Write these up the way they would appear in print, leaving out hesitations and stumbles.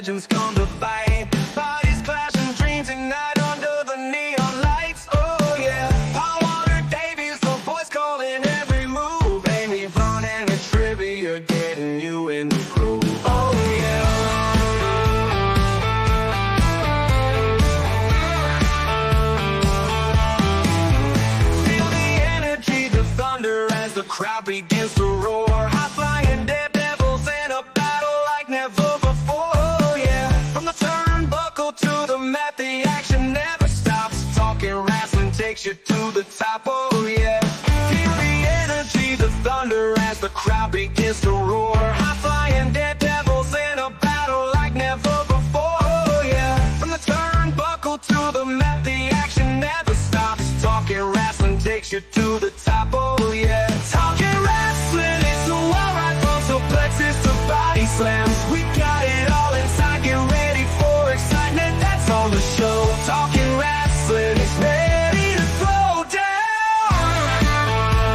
legends come to fight. Bodies clashing, dreams ignite under the neon lights. Oh yeah, Pondwater Dave is the voice calling every move. Amy, fun and the trivia getting you in the groove. Oh yeah. Feel the energy, the thunder as the crowd begins to roar. High flying daredevils in a battle like never before. Oh yeah, from the turnbuckle to the mat, the action never stops. Talking wrestling takes you to the top. Oh yeah, feel the energy, the thunder as the crowd begins to roar. High flying daredevils in a battle like never before. Oh yeah, from the turnbuckle to the mat, the action never stops. Talking wrestling takes you to the top. Oh yeah, talking wrestling is the war right from suplexes to body slams. We got it all inside. Get ready for excitement. That's on the show. Talking wrestling is ready to throw down.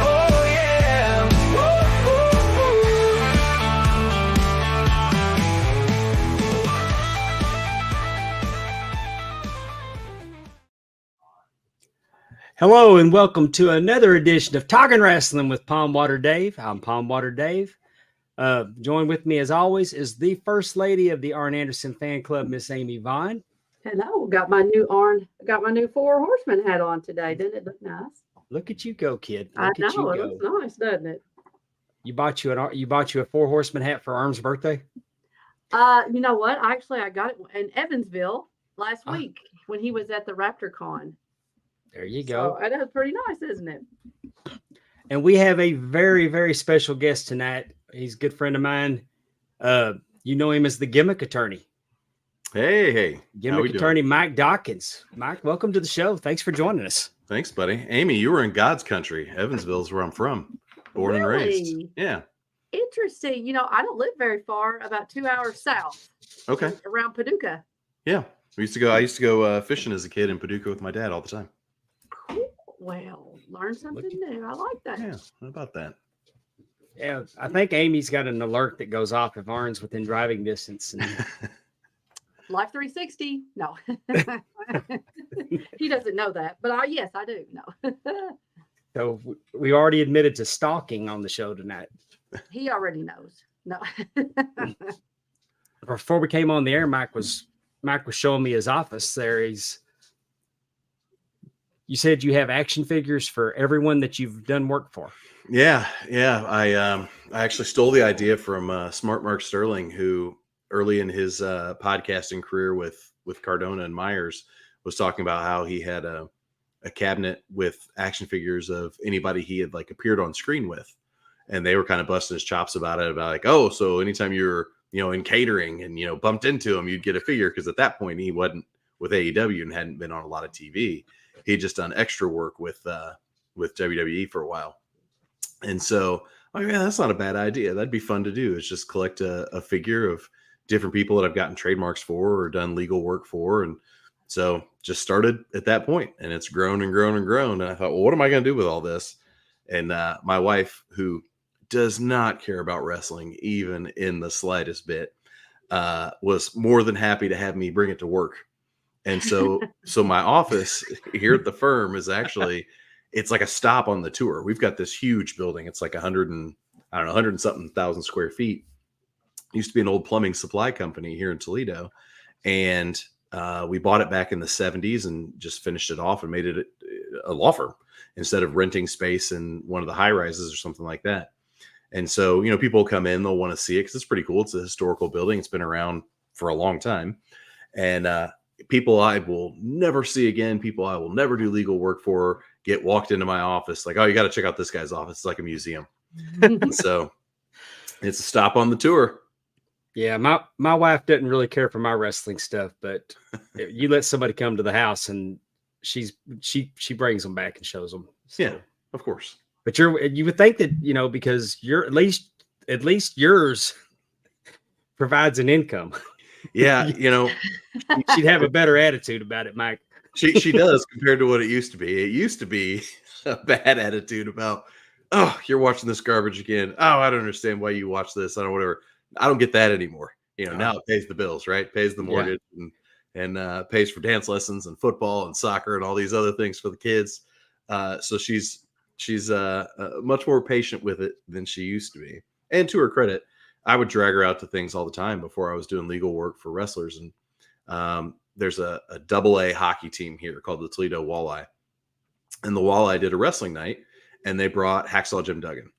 Oh yeah. Woo, woo, Hello and welcome to another edition of Talking Wrestling with Pondwater Dave. I'm Pondwater Dave. Joined with me as always is the First Lady of the Arn Anderson Fan Club, Miss Amy Vaughn. Hello, got my new Four Horsemen hat on today. Didn't it look nice? Look at you go, kid. I Look at know you it go. looks nice, doesn't it? You bought you a Four Horseman hat for Arn's birthday? You know what? Actually, I got it in Evansville last Ah. week when he was at the RaptorCon. There you go. So that's pretty nice, isn't it? And we have a very, very special guest tonight. He's a good friend of mine. You know him as the Gimmick Attorney. Hey. Gimmick Attorney Mike Dockins. Mike, welcome to the show. Thanks for joining us. Thanks, buddy. Amy, you were in God's country. Evansville is where I'm from. Born and raised. Really? Yeah. Interesting. You know, I don't live very far, about 2 hours south. Okay. Around Paducah. Yeah. I used to go fishing as a kid in Paducah with my dad all the time. Cool. Well, learn something new. I like that. Yeah. How about that? Yeah, I think Amy's got an alert that goes off if Arn's within driving distance. And Life 360. No. He doesn't know that, but yes, I do. No. so we already admitted to stalking on the show tonight. He already knows. No. Before we came on the air, Mike was showing me his office there. You said you have action figures for everyone that you've done work for. Yeah. I actually stole the idea from Smart Mark Sterling, who early in his podcasting career with Cardona and Myers was talking about how he had a cabinet with action figures of anybody he had like appeared on screen with. And they were kind of busting his chops about it, about like, oh, so anytime you're, in catering and, bumped into him, you'd get a figure. Cause at that point he wasn't with AEW and hadn't been on a lot of TV. He'd just done extra work with WWE for a while. And so, oh yeah, that's not a bad idea. That'd be fun to do. Is just collect a figure of different people that I've gotten trademarks for or done legal work for. And so just started at that point, and it's grown and grown and grown. And I thought, well, what am I going to do with all this? And my wife, who does not care about wrestling, even in the slightest bit, was more than happy to have me bring it to work. And so my office here at the firm is actually, it's like a stop on the tour. We've got this huge building. It's like 100 and something thousand square feet. It used to be an old plumbing supply company here in Toledo. And we bought it back in the 70s and just finished it off and made it a law firm instead of renting space in one of the high rises or something like that. And so, people come in, they'll want to see it because it's pretty cool. It's a historical building. It's been around for a long time. And people I will never see again, people I will never do legal work for, get walked into my office like, oh, you got to check out this guy's office. It's like a museum. So it's a stop on the tour. Yeah, my wife doesn't really care for my wrestling stuff, but you let somebody come to the house and she brings them back and shows them. So. Yeah, of course. But you would think that, because you're at least yours provides an income. Yeah, she'd have a better attitude about it, Mike. She does compared to what it used to be. It used to be a bad attitude about, oh, you're watching this garbage again. Oh, I don't understand why you watch this. I don't get that anymore. Now it pays the bills, right? Pays the mortgage and pays for dance lessons and football and soccer and all these other things for the kids. So she's much more patient with it than she used to be. And to her credit, I would drag her out to things all the time before I was doing legal work for wrestlers. And there's a AA hockey team here called the Toledo Walleye. And the Walleye did a wrestling night, and they brought Hacksaw Jim Duggan.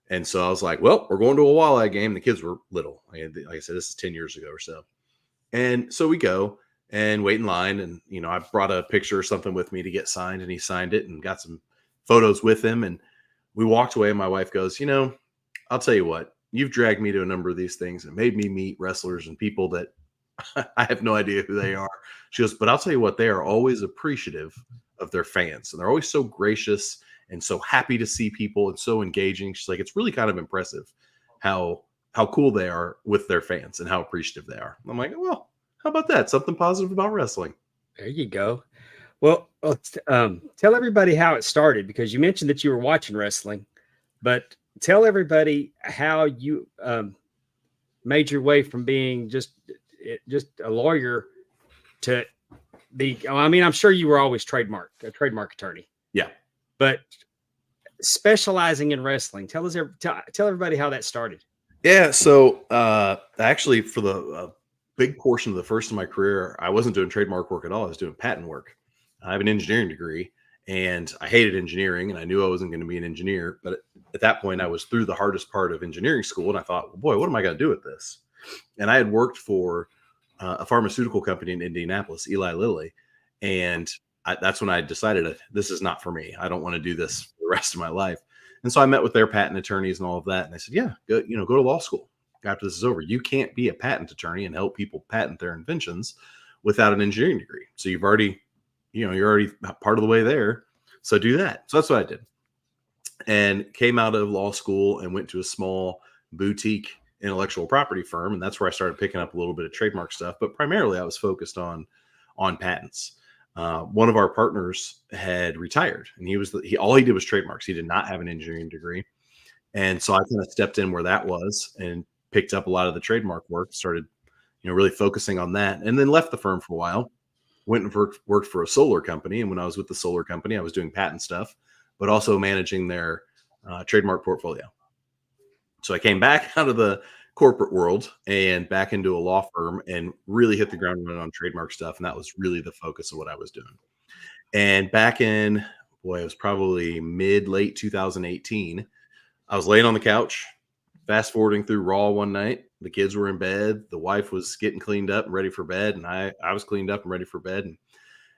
And so I was like, well, we're going to a Walleye game. The kids were little. Like I said, this is 10 years ago or so. And so we go and wait in line. And, I brought a picture or something with me to get signed, and he signed it and got some photos with him. And we walked away. And my wife goes, I'll tell you what, you've dragged me to a number of these things and made me meet wrestlers and people that I have no idea who they are. She goes, but I'll tell you what, they are always appreciative of their fans. And they're always so gracious and so happy to see people and so engaging. She's like, it's really kind of impressive how cool they are with their fans and how appreciative they are. I'm like, well, how about that? Something positive about wrestling. There you go. Well, tell everybody how it started, because you mentioned that you were watching wrestling, but tell everybody how you made your way from being just a lawyer to be. I mean, I'm sure you were always a trademark attorney. Yeah, but specializing in wrestling. Tell everybody how that started. Yeah. So actually, for the big portion of the first of my career, I wasn't doing trademark work at all. I was doing patent work. I have an engineering degree, and I hated engineering, and I knew I wasn't going to be an engineer. But at that point, I was through the hardest part of engineering school, and I thought, well, boy, what am I going to do with this? And I had worked for a pharmaceutical company in Indianapolis, Eli Lilly, and that's when I decided this is not for me. I don't want to do this for the rest of my life. And so I met with their patent attorneys and all of that, and they said, "Yeah, go to law school after this is over. You can't be a patent attorney and help people patent their inventions without an engineering degree. So you're already part of the way there. So do that." So that's what I did, and came out of law school and went to a small boutique intellectual property firm, and that's where I started picking up a little bit of trademark stuff. But primarily, I was focused on patents. One of our partners had retired, and all he did was trademarks. He did not have an engineering degree, and so I kind of stepped in where that was and picked up a lot of the trademark work. Started, really focusing on that, and then left the firm for a while. Went and worked for a solar company, and when I was with the solar company, I was doing patent stuff, but also managing their trademark portfolio. So I came back out of the corporate world and back into a law firm and really hit the ground running on trademark stuff. And that was really the focus of what I was doing. And back in, it was probably late 2018, I was laying on the couch, fast forwarding through Raw one night. The kids were in bed. The wife was getting cleaned up and ready for bed. And I was cleaned up and ready for bed.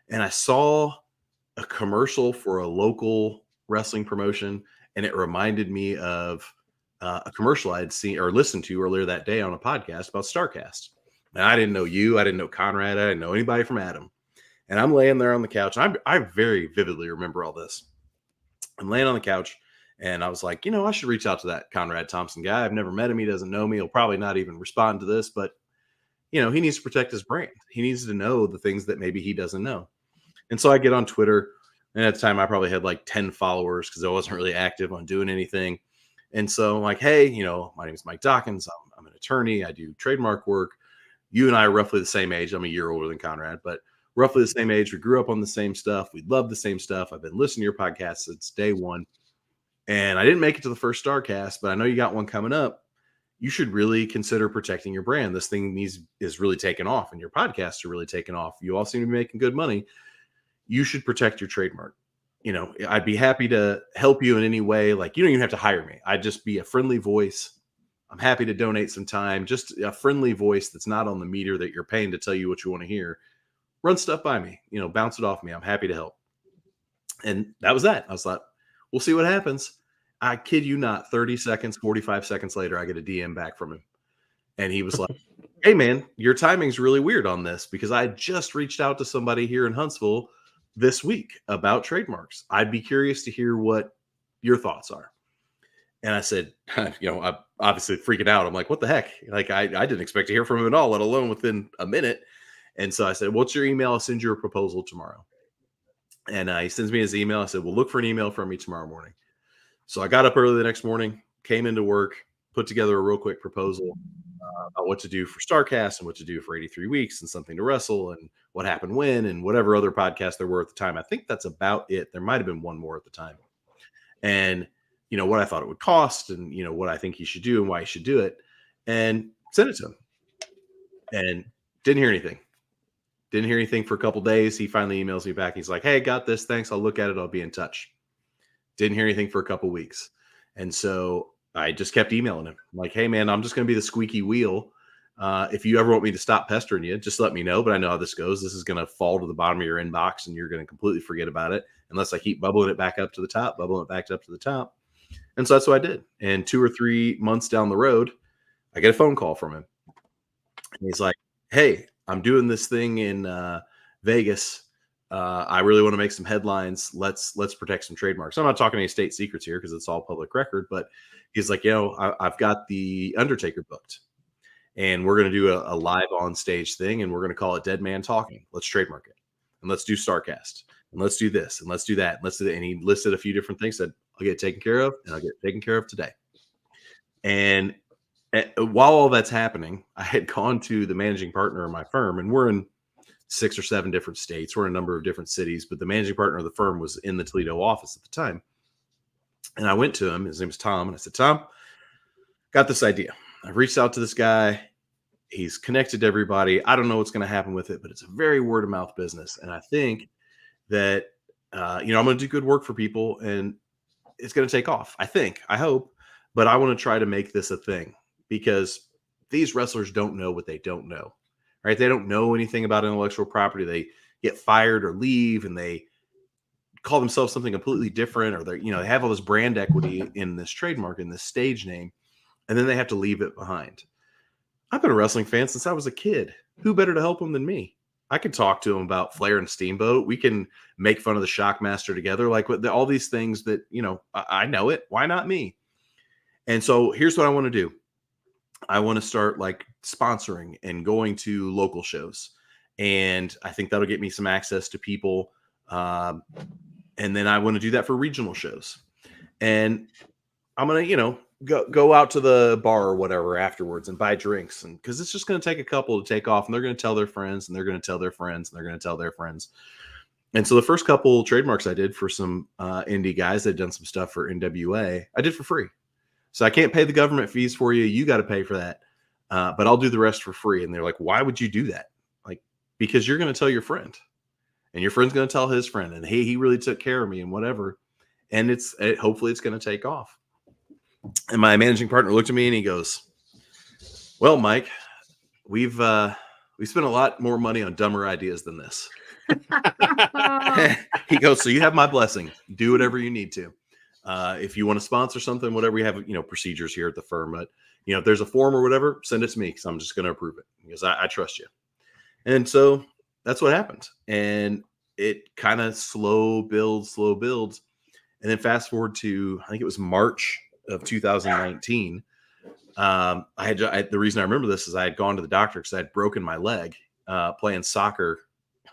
And I saw a commercial for a local wrestling promotion. And it reminded me of a commercial I had seen or listened to earlier that day on a podcast about StarCast. And I didn't know you. I didn't know Conrad. I didn't know anybody from Adam. And I'm laying there on the couch. I very vividly remember all this. I'm laying on the couch, and I was like, I should reach out to that Conrad Thompson guy. I've never met him. He doesn't know me. He'll probably not even respond to this, but he needs to protect his brand. He needs to know the things that maybe he doesn't know. And so I get on Twitter, and at the time I probably had like 10 followers because I wasn't really active on doing anything. And so I'm like, hey, my name is Mike Dockins. I'm an attorney. I do trademark work. You and I are roughly the same age. I'm a year older than Conrad, but roughly the same age. We grew up on the same stuff. We love the same stuff. I've been listening to your podcast since day one. And I didn't make it to the first StarCast, but I know you got one coming up. You should really consider protecting your brand. This thing is really taking off, and your podcasts are really taking off. You all seem to be making good money. You should protect your trademark. I'd be happy to help you in any way. Like, you don't even have to hire me. I'd just be a friendly voice. I'm happy to donate some time. Just a friendly voice that's not on the meter that you're paying to tell you what you want to hear. Run stuff by me, bounce it off me. I'm happy to help. And that was that. I was like, we'll see what happens. I kid you not, 30 seconds, 45 seconds later, I get a DM back from him. And he was like, hey man, your timing's really weird on this, because I just reached out to somebody here in Huntsville this week about trademarks. I'd be curious to hear what your thoughts are. And I said, I'm obviously freaking out. I'm like, what the heck? Like, I didn't expect to hear from him at all, let alone within a minute. And so I said, what's your email? I'll send you a proposal tomorrow. And he sends me his email. I said, well, look for an email from me tomorrow morning. So I got up early the next morning, came into work, put together a real quick proposal, about what to do for StarCast and what to do for 83 weeks and something to wrestle and what happened when and whatever other podcasts there were at the time. I think that's about it. There might have been one more at the time. And, what I thought it would cost and, what I think he should do and why he should do it, and sent it to him. And didn't hear anything. Didn't hear anything for a couple days. He finally emails me back. He's like, hey, got this. Thanks. I'll look at it. I'll be in touch. Didn't hear anything for a couple weeks. And so I just kept emailing him. I'm like, hey, man, I'm just going to be the squeaky wheel. If you ever want me to stop pestering you, just let me know. But I know how this goes. This is going to fall to the bottom of your inbox and you're going to completely forget about it unless I keep bubbling it back up to the top. And so that's what I did. And 2 or 3 months down the road, I get a phone call from him. And he's like, hey, I'm doing this thing in Vegas. I really want to make some headlines. Let's protect some trademarks. I'm not talking any state secrets here because it's all public record, but he's like, I've got the Undertaker booked and we're going to do a live on stage thing and we're going to call it Dead Man Talking. Let's trademark it and let's do StarCast and let's do this and let's do that. And let's do that. And he listed a few different things that I'll get taken care of and I'll get taken care of today. And while all that's happening, I had gone to the managing partner of my firm, and we're in 6 or 7 different states. We're in a number of different cities, but the managing partner of the firm was in the Toledo office at the time. And I went to him. His name was Tom. And I said, Tom, got this idea. I've reached out to this guy. He's connected to everybody. I don't know what's going to happen with it, but it's a very word of mouth business. And I think that, I'm going to do good work for people and it's going to take off. I hope, but I want to try to make this a thing because these wrestlers don't know what they don't know. Right? They don't know anything about intellectual property. They get fired or leave and they call themselves something completely different, or they have all this brand equity in this trademark, in this stage name, and then they have to leave it behind. I've been a wrestling fan since I was a kid. Who better to help them than me? I can talk to them about Flair and Steamboat. We can make fun of the Shockmaster together. Like all these things that, I know it. Why not me? And so here's what I want to do. I want to start like sponsoring and going to local shows. And I think that'll get me some access to people. And then I want to do that for regional shows. And I'm going to, go out to the bar or whatever afterwards and buy drinks. And because it's just going to take a couple to take off and they're going to tell their friends and they're going to tell their friends and they're going to tell their friends. And so the first couple trademarks I did for some indie guys that had done some stuff for NWA, I did for free. So I can't pay the government fees for you. You got to pay for that. But I'll do the rest for free. And they're like, why would you do that? Like, because you're going to tell your friend and your friend's going to tell his friend and he really took care of me and whatever. And hopefully it's going to take off. And my managing partner looked at me and he goes, well, Mike, we spent a lot more money on dumber ideas than this. He goes, so you have my blessing. Do whatever you need to. If you want to sponsor something, whatever, we have, procedures here at the firm, but if there's a form or whatever, send it to me because I'm just going to approve it because I trust you. And so that's what happened. And it kind of slow builds. And then fast forward to, I think it was March of 2019. The reason I remember this is I had gone to the doctor because I had broken my leg playing soccer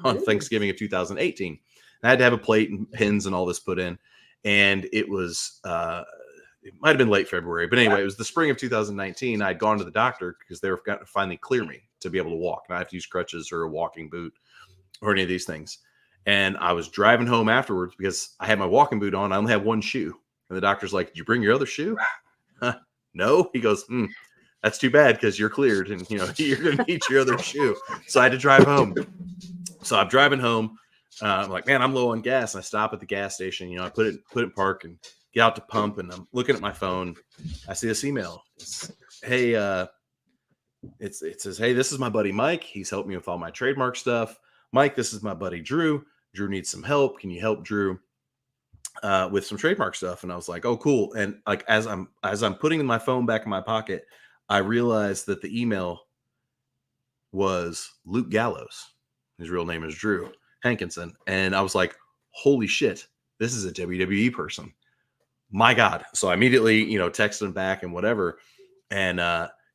on Thanksgiving of 2018. And I had to have a plate and pins and all this put in. And it was, it might have been late February, but anyway, it was the spring of 2019. I'd gone to the doctor because they were going to finally clear me to be able to walk. And I have to use crutches or a walking boot or any of these things. And I was driving home afterwards because I had my walking boot on. I only had one shoe. And the doctor's like, did you bring your other shoe? No. He goes, that's too bad because you're cleared and, you're going to need your other shoe. So I had to drive home. So I'm driving home. I'm like, man, I'm low on gas. And I stop at the gas station. I put it in park and get out to pump. And I'm looking at my phone. I see this email. It says, hey, this is my buddy Mike. He's helped me with all my trademark stuff. Mike, this is my buddy Drew. Drew needs some help. Can you help Drew with some trademark stuff? And I was like, oh, cool. And like as I'm putting my phone back in my pocket, I realized that the email was Luke Gallows. His real name is Drew Hankinson. And I was like, holy shit, this is a WWE person. My God. So I immediately, texted him back and whatever. And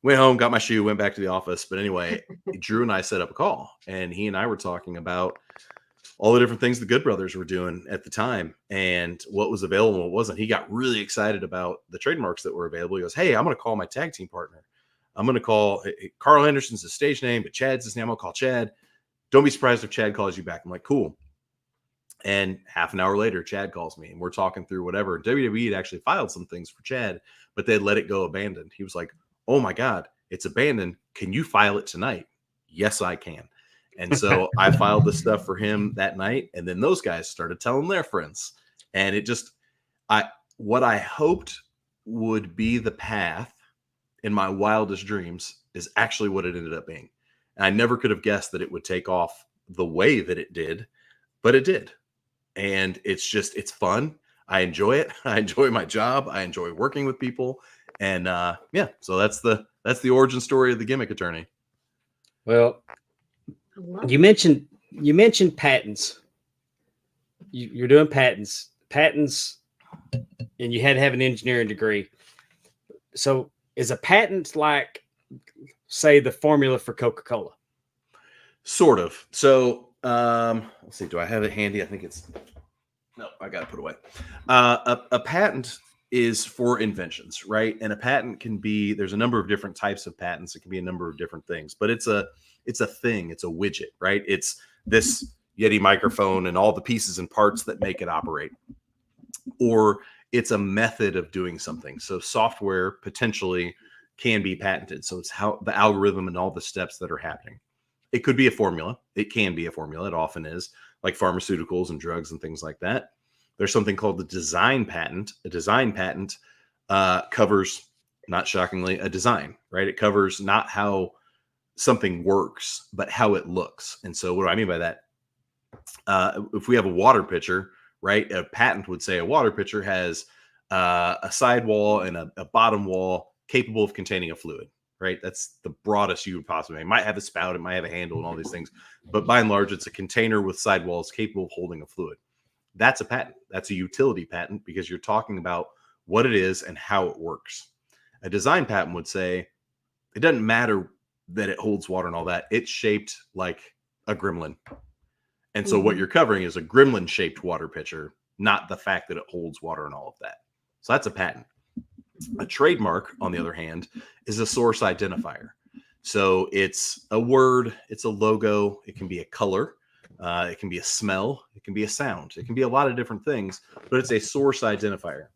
went home, got my shoe, went back to the office. But anyway, Drew and I set up a call and he and I were talking about all the different things the Good Brothers were doing at the time and what was available and what wasn't. He got really excited about the trademarks that were available. He goes, hey, I'm going to call my tag team partner. I'm going to call Carl Henderson's his stage name, but Chad's his name. I'm going to call Chad. Don't be surprised if Chad calls you back. I'm like, cool. And half an hour later, Chad calls me and we're talking through whatever. WWE had actually filed some things for Chad, but they let it go abandoned. He was like, oh my God, it's abandoned. Can you file it tonight? Yes, I can. And so I filed the stuff for him that night. And then those guys started telling their friends. And it just, what I hoped would be the path in my wildest dreams is actually what it ended up being. And I never could have guessed that it would take off the way that it did, but it did. And it's fun. I enjoy it. I enjoy my job. I enjoy working with people. And so that's the origin story of the Gimmick Attorney. Well, you mentioned patents. You're doing patents, and you had to have an engineering degree. So is a patent like, say, the formula for Coca-Cola? Sort of. So let's see. Do I have it handy? I think no, I got to put away. A patent is for inventions, right? And a patent can be, there's a number of different types of patents. It can be a number of different things, but it's a thing. It's a widget, right? It's this Yeti microphone and all the pieces and parts that make it operate. Or it's a method of doing something. So software potentially can be patented. So it's how the algorithm and all the steps that are happening. It could be a formula. It can be a formula. It often is, like pharmaceuticals and drugs and things like that. There's something called the design patent. A design patent covers, not shockingly, a design, right? It covers not how something works, but how it looks. And so what do I mean by that? If we have a water pitcher, right? A patent would say a water pitcher has a side wall and a bottom wall capable of containing a fluid, right? That's the broadest you would possibly. It might have a spout, it might have a handle and all these things, but by and large, it's a container with side walls capable of holding a fluid. That's a patent. That's a utility patent because you're talking about what it is and how it works. A design patent would say it doesn't matter that it holds water and all that. It's shaped like a gremlin. And so what you're covering is a gremlin shaped water pitcher, not the fact that it holds water and all of that. So that's a patent. A trademark, on the other hand, is a source identifier. So it's a word, it's a logo, it can be a color, it can be a smell, it can be a sound, it can be a lot of different things, but it's a source identifier.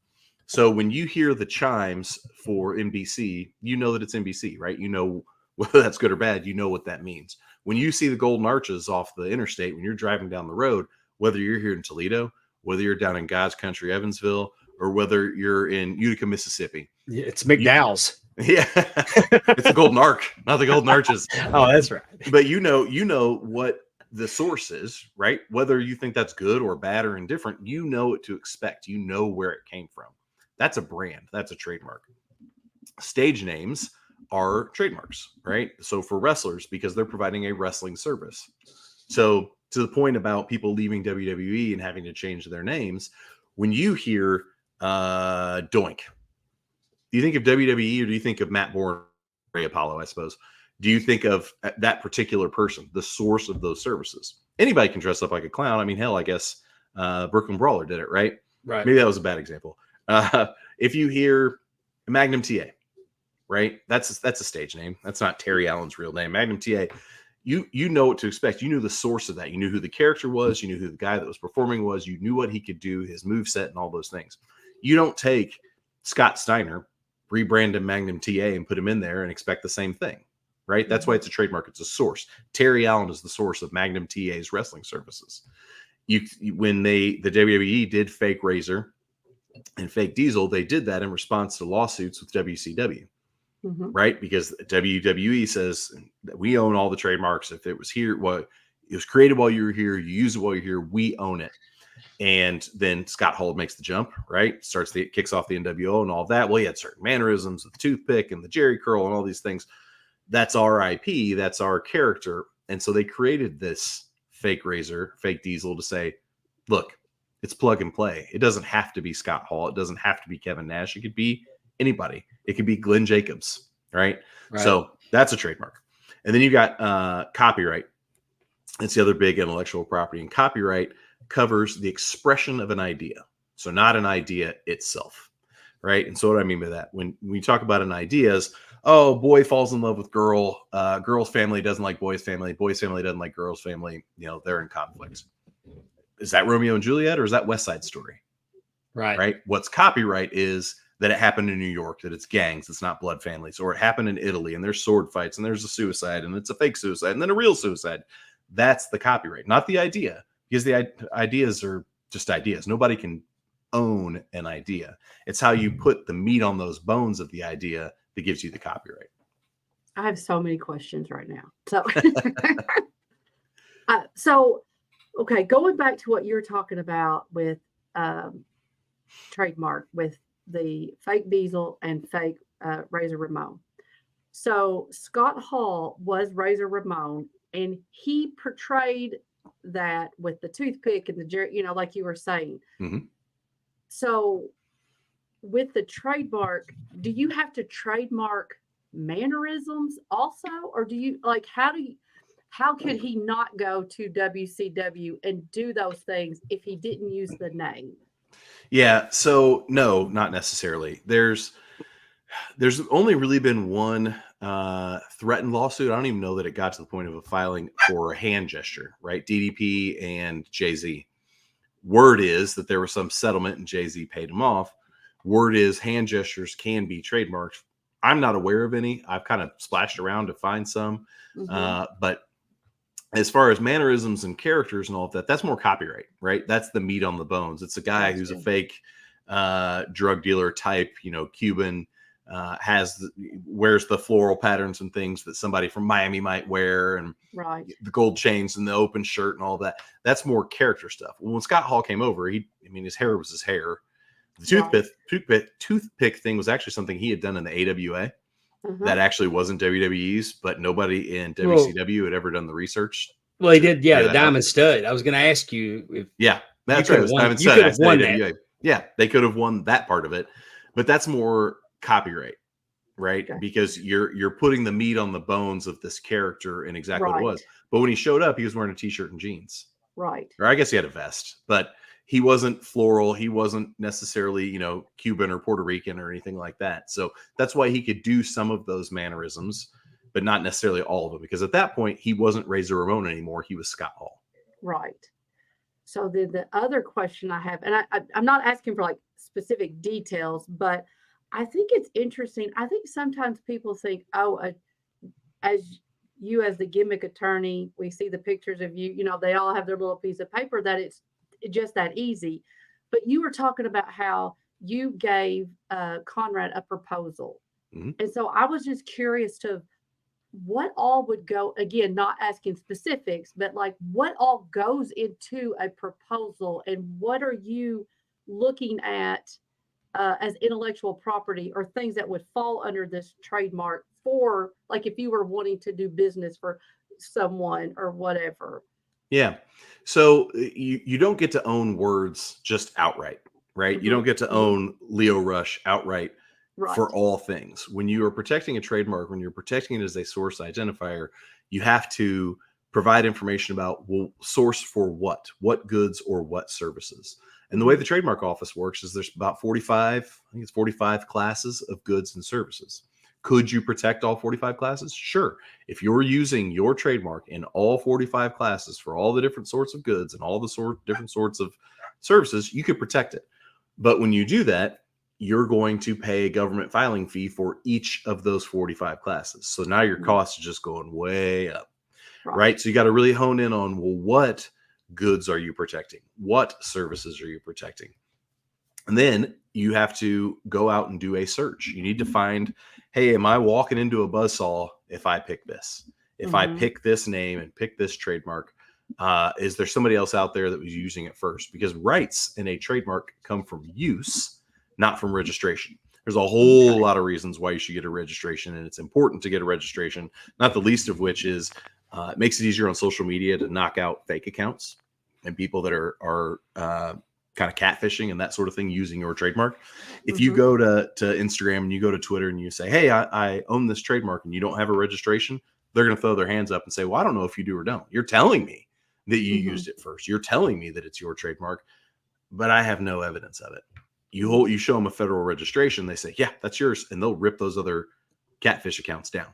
So when you hear the chimes for NBC, you know that it's NBC, right? You know whether that's good or bad, you know what that means. When you see the golden arches off the interstate, when you're driving down the road, whether you're here in Toledo, whether you're down in God's country, Evansville, or whether you're in Utica, Mississippi. Yeah, it's McDowell's. Yeah. It's the golden arc, not the golden arches. Oh, that's right. But you know what the source is, right? Whether you think that's good or bad or indifferent, you know what to expect. You know where it came from. That's a brand. That's a trademark. Stage names are trademarks, right? So for wrestlers, because they're providing a wrestling service. So to the point about people leaving WWE and having to change their names, when you hear Doink, do you think of WWE or do you think of Matt Bourne, Ray Apollo, I suppose? Do you think of that particular person, the source of those services? Anybody can dress up like a clown. I mean, hell, I guess Brooklyn Brawler did it, right? Right. Maybe that was a bad example. If you hear Magnum TA, right? That's a stage name. That's not Terry Allen's real name. Magnum TA. You know what to expect. You knew the source of that. You knew who the character was. You knew who the guy that was performing was. You knew what he could do, his moveset, and all those things. You don't take Scott Steiner, rebrand him Magnum TA, and put him in there and expect the same thing, right? That's why it's a trademark. It's a source. Terry Allen is the source of Magnum TA's wrestling services. When the WWE did fake Razor and fake Diesel, they did that in response to lawsuits with WCW. Right? Because WWE says that we own all the trademarks. If it was here, it was created while you were here, you use it while you're here, we own it. And then Scott Hall makes the jump, right? Kicks off the NWO and all that. Well, he had certain mannerisms, the toothpick and the Jerry curl and all these things. That's our IP, that's our character. And so they created this fake Razor, fake Diesel to say, look, it's plug and play. It doesn't have to be Scott Hall. It doesn't have to be Kevin Nash. It could be anybody. It could be Glenn Jacobs, right? So that's a trademark. And then you got copyright. It's the other big intellectual property. And copyright covers the expression of an idea. So not an idea itself. right? And so what I mean by that, when we talk about an idea is, oh, boy falls in love with girl, girl's family doesn't like boy's family doesn't like girl's family, they're in conflict. Is that Romeo and Juliet, or is that West Side Story? Right? What's copyright is that it happened in New York, that it's gangs, it's not blood families, or it happened in Italy and there's sword fights and there's a suicide and it's a fake suicide and then a real suicide. That's the copyright, not the idea, because the ideas are just ideas. Nobody can own an idea. It's how you put the meat on those bones of the idea that gives you the copyright. I have so many questions right now. So, okay, going back to what you're talking about with trademark, with the fake Beazle and fake Razor Ramon. So Scott Hall was Razor Ramon, and he portrayed that with the toothpick and the, like you were saying. Mm-hmm. So with the trademark, do you have to trademark mannerisms also, or do you how could he not go to WCW and do those things if he didn't use the name? Yeah, so no, not necessarily. There's only really been one threatened lawsuit. I don't even know that it got to the point of a filing for a hand gesture, right? DDP and Jay-Z. Word is that there was some settlement and Jay-Z paid him off. Word is hand gestures can be trademarked. I'm not aware of any. I've kind of splashed around to find some. But as far as mannerisms and characters and all of that, that's more copyright, right? That's the meat on the bones. It's a guy who's a fake drug dealer type, Cuban, wears the floral patterns and things that somebody from Miami might wear, and the gold chains and the open shirt and all that. That's more character stuff. When Scott Hall came over, his hair was his hair. The toothpick thing was actually something he had done in the AWA. That actually wasn't WWE's, but nobody in WCW had ever done the research. Well, he did, the Diamond Stud. I was going to ask you if that's right. It was Diamond Stud. You could have won that. Yeah, they could have won that part of it, but that's more copyright, right? Okay. Because you're putting the meat on the bones of this character and exactly what it was. But when he showed up, he was wearing a t-shirt and jeans. Right. Or I guess he had a vest, but he wasn't floral. He wasn't necessarily, Cuban or Puerto Rican or anything like that. So that's why he could do some of those mannerisms, but not necessarily all of them. Because at that point, he wasn't Razor Ramon anymore. He was Scott Hall. Right. So the other question I have, and I'm not asking for specific details, but I think it's interesting. I think sometimes people think, as the gimmick attorney, we see the pictures of you, they all have their little piece of paper, that it's just that easy. But you were talking about how you gave Conrad a proposal. And so I was just curious to what all would go, again, not asking specifics, but what all goes into a proposal, and what are you looking at as intellectual property or things that would fall under this trademark for, if you were wanting to do business for someone or whatever. Yeah. So you don't get to own words just outright, right? You don't get to own Leo Rush outright for all things. When you are protecting a trademark, when you're protecting it as a source identifier, you have to provide information about, source for what goods or what services. And the way the trademark office works is there's about 45 classes of goods and services. Could you protect all 45 classes? Sure. If you're using your trademark in all 45 classes for all the different sorts of goods and all the different sorts of services, you could protect it. But when you do that, you're going to pay a government filing fee for each of those 45 classes. So now your cost is just going way up, right? So you got to really hone in on, what goods are you protecting? What services are you protecting? And then you have to go out and do a search. You need to find, hey, am I walking into a buzzsaw if I pick this? If I pick this name and pick this trademark, is there somebody else out there that was using it first? Because rights in a trademark come from use, not from registration. There's a whole lot of reasons why you should get a registration, and it's important to get a registration, not the least of which is it makes it easier on social media to knock out fake accounts and people that are kind of catfishing and that sort of thing using your trademark. If you go to Instagram and you go to Twitter and you say, hey, I own this trademark, and you don't have a registration, they're going to throw their hands up and say, well, I don't know if you do or don't. You're telling me that you used it first. You're telling me that it's your trademark, but I have no evidence of it. You show them a federal registration, they say, yeah, that's yours, and they'll rip those other catfish accounts down.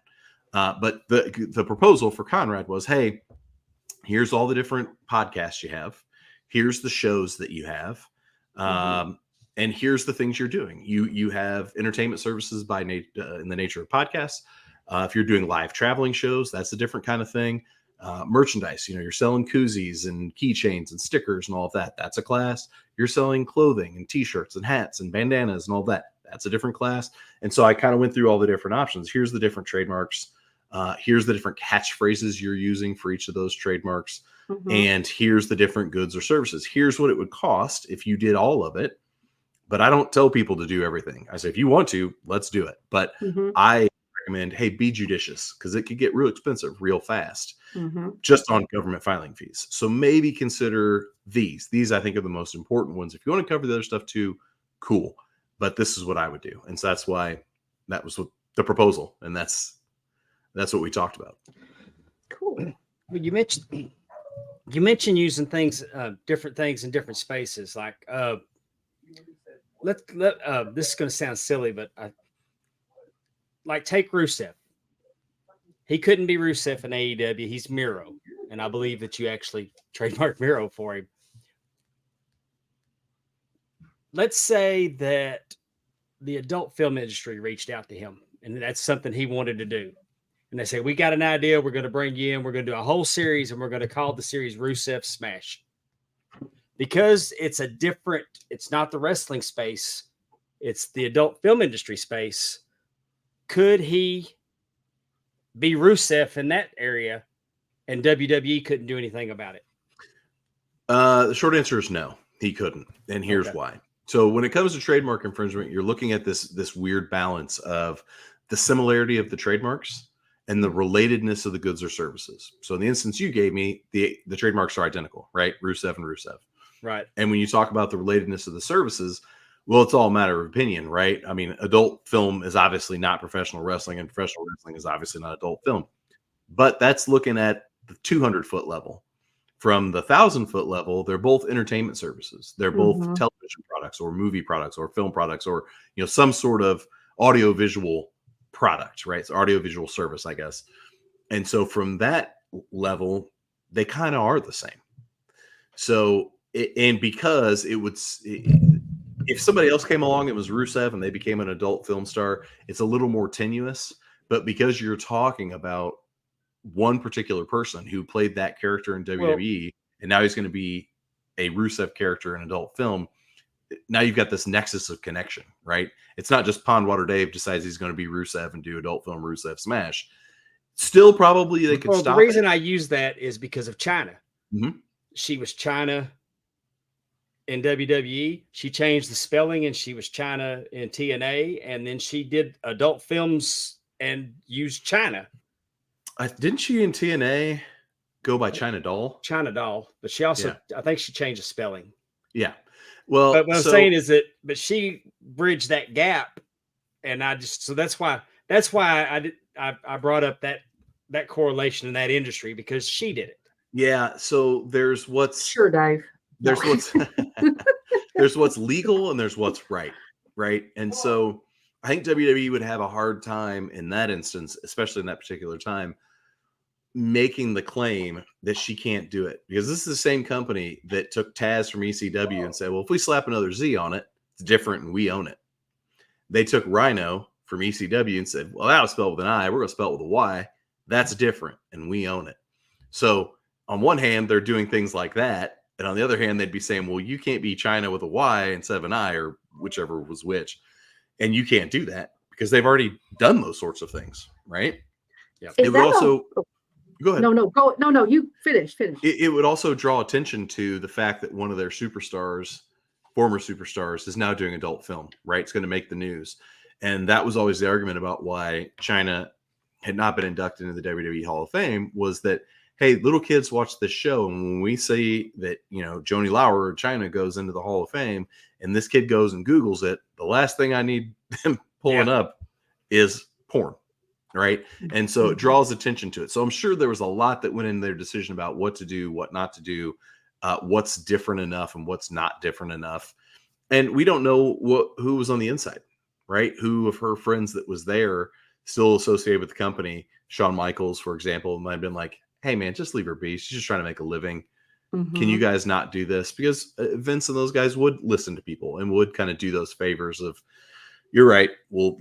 But the proposal for Conrad was, hey, here's all the different podcasts you have, here's the shows that you have, and here's the things you're doing. You have entertainment services in the nature of podcasts. If you're doing live traveling shows, that's a different kind of thing. Merchandise, you're selling koozies and keychains and stickers and all of that. That's a class. You're selling clothing and t-shirts and hats and bandanas and all that. That's a different class. And so I kind of went through all the different options. Here's the different trademarks. Here's the different catchphrases you're using for each of those trademarks. And here's the different goods or services. Here's what it would cost if you did all of it. But I don't tell people to do everything. I say, if you want to, let's do it. But I recommend, hey, be judicious, because it could get real expensive real fast just on government filing fees. So maybe consider these. These, I think, are the most important ones. If you want to cover the other stuff too, cool. But this is what I would do. And so that's why that was what the proposal. And that's what we talked about. Cool. Well, you mentioned using things, different things in different spaces. Like, this is going to sound silly, but like take Rusev. He couldn't be Rusev in AEW. He's Miro. And I believe that you actually trademarked Miro for him. Let's say that the adult film industry reached out to him, and that's something he wanted to do. And they say, we got an idea. We're going to bring you in. We're going to do a whole series, and we're going to call the series Rusev Smash. Because it's it's not the wrestling space. It's the adult film industry space. Could he be Rusev in that area, and WWE couldn't do anything about it? The short answer is no, he couldn't. And here's why. So when it comes to trademark infringement, you're looking at this weird balance of the similarity of the trademarks and the relatedness of the goods or services. So in the instance you gave me, the trademarks are identical, right? Rusev and Rusev. Right. And when you talk about the relatedness of the services, well, it's all a matter of opinion, right? I mean, adult film is obviously not professional wrestling, and professional wrestling is obviously not adult film. But that's looking at the 200-foot level. From the 1,000-foot level, they're both entertainment services. They're both television products or movie products or film products or some sort of audiovisual product, right? It's audiovisual service, I guess. And so from that level, they kind of are the same. So, because if somebody else came along, it was Rusev, and they became an adult film star, it's a little more tenuous. But because you're talking about one particular person who played that character in WWE, and now he's going to be a Rusev character in adult film, now you've got this nexus of connection, right? It's not just Pondwater Dave decides he's going to be Rusev and do adult film Rusev Smash. Still, probably they could stop. The reason I use that is because of China. She was China in WWE. She changed the spelling, and she was China in TNA, and then she did adult films and used China. Didn't she in TNA go by China Doll? China Doll, but she also, I think she changed the spelling. Yeah. Well, but what I'm saying is but she bridged that gap, and so that's why I brought up that correlation in that industry, because she did it. Yeah. So there's sure, Dave. There's what's legal and there's what's right. And so I think WWE would have a hard time in that instance, especially in that particular time, making the claim that she can't do it, because this is the same company that took Taz from ECW and said, well, if we slap another Z on it, it's different and we own it. They took Rhino from ECW and said, well, that was spelled with an I, we're going to spell it with a Y. That's different and we own it. So on one hand, they're doing things like that. And on the other hand, they'd be saying, well, you can't be China with a Y instead of an I, or whichever was which. And you can't do that because they've already done those sorts of things, right? Yeah. It would also go ahead. No, you finish. It would also draw attention to the fact that one of their superstars, former superstars, is now doing adult film, right? It's going to make the news. And that was always the argument about why China had not been inducted into the WWE Hall of Fame, was that, hey, little kids watch this show, and when we say that, Joni Lauer or China goes into the Hall of Fame, and this kid goes and Googles it, the last thing I need them pulling up is porn, right? And so it draws attention to it. So I'm sure there was a lot that went in their decision about what to do, what not to do, what's different enough and what's not different enough. And we don't know who was on the inside, right? Who of her friends that was there still associated with the company. Shawn Michaels, for example, might have been like, hey, man, just leave her be. She's just trying to make a living. Can you guys not do this? Because Vince and those guys would listen to people and would kind of do those favors of, you're right. We'll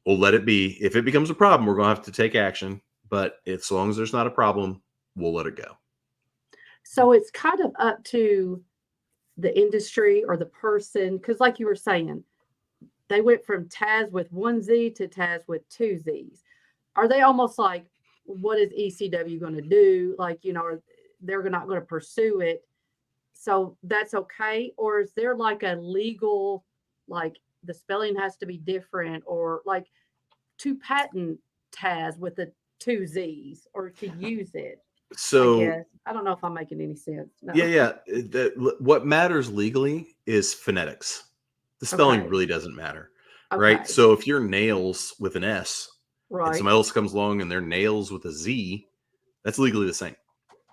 let it be. If it becomes a problem, we're going to have to take action. But as long as there's not a problem, we'll let it go. So it's kind of up to the industry or the person, because like you were saying, they went from Taz with one Z to Taz with two Zs. Are they almost like, what is ECW going to do? Like, you know, they're not going to pursue it. So that's okay. Or is there like a legal, like the spelling has to be different, or like to patent Taz with the two Zs or to use it? So I don't know if I'm making any sense. No. yeah. What matters legally is phonetics. The spelling Okay. really doesn't matter, Okay. right? So if you're nails with an S, and Right. somebody else comes along and they're nails with a Z, that's legally the same.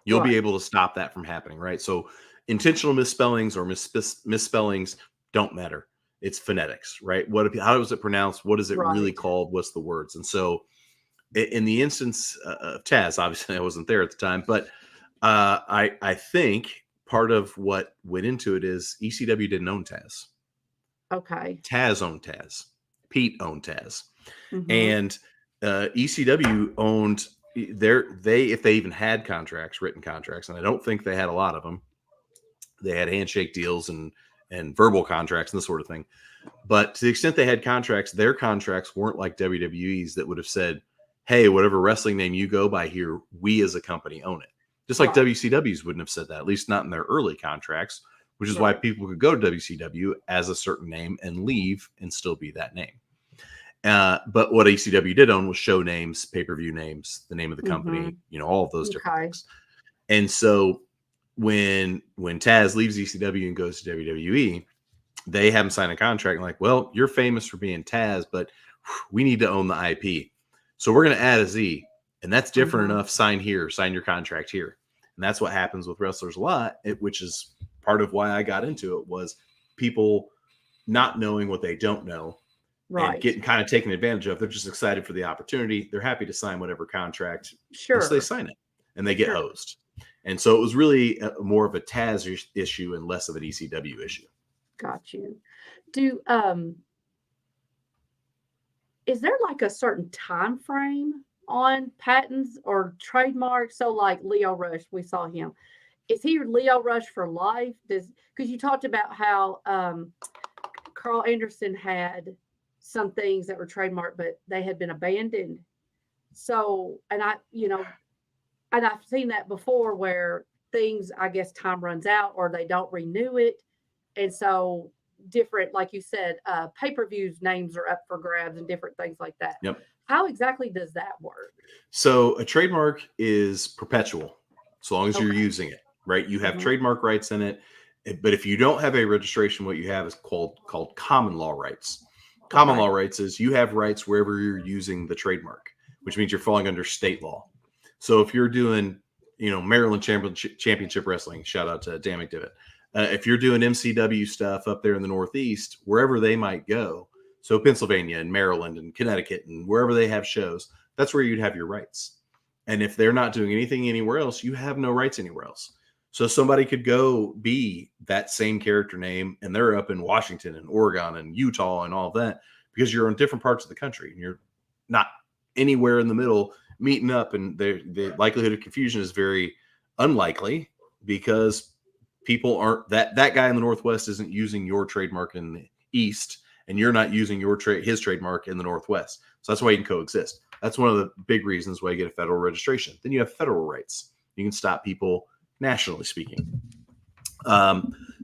You'll be Right. able to stop that from happening, right? So intentional misspellings or misspellings don't matter. It's phonetics, right? How is it pronounced? What is it really Right. called? What's the words? And so in the instance of Taz, obviously I wasn't there at the time, but I think part of what went into it is ECW didn't own Taz. Okay. Taz owned Taz. Pete owned Taz. Mhm. And ECW owned if they even had contracts, written contracts, and I don't think they had a lot of them. They had handshake deals and verbal contracts and this sort of thing. But to the extent they had contracts, their contracts weren't like WWE's that would have said, hey, whatever wrestling name you go by here, we as a company own it. Just like Right. WCW's wouldn't have said that, at least not in their early contracts, which is why Right. people could go to WCW as a certain name and leave and still be that name. But what ECW did own was show names, pay-per-view names, the name of the company, all of those different Okay. things. And so when Taz leaves ECW and goes to WWE, they have him sign a contract and like, well, you're famous for being Taz, but we need to own the IP. So we're going to add a Z, and that's different enough. Sign here, sign your contract here. And that's what happens with wrestlers a lot, which is part of why I got into it, was people not knowing what they don't know. Right. And getting kind of taken advantage of. They're just excited for the opportunity. They're happy to sign whatever contract. Sure. And so they sign it and they get Sure. hosed. And so it was really more of a Taz issue and less of an ECW issue. Got you. Is there like a certain time frame on patents or trademarks? So like Leo Rush, we saw him. Is he Leo Rush for life? Because you talked about how Carl Anderson had some things that were trademarked, but they had been abandoned. So, and I've seen that before where things, I guess, time runs out or they don't renew it. And so different, like you said, pay-per-views names are up for grabs and different things like that. Yep. How exactly does that work? So a trademark is perpetual, so long as you're Okay. using it, right? You have Mhm. trademark rights in it. But if you don't have a registration, what you have is called common law rights. Common Okay. law rights is you have rights wherever you're using the trademark, which means you're falling under state law. So if you're doing, Maryland Championship Wrestling, shout out to Dan McDivitt. If you're doing MCW stuff up there in the Northeast, wherever they might go, so Pennsylvania and Maryland and Connecticut and wherever they have shows, that's where you'd have your rights. And if they're not doing anything anywhere else, you have no rights anywhere else. So somebody could go be that same character name and they're up in Washington and Oregon and Utah and all of that because you're in different parts of the country and you're not anywhere in the middle meeting up. And the likelihood of confusion is very unlikely because people aren't that guy in the Northwest isn't using your trademark in the East and you're not using his trademark in the Northwest. So that's why you can coexist. That's one of the big reasons why you get a federal registration. Then you have federal rights. You can stop people nationally speaking.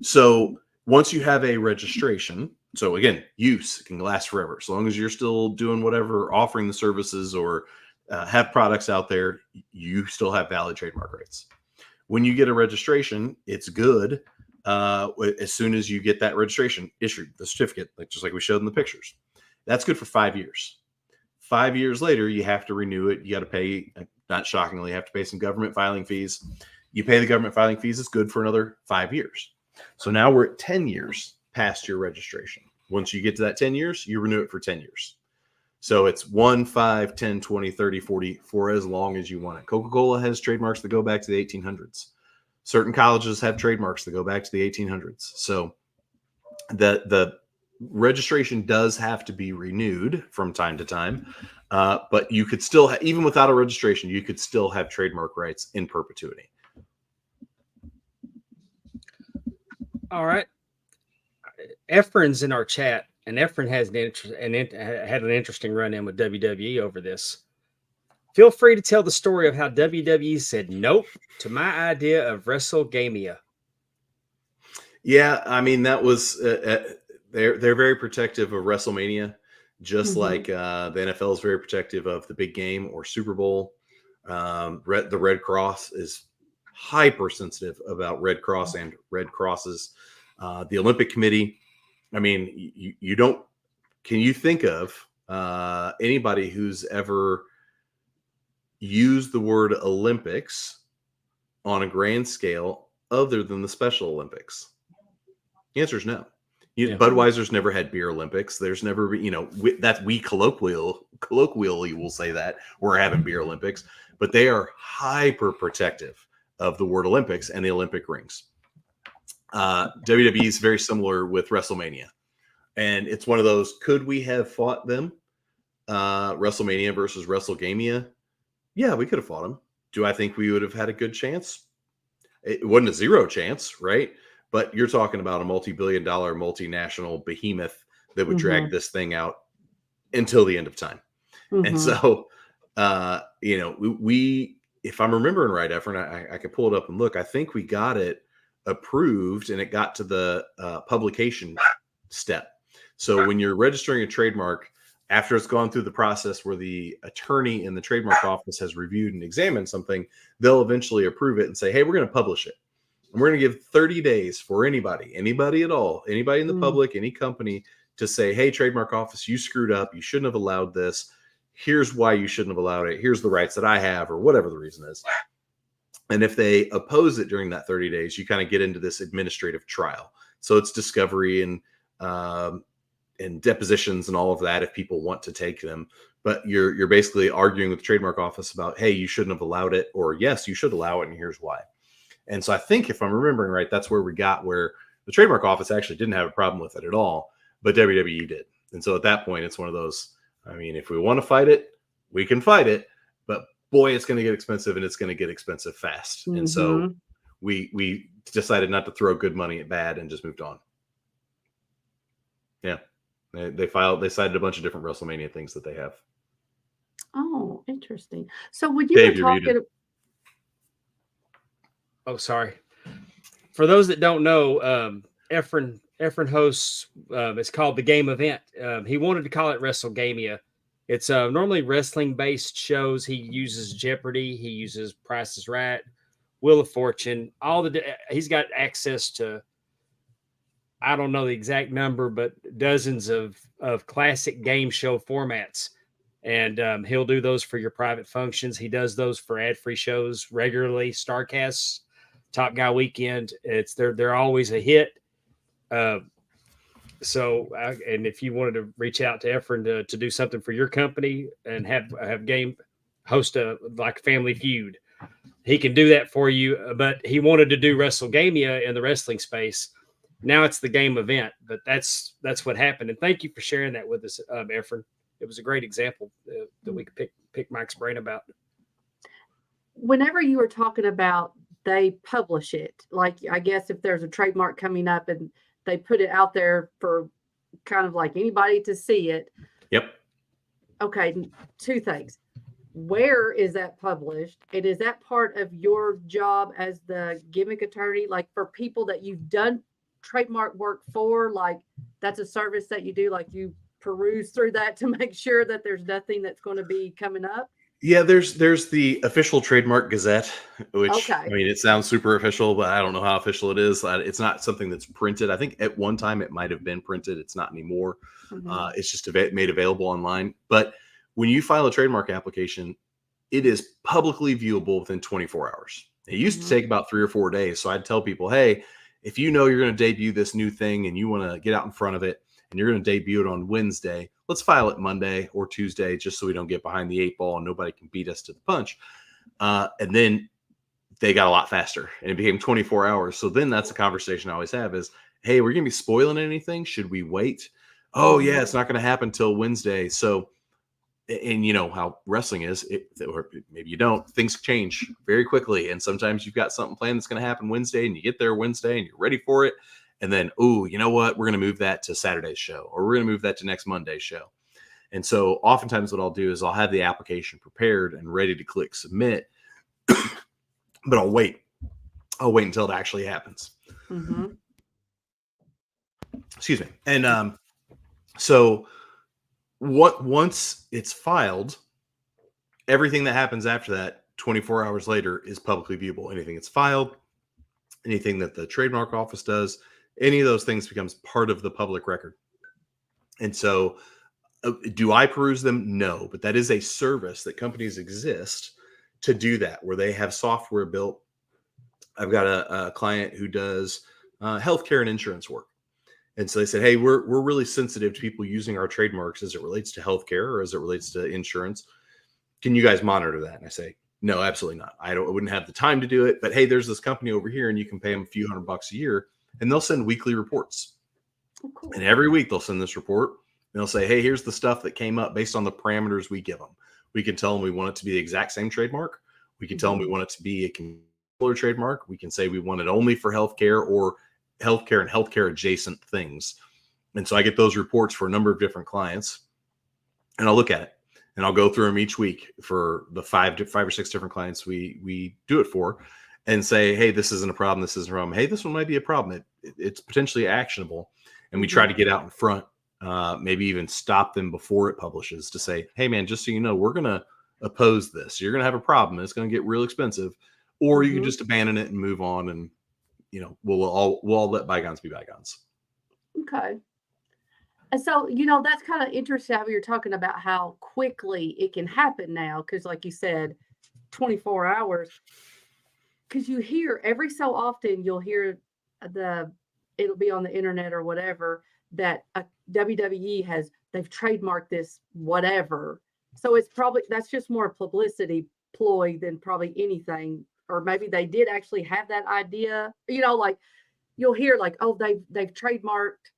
So once you have a registration, so again, use can last forever. So long as you're still doing whatever, offering the services or have products out there, you still have valid trademark rights. When you get a registration, it's good as soon as you get that registration issued, the certificate, just like we showed in the pictures. That's good for 5 years. 5 years later, you have to renew it. You got to pay, not shockingly, you have to pay some government filing fees. You pay the government filing fees, it's good for another 5 years. So now we're at 10 years. past your registration. Once you get to that 10 years, you renew it for 10 years. So it's 1, 5, 10, 20, 30, 40 for as long as you want it. Coca-Cola has trademarks that go back to the 1800s. Certain colleges have trademarks that go back to the 1800s. So the registration does have to be renewed from time to time. But you could still, even without a registration, you could still have trademark rights in perpetuity. All right. Efren's in our chat, and Efren has had an interesting run-in with WWE over this. Feel free to tell the story of how WWE said nope to my idea of WrestleGamia. Yeah, I mean, that was they're very protective of WrestleMania, just like the NFL is very protective of the big game or Super Bowl. The Red Cross is hypersensitive about Red Cross and Red Crosses. The Olympic Committee, I mean, you don't, can you think of anybody who's ever used the word Olympics on a grand scale other than the Special Olympics? The answer is no. Budweiser's never had beer Olympics. There's never been, we colloquially will say that we're having beer Olympics, but they are hyper protective of the word Olympics and the Olympic rings. WWE is very similar with WrestleMania. And it's one of those, could we have fought them? WrestleMania versus WrestleGamia? Yeah, we could have fought them. Do I think we would have had a good chance? It wasn't a zero chance, right? But you're talking about a multi-billion-dollar multinational behemoth that would drag this thing out until the end of time. And so, we, if I'm remembering right, Efren, I could pull it up and look. I think we got it approved and it got to the publication step. So when you're registering a trademark, after it's gone through the process where the attorney in the trademark office has reviewed and examined something, they'll eventually approve it and say, hey, we're going to publish it. And we're going to give 30 days for anybody at all, anybody in the public, any company to say, hey, trademark office, you screwed up. You shouldn't have allowed this. Here's why you shouldn't have allowed it. Here's the rights that I have, or whatever the reason is. And if they oppose it during that 30 days, you kind of get into this administrative trial. So it's discovery and depositions and all of that if people want to take them. But you're basically arguing with the trademark office about, hey, you shouldn't have allowed it, or yes, you should allow it, and here's why. And so I think, if I'm remembering right, that's where we got where the trademark office actually didn't have a problem with it at all, but WWE did. And so at that point, it's one of those, I mean, if we want to fight it, we can fight it, but boy, it's going to get expensive, and it's going to get expensive fast. And so we decided not to throw good money at bad and just moved on. Yeah. They cited a bunch of different WrestleMania things that they have. Oh, interesting. So when you Dave, were talking, Oh, sorry. For those that don't know, Efren hosts, it's called the Game Event. He wanted to call it WrestleGamia. It's normally wrestling-based shows. He uses Jeopardy. He uses Price is Right, Wheel of Fortune. He's got access to, I don't know the exact number, but dozens of classic game show formats. And he'll do those for your private functions. He does those for ad-free shows regularly. Starcasts, Top Guy Weekend. They're always a hit. And if you wanted to reach out to Efren to do something for your company and host like Family Feud, he can do that for you. But he wanted to do WrestleGamia in the wrestling space. Now it's the Game Event, but that's what happened. And thank you for sharing that with us, Efren. It was a great example that we could pick Mike's brain about. whenever you were talking about they publish it, like I guess if there's a trademark coming up and they put it out there for kind of like anybody to see it. Yep. Okay, two things. Where is that published? And is that part of your job as the gimmick attorney? Like for people that you've done trademark work for, like that's a service that you do, like you peruse through that to make sure that there's nothing that's going to be coming up? Yeah, there's the official trademark gazette, which Okay. I mean, it sounds super official, but I don't know how official it is. It's not something that's printed. I think at one time it might have been printed. It's not anymore. Mhm. It's just made available online. But when you file a trademark application, it is publicly viewable within 24 hours. It used to take about 3 or 4 days. So I'd tell people, hey, if you know you're going to debut this new thing and you want to get out in front of it and you're going to debut it on Wednesday, let's file it Monday or Tuesday just so we don't get behind the 8 ball and nobody can beat us to the punch. And then they got a lot faster and it became 24 hours. So then that's the conversation I always have is, hey, we're going to be spoiling anything? Should we wait? Oh, yeah, it's not going to happen till Wednesday. So, and you know how wrestling is, or maybe you don't, things change very quickly. And sometimes you've got something planned that's going to happen Wednesday and you get there Wednesday and you're ready for it. And then, oh, you know what? We're going to move that to Saturday's show, or we're going to move that to next Monday's show. And so oftentimes what I'll do is I'll have the application prepared and ready to click submit, but I'll wait. I'll wait until it actually happens. Mm-hmm. Excuse me. And so once it's filed, everything that happens after that 24 hours later is publicly viewable. Anything that's filed, anything that the trademark office does, any of those things becomes part of the public record. And so do I peruse them? No, but that is a service that companies exist to do that, where they have software built. I've got a client who does healthcare and insurance work. And so they said, hey, we're really sensitive to people using our trademarks as it relates to healthcare or as it relates to insurance. Can you guys monitor that? And I say, no, absolutely not. I wouldn't have the time to do it. But hey, there's this company over here and you can pay them a few $100 a year and they'll send weekly reports. Oh, cool. And every week they'll send this report and they'll say, hey, here's the stuff that came up based on the parameters we give them. We can tell them we want it to be the exact same trademark. We can tell them we want it to be a controller trademark. We can say we want it only for healthcare or healthcare and healthcare adjacent things. And so I get those reports for a number of different clients and I'll look at it and I'll go through them each week for the five or six different clients we do it for and say, hey, this isn't a problem. This isn't a problem. Hey, this one might be a problem. It's potentially actionable. And we try to get out in front, maybe even stop them before it publishes to say, hey man, just so you know, we're going to oppose this. You're going to have a problem. It's going to get real expensive, or you can just abandon it and move on. And, you know, we'll all let bygones be bygones. Okay. And so, that's kind of interesting how you're talking about how quickly it can happen now. Cause like you said, 24 hours, cause you hear every so often you'll hear it'll be on the internet or whatever that WWE they've trademarked this, whatever. So it's probably, that's just more publicity ploy than probably anything. Or maybe they did actually have that idea, like you'll hear like, oh, they've trademarked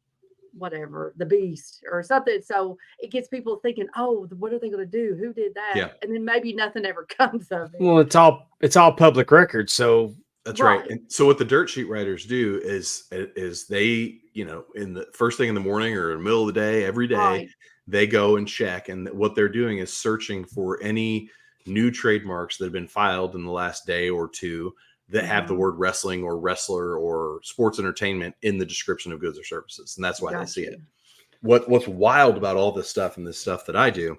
whatever, the Beast or something. So it gets people thinking, oh, what are they going to do? Who did that? Yeah. And then maybe nothing ever comes of it. Well, it's all public record. So that's right. And so what the dirt sheet writers do is they, in the first thing in the morning or in the middle of the day, every day, they go and check. And what they're doing is searching for any new trademarks that have been filed in the last day or two that have the word wrestling or wrestler or sports entertainment in the description of goods or services. And that's why they see it. What's wild about all this stuff and this stuff that I do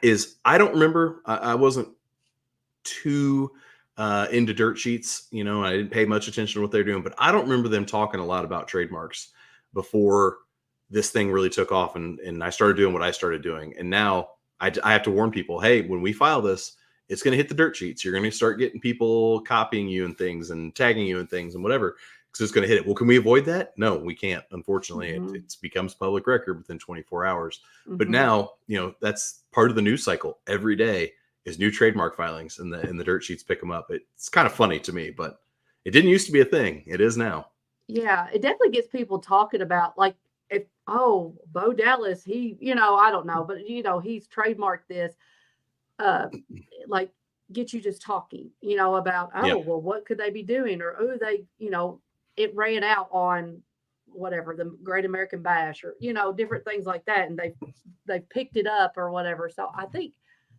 is I don't remember, I wasn't too into dirt sheets, I didn't pay much attention to what they're doing, but I don't remember them talking a lot about trademarks before this thing really took off and I started doing what I started doing. And now I have to warn people, hey, when we file this, it's going to hit the dirt sheets. You're going to start getting people copying you and things and tagging you and things and whatever, because it's going to hit it. Well, can we avoid that? No, we can't. Unfortunately, it becomes public record within 24 hours. But now, that's part of the news cycle. Every day is new trademark filings and the dirt sheets pick them up. It's kind of funny to me, but it didn't used to be a thing. It is now. Yeah, it definitely gets people talking about like, Bo Dallas, he, I don't know, but he's trademarked this, like get you just talking, about, well, what could they be doing? Or, they, it ran out on whatever, the Great American Bash or, different things like that. And they picked it up or whatever. So I think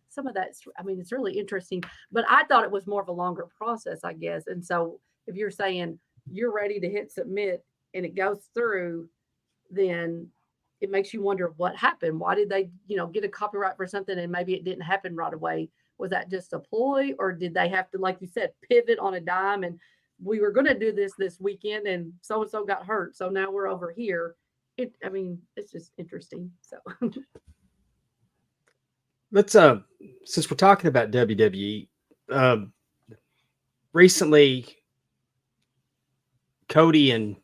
some of that's, it's really interesting, but I thought it was more of a longer process, I guess. And so if you're saying you're ready to hit submit and it goes through, then it makes you wonder what happened. Why did they, get a copyright for something and maybe it didn't happen right away? Was that just a ploy, or did they have to, like you said, pivot on a dime and we were going to do this weekend and so-and-so got hurt. So now we're over here. It's just interesting. So let's, since we're talking about WWE, recently Cody and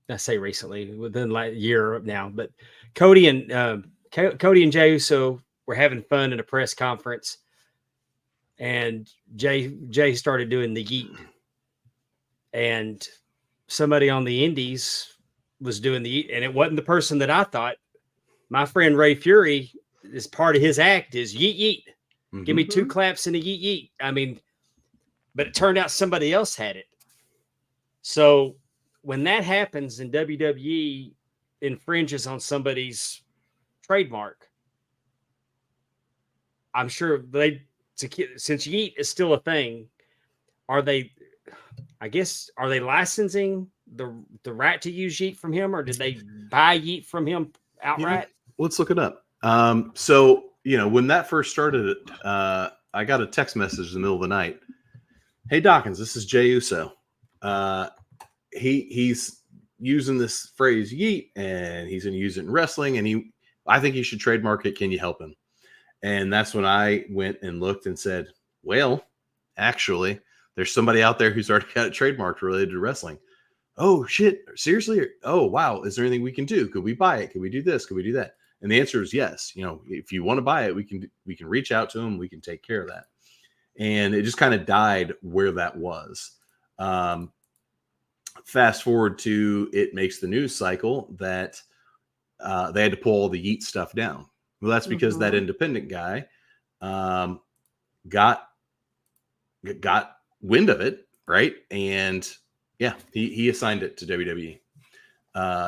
I say recently within like a year now, but Cody and Jey Uso were having fun at a press conference, and Jey started doing the yeet, and somebody on the Indies was doing the yeet, and it wasn't the person that I thought. My friend Ray Fury is part of his act is yeet yeet. Mhm. Give me 2 claps and a yeet yeet. I mean, but it turned out somebody else had it. So when that happens and WWE infringes on somebody's trademark, I'm sure since yeet is still a thing, are they licensing the right to use yeet from him, or did they buy yeet from him outright? Let's look it up. So, when that first started, I got a text message in the middle of the night. Hey, Dockins, this is Jey Uso. He's using this phrase yeet, and he's going to use it in wrestling, and I think he should trademark it. Can you help him? And that's when I went and looked and said, well, actually, there's somebody out there who's already got it trademarked related to wrestling. Oh, shit. Seriously? Oh, wow. Is there anything we can do? Could we buy it? Could we do this? Could we do that? And the answer is yes. If you want to buy it, we can reach out to them. We can take care of that. And it just kind of died where that was. Fast forward to it makes the news cycle that they had to pull all the yeet stuff down. Well, that's because that independent guy got wind of it, right? And yeah, he assigned it to WWE.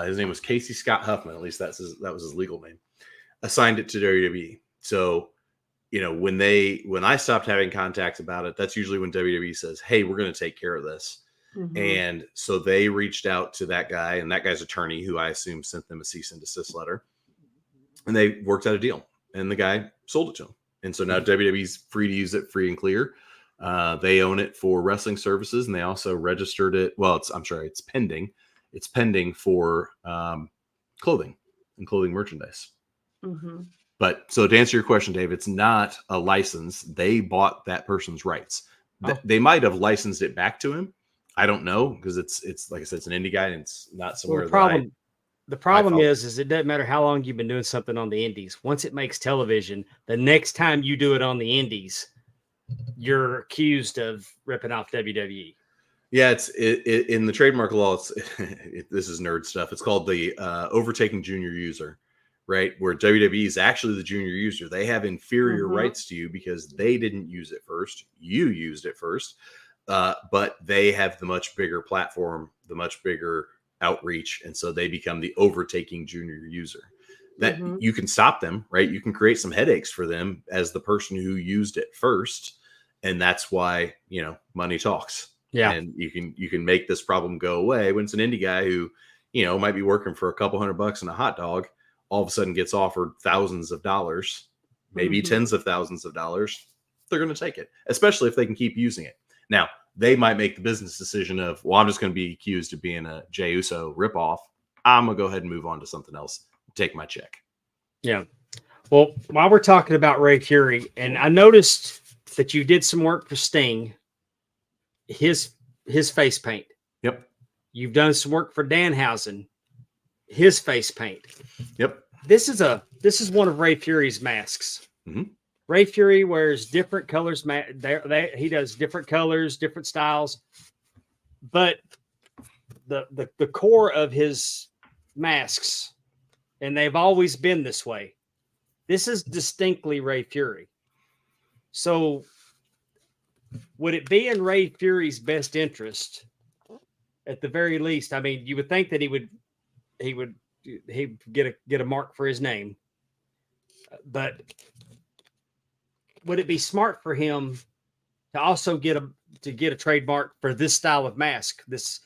His name was Casey Scott Huffman. At least that was his legal name. Assigned it to WWE. So, when I stopped having contacts about it, that's usually when WWE says, "Hey, we're going to take care of this." Mhm. And so they reached out to that guy and that guy's attorney, who I assume sent them a cease and desist letter, and they worked out a deal. And the guy sold it to him. And so now WWE's free to use it, free and clear. They own it for wrestling services, and they also registered it. Well, it's pending. It's pending for clothing and clothing merchandise. Mhm. But so to answer your question, Dave, it's not a license. They bought that person's rights. Oh. They might have licensed it back to him. I don't know, because it's like I said, it's an indie guy, and it's not somewhere. The problem is it doesn't matter how long you've been doing something on the indies. Once it makes television, the next time you do it on the indies, you're accused of ripping off WWE. Yeah, it's in the trademark law. This is nerd stuff. It's called the overtaking junior user, right? Where WWE is actually the junior user. They have inferior rights to you because they didn't use it first. You used it first, but they have the much bigger platform, the much bigger outreach, and so they become the overtaking junior user. That you can stop them, right? You can create some headaches for them as the person who used it first, and that's why money talks. Yeah, and you can make this problem go away when it's an indie guy who might be working for a couple $100 and a hot dog, all of a sudden gets offered thousands of dollars, maybe tens of thousands of dollars. They're going to take it, especially if they can keep using it. Now, they might make the business decision of, well, I'm just going to be accused of being a Jey Uso ripoff. I'm going to go ahead and move on to something else. Take my check. Yeah. Well, while we're talking about Ray Fury, and I noticed that you did some work for Sting, his face paint. Yep. You've done some work for Danhausen, his face paint. Yep. This is one of Ray Fury's masks. Mm-hmm. Ray Fury wears different colors. He does different colors, different styles, but the core of his masks, and they've always been this way. This is distinctly Ray Fury. So, would it be in Ray Fury's best interest, at the very least? I mean, you would think that he'd get a mark for his name, but would it be smart for him to also get a trademark for this style of mask? Because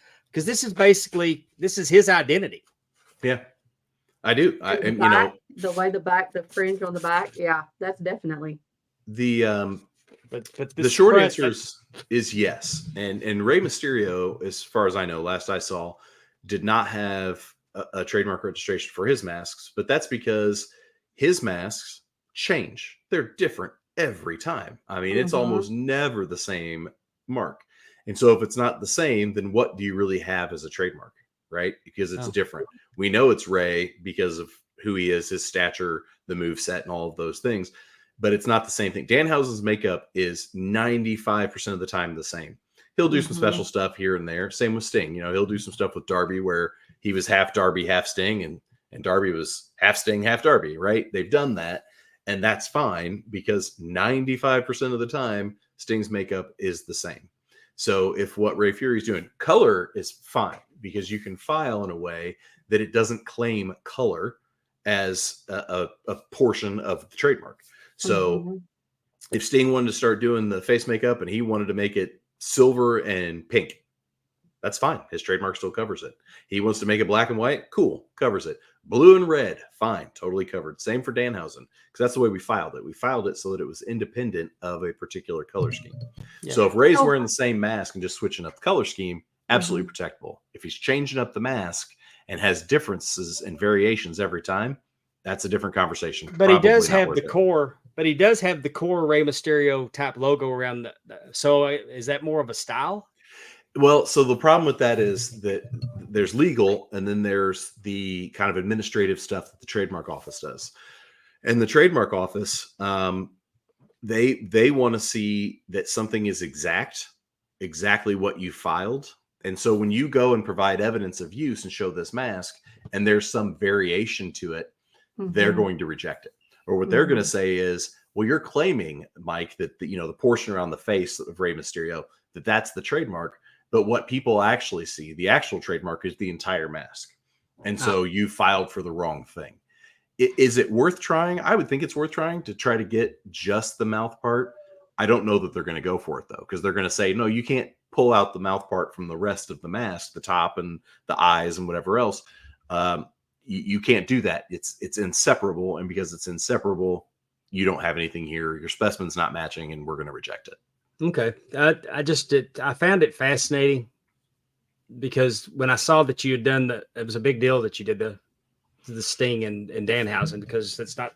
this is his identity. Yeah, I do. The way the fringe on the back. Yeah, that's definitely But the short answer is yes. And Rey Mysterio, as far as I know, last I saw, did not have a trademark registration for his masks, but that's because his masks change. They're different every time. I mean, it's almost never the same mark. And so if it's not the same, then what do you really have as a trademark, right? Because it's different. We know it's Ray because of who he is, his stature, the move set, and all of those things. But it's not the same thing. Danhausen's makeup is 95% of the time the same. He'll do some special stuff here and there. Same with Sting. You know, he'll do some stuff with Darby where he was half Darby, half Sting, and Darby was half Sting, half Darby, right? They've done that, and that's fine because 95% of the time, Sting's makeup is the same. So if what Ray Fury's doing, color is fine because you can file in a way that it doesn't claim color as a portion of the trademark. So if Sting wanted to start doing the face makeup and he wanted to make it silver and pink, that's fine. His trademark still covers it. He wants to make it black and white, cool, covers it. Blue and red, fine, totally covered. Same for Danhausen, because that's the way we filed it. We filed it so that it was independent of a particular color scheme. Yeah. So if Ray's wearing the same mask and just switching up the color scheme, absolutely protectable. If he's changing up the mask and has differences and variations every time, that's a different conversation. But he does have the core. But he does have the core Rey Mysterio type logo around. So is that more of a style? Well, so the problem with that is that there's legal, and then there's the kind of administrative stuff that the trademark office does. And the trademark office, they want to see that something is exactly what you filed. And so when you go and provide evidence of use and show this mask, and there's some variation to it, they're going to reject it. Or what they're going to say is, well, you're claiming, Mike, that the portion around the face of Rey Mysterio, that's the trademark. But what people actually see, the actual trademark, is the entire mask. And so you filed for the wrong thing. Is it worth trying? I would think it's worth trying to try to get just the mouth part. I don't know that they're going to go for it, though, because they're going to say, no, you can't pull out the mouth part from the rest of the mask, the top and the eyes and whatever else. You can't do that. It's inseparable. And because it's inseparable, you don't have anything here. Your specimen's not matching, and we're going to reject it. Okay. I found it fascinating because when I saw that you had done it was a big deal that you did the Sting and Danhausen, because it's not,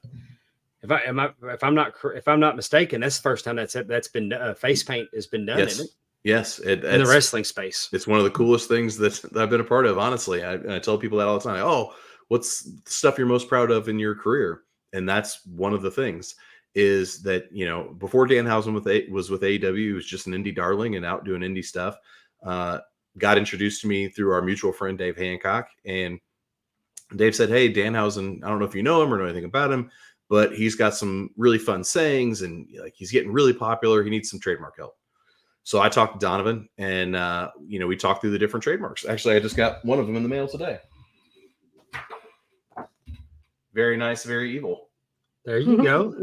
if I'm not mistaken, that's the first time that's been face paint has been done. Yes. Isn't it? Yes. In the wrestling space. It's one of the coolest things that I've been a part of. Honestly, I tell people that all the time. Oh, what's the stuff you're most proud of in your career? And that's one of the things. Is that, before Danhausen was with AEW, he was just an indie darling and out doing indie stuff. Got introduced to me through our mutual friend, Dave Hancock. And Dave said, hey, Danhausen, I don't know if you know him or know anything about him, but he's got some really fun sayings and he's getting really popular. He needs some trademark help. So I talked to Donovan and, we talked through the different trademarks. Actually, I just got one of them in the mail today. Very nice, very evil. There you go.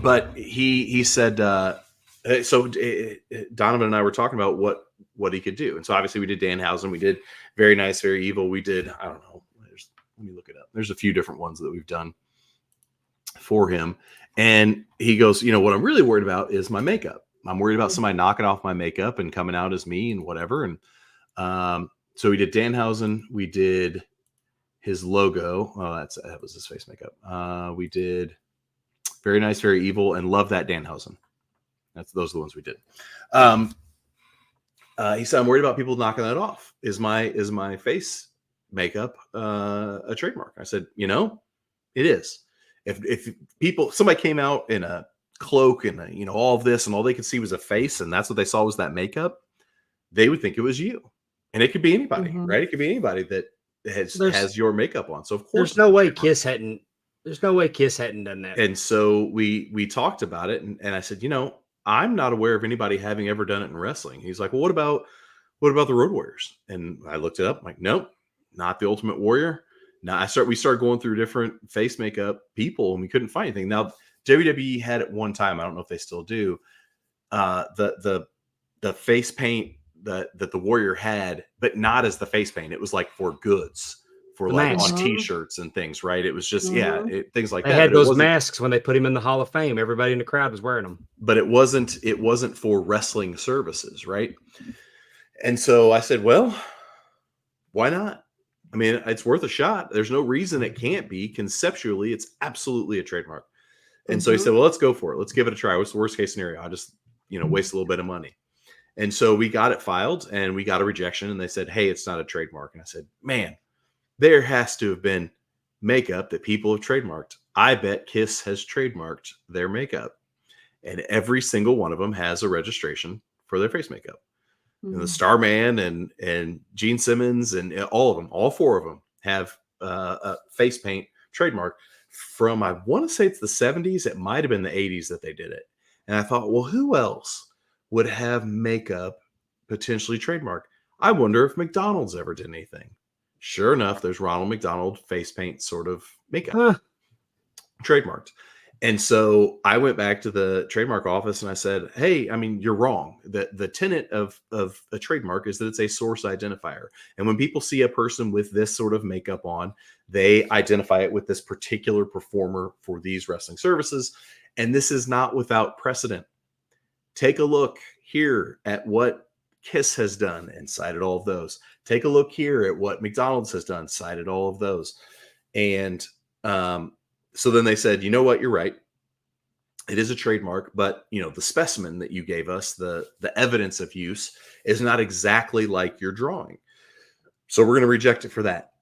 But he said, so Donovan and I were talking about what he could do. And so obviously we did Danhausen, we did Very Nice, Very Evil. We did, I don't know, let me look it up. There's a few different ones that we've done for him. And he goes, what I'm really worried about is my makeup. I'm worried about somebody knocking off my makeup and coming out as me and whatever. And so we did Danhausen, we did his logo. Oh, that was his face makeup. We did Very Nice, Very Evil, and Love That Danhausen. Those are the ones we did. He said, I'm worried about people knocking that off. Is my face makeup a trademark? I said, it is. If somebody came out in a cloak and all of this and all they could see was a face and that's what they saw was that makeup, they would think it was you. And it could be anybody, right? It could be anybody that has your makeup on. So of course there's no way Kiss hadn't done that. And so we talked about it and I said, I'm not aware of anybody having ever done it in wrestling. He's like, well, what about the Road Warriors? And I looked it up. I'm like, nope, not the Ultimate Warrior. Now we started going through different face makeup people and we couldn't find anything. Now WWE had at one time, I don't know if they still do, the face paint that the Warrior had, but not as the face paint. It was like for goods, for like on T-shirts and things, right? It was just things like that. They had those masks when they put him in the Hall of Fame. Everybody in the crowd was wearing them. But it wasn't for wrestling services, right? And so I said, well, why not? I mean, it's worth a shot. There's no reason it can't be. Conceptually, it's absolutely a trademark. And so he said, well, let's go for it. Let's give it a try. What's the worst case scenario? I'll just, waste a little bit of money. And so we got it filed and we got a rejection, and they said, hey, it's not a trademark. And I said, man, there has to have been makeup that people have trademarked. I bet Kiss has trademarked their makeup. And every single one of them has a registration for their face makeup. And the Starman and Gene Simmons and all of them, all four of them have a face paint trademark from, I want to say it's the 70s. It might have been the 80s that they did it. And I thought, well, who else would have makeup potentially trademarked? I wonder if McDonald's ever did anything. Sure enough, there's Ronald McDonald face paint sort of makeup trademarked. And so I went back to the trademark office and I said, hey, I mean, you're wrong. The tenet of a trademark is that it's a source identifier. And when people see a person with this sort of makeup on, they identify it with this particular performer for these wrestling services. And this is not without precedent. Take a look here at what Kiss has done and cited all of those. Take a look here at what McDonald's has done, cited all of those. And so then they said, you know what, you're right. It is a trademark, but the specimen that you gave us, the evidence of use, is not exactly like your drawing. So we're going to reject it for that.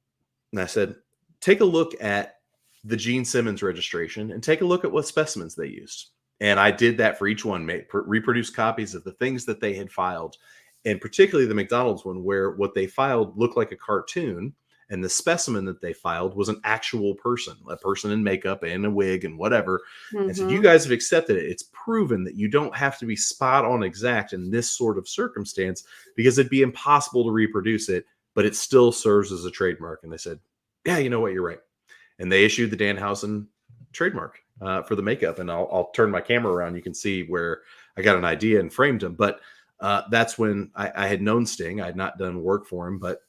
And I said, take a look at the Gene Simmons registration and take a look at what specimens they used. And I did that for each one, reproduce copies of the things that they had filed, and particularly the McDonald's one, where what they filed looked like a cartoon. And the specimen that they filed was an actual person, a person in makeup and a wig and whatever. And so you guys have accepted it. It's proven that you don't have to be spot on exact in this sort of circumstance, because it'd be impossible to reproduce it, but it still serves as a trademark. And they said, yeah, you know what, you're right. And they issued the Danhausen trademark for the makeup. And I'll turn my camera around. You can see where I got an idea and framed him. But that's when I had known Sting. I had not done work for him, but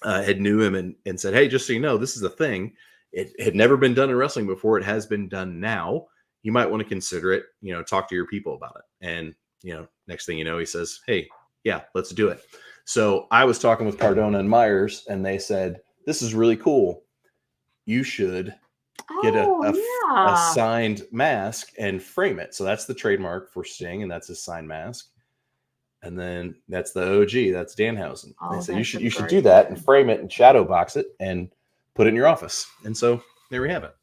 had knew him and said, hey, just so you know, this is a thing. It had never been done in wrestling before. It has been done now. You might want to consider it, talk to your people about it. And, next thing you know, he says, hey, yeah, let's do it. So I was talking with Cardona and Myers, and they said, this is really cool. You should get a signed mask and frame it. So that's the trademark for Sting, and that's his signed mask. And then that's the OG. That's Danhausen. They said you should do that and frame it and shadow box it and put it in your office. And so there we have it.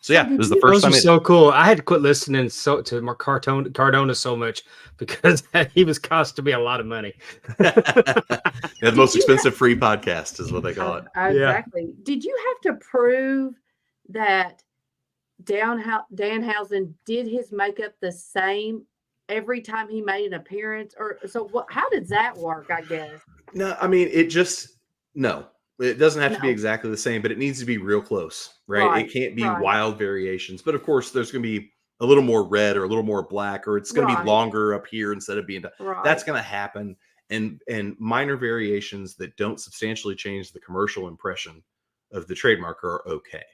So yeah, it was the first time. Those are so cool. I had to quit listening to Mark Cardona so much because he was costing me a lot of money. The most expensive free podcast is what they call it. Exactly. Yeah. Did you have to prove that Danhausen did his makeup the same every time he made an appearance? Or so what, how does that work, I guess? No, I mean, it doesn't have to be exactly the same, but it needs to be real close, right? It can't be wild variations, but of course there's going to be a little more red or a little more black, or it's going to be longer up here instead of being, that's going to happen. And minor variations that don't substantially change the commercial impression of the trademark are okay.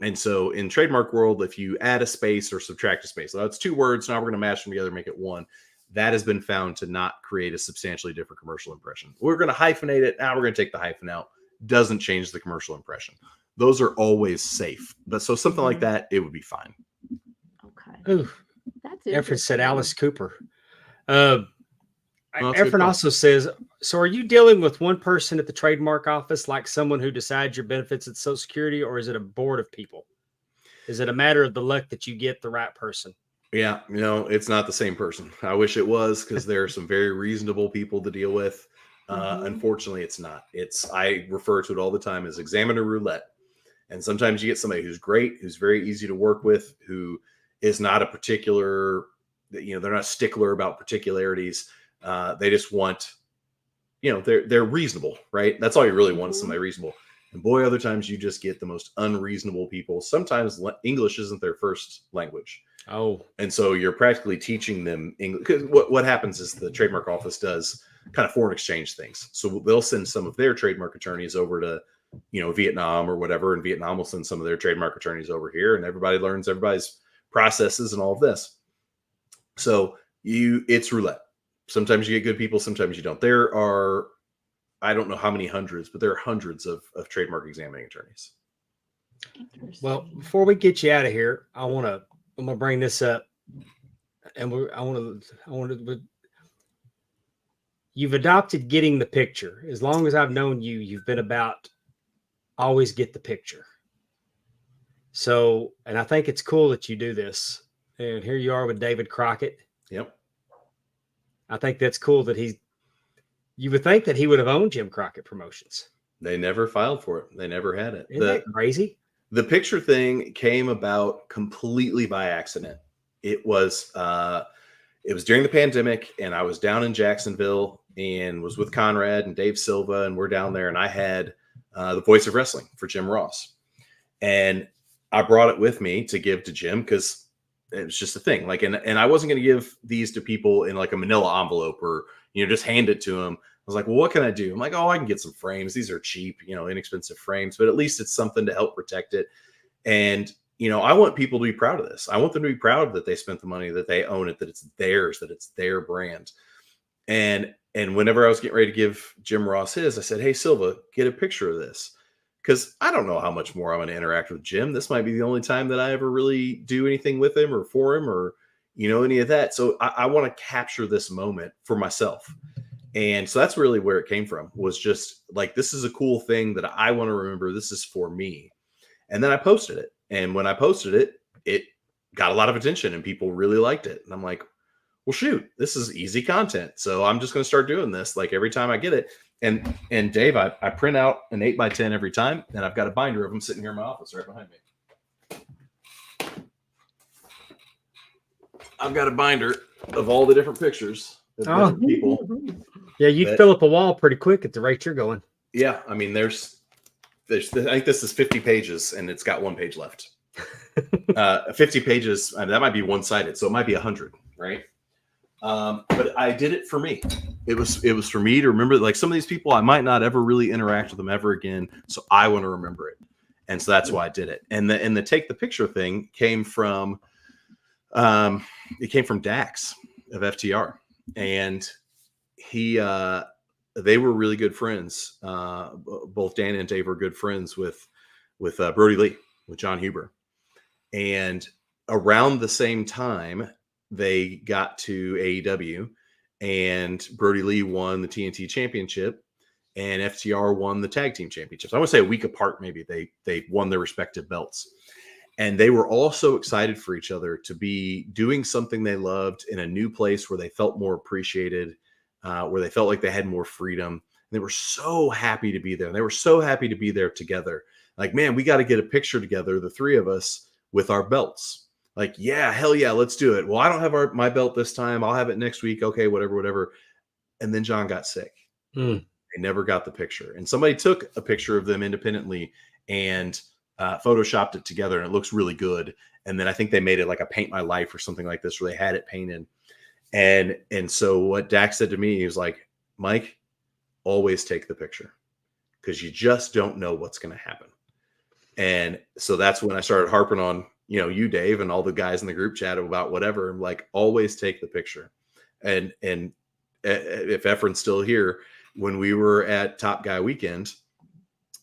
And so in trademark world, if you add a space or subtract a space, so that's two words. Now we're going to mash them together, make it one. That has been found to not create a substantially different commercial impression. We're going to hyphenate it. Now we're going to take the hyphen out. Doesn't change the commercial impression. Those are always safe. But so something like that, it would be fine. Okay. Ooh, that's Efren said Alice Cooper. Efren also says, so are you dealing with one person at the trademark office, like someone who decides your benefits at Social Security, or is it a board of people? Is it a matter of the luck that you get the right person? Yeah, it's not the same person. I wish it was, because there are some very reasonable people to deal with. Unfortunately, it's not. I refer to it all the time as examiner roulette. And sometimes you get somebody who's great, who's very easy to work with, who is not a particular, they're not a stickler about particularities. They just want, they're reasonable, right? That's all you really want is somebody reasonable. And boy, other times you just get the most unreasonable people. Sometimes English isn't their first language. Oh, and so you're practically teaching them English. Because what happens is the trademark office does kind of foreign exchange things. So they'll send some of their trademark attorneys over to, Vietnam or whatever. And Vietnam will send some of their trademark attorneys over here, and everybody learns everybody's processes and all of this. So it's roulette. Sometimes you get good people, sometimes you don't. There are, I don't know how many hundreds, but there are hundreds of trademark examining attorneys. Well, before we get you out of here, I'm gonna bring this up, and I want to. you've adopted getting the picture. As long as I've known you, you've been about always get the picture. So, and I think it's cool that you do this. And here you are with David Crockett. Yep. I think that's cool that you would think that he would have owned Jim Crockett Promotions. They never filed for it. They never had it. Isn't that crazy? The picture thing came about completely by accident. It was during the pandemic, and I was down in Jacksonville and was with Conrad and Dave Silva, and we're down there, and I had the Voice of Wrestling for Jim Ross. And I brought it with me to give to Jim because it was just a thing. Like, and I wasn't going to give these to people in like a manila envelope or, just hand it to them. I was like, well, what can I do? I'm like, oh, I can get some frames. These are cheap, inexpensive frames, but at least it's something to help protect it. And, I want people to be proud of this. I want them to be proud that they spent the money, that they own it, that it's theirs, that it's their brand. And whenever I was getting ready to give Jim Ross his, I said, hey, Silva, get a picture of this. Because I don't know how much more I'm going to interact with Jim. This might be the only time that I ever really do anything with him or for him or, any of that. So I want to capture this moment for myself. And so that's really where it came from, was just like, this is a cool thing that I want to remember. This is for me. And then I posted it. And when I posted it, it got a lot of attention and people really liked it. And I'm like, well, shoot, this is easy content. So I'm just going to start doing this like every time I get it. And Dave, I print out an 8x10 every time, and I've got a binder of them sitting here in my office right behind me. I've got a binder of all the different pictures of different people. Yeah, you'd fill up a wall pretty quick at the rate you're going. Yeah, I mean, there's I think this is 50 pages, and it's got one page left. 50 pages, that might be one-sided, so it might be 100, right? But I did it for me. It was for me to remember, like, some of these people, I might not ever really interact with them ever again. So I want to remember it. And so that's why I did it. And the take the picture thing came from, Dax of FTR, and they were really good friends. Both Dan and Dave were good friends with Brody Lee, with John Huber. And around the same time, they got to AEW, and Brody Lee won the TNT championship and FTR won the tag team championships. I want to say a week apart, maybe they won their respective belts. And they were all so excited for each other to be doing something they loved in a new place where they felt more appreciated, where they felt like they had more freedom. And they were so happy to be there. And they were so happy to be there together. Like, man, we got to get a picture together, the three of us, with our belts. Like, yeah, hell yeah, let's do it. Well, I don't have my belt this time. I'll have it next week. Okay, whatever. And then John got sick. They never got the picture. And somebody took a picture of them independently and photoshopped it together, and it looks really good. And then I think they made it like a Paint My Life or something like this, where they had it painted. And so what Dax said to me, he was like, Mike, always take the picture, because you just don't know what's going to happen. And so that's when I started harping on, you, Dave, and all the guys in the group chat about whatever. I'm like, always take the picture. And if Efren's still here, when we were at Top Guy Weekend,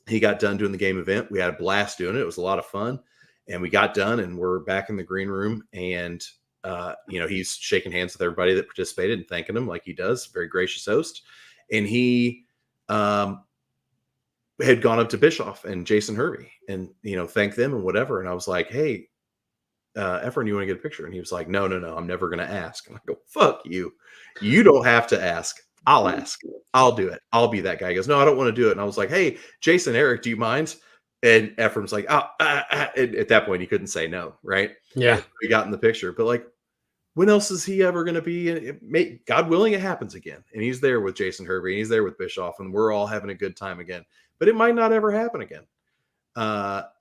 he got done doing the game event. We had a blast doing it. It was a lot of fun. And we got done, and we're back in the green room. And, he's shaking hands with everybody that participated and thanking them like he does. Very gracious host. And he had gone up to Bischoff and Jason Hervey and, thanked them and whatever. And I was like, hey, Efren, you want to get a picture? And he was like, no, I'm never going to ask. And I go, fuck you. You don't have to ask. I'll ask. I'll do it. I'll be that guy. He goes, no, I don't want to do it. And I was like, hey, Jason, Eric, do you mind? And Efren's like, at that point, he couldn't say no, right? Yeah. We got in the picture. But like, when else is he ever going to be? God willing, it happens again. And he's there with Jason Hervey, and he's there with Bischoff, and we're all having a good time again. But it might not ever happen again.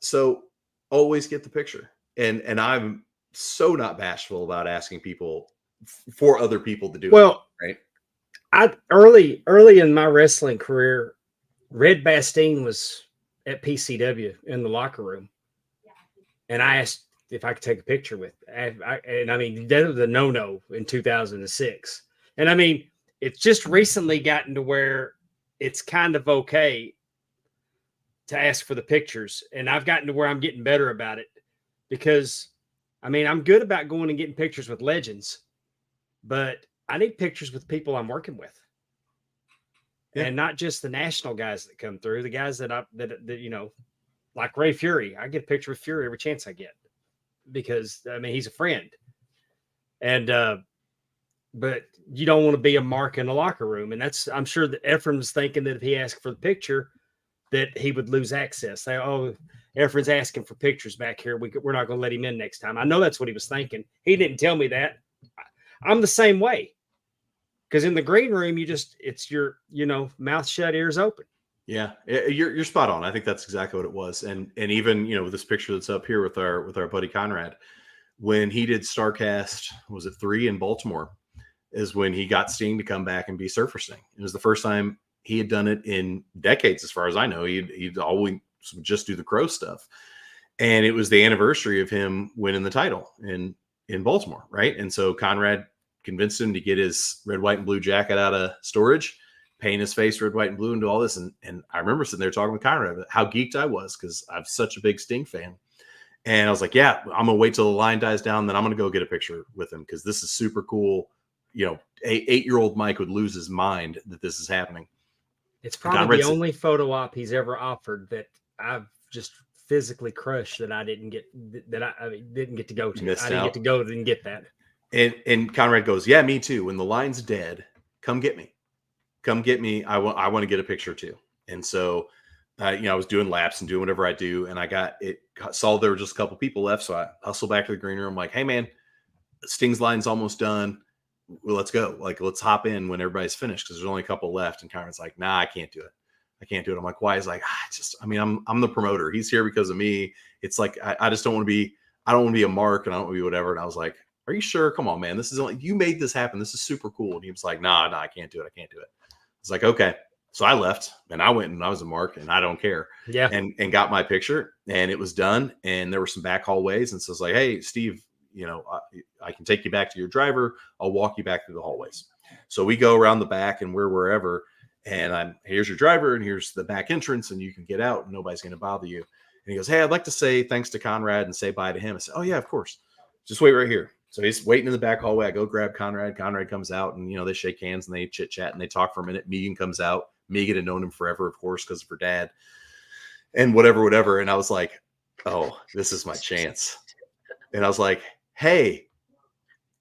So always get the picture. And I'm so not bashful about asking people for other people to do it. Right. I early in my wrestling career, Red Bastine was at PCW in the locker room, and I asked if I could take a picture with. And I mean, that was a no in 2006. And I mean, it's just recently gotten to where it's kind of okay to ask for the pictures, and I've gotten to where I'm getting better about it, because I mean, I'm good about going and getting pictures with legends, but I need pictures with people I'm working with. Yeah. and not just the national guys that come through, the guys that like Ray Fury. I get a picture with Fury every chance I get because I mean he's a friend, and but you don't want to be a mark in the locker room, and I'm sure that Ephraim's thinking that if he asked for the picture, that he would lose access. Ephraim's asking for pictures back here. We're not going to let him in next time. I know that's what he was thinking. He didn't tell me that. I'm the same way. Because in the green room, it's your, mouth shut, ears open. Yeah, you're spot on. I think that's exactly what it was. And even, with this picture that's up here with our buddy Conrad, when he did StarCast, was it 3 in Baltimore, is when he got Sting to come back and be Surfer Sting. It was the first time he had done it in decades, as far as I know. He'd always just do the Crow stuff. And it was the anniversary of him winning the title in Baltimore, right? And so Conrad convinced him to get his red, white, and blue jacket out of storage, paint his face red, white, and blue, and do all this. And I remember sitting there talking with Conrad about how geeked I was because I'm such a big Sting fan. And I was like, yeah, I'm going to wait till the line dies down. Then I'm going to go get a picture with him because this is super cool. 8-year-old Mike would lose his mind that this is happening. It's probably the only photo op he's ever offered that I've just physically crushed that I didn't get didn't get to go to. Missed I didn't out. get to go. Didn't get that. And Conrad goes, yeah, me too. When the line's dead, come get me. Come get me. I want to get a picture too. And so, I was doing laps and doing whatever I do. And saw there were just a couple people left. So I hustled back to the green room. Like, hey man, Sting's line's almost done. Well, let's go. Like, let's hop in when everybody's finished. Cause there's only a couple left. And Conrad's like, nah, I can't do it. I'm like, why? He's like, I'm the promoter. He's here because of me. It's like, I just don't want to be, I don't want to be a mark and I don't want to be whatever. And I was like, are you sure? Come on, man. This is you made this happen. This is super cool. And he was like, nah, I can't do it. It's like, okay. So I left and I went and I was a mark and I don't care. Yeah. And got my picture and it was done. And there were some back hallways. And so it's like, hey, Steve, I can take you back to your driver. I'll walk you back through the hallways. So we go around the back and we're wherever. And here's your driver and here's the back entrance and you can get out and nobody's going to bother you. And he goes, hey, I'd like to say thanks to Conrad and say bye to him. I said, oh yeah, of course. Just wait right here. So he's waiting in the back hallway. I go grab Conrad. Conrad comes out and, they shake hands and they chit chat and they talk for a minute. Megan comes out. Megan had known him forever, of course, because of her dad and whatever. And I was like, oh, this is my chance. And I was like, hey,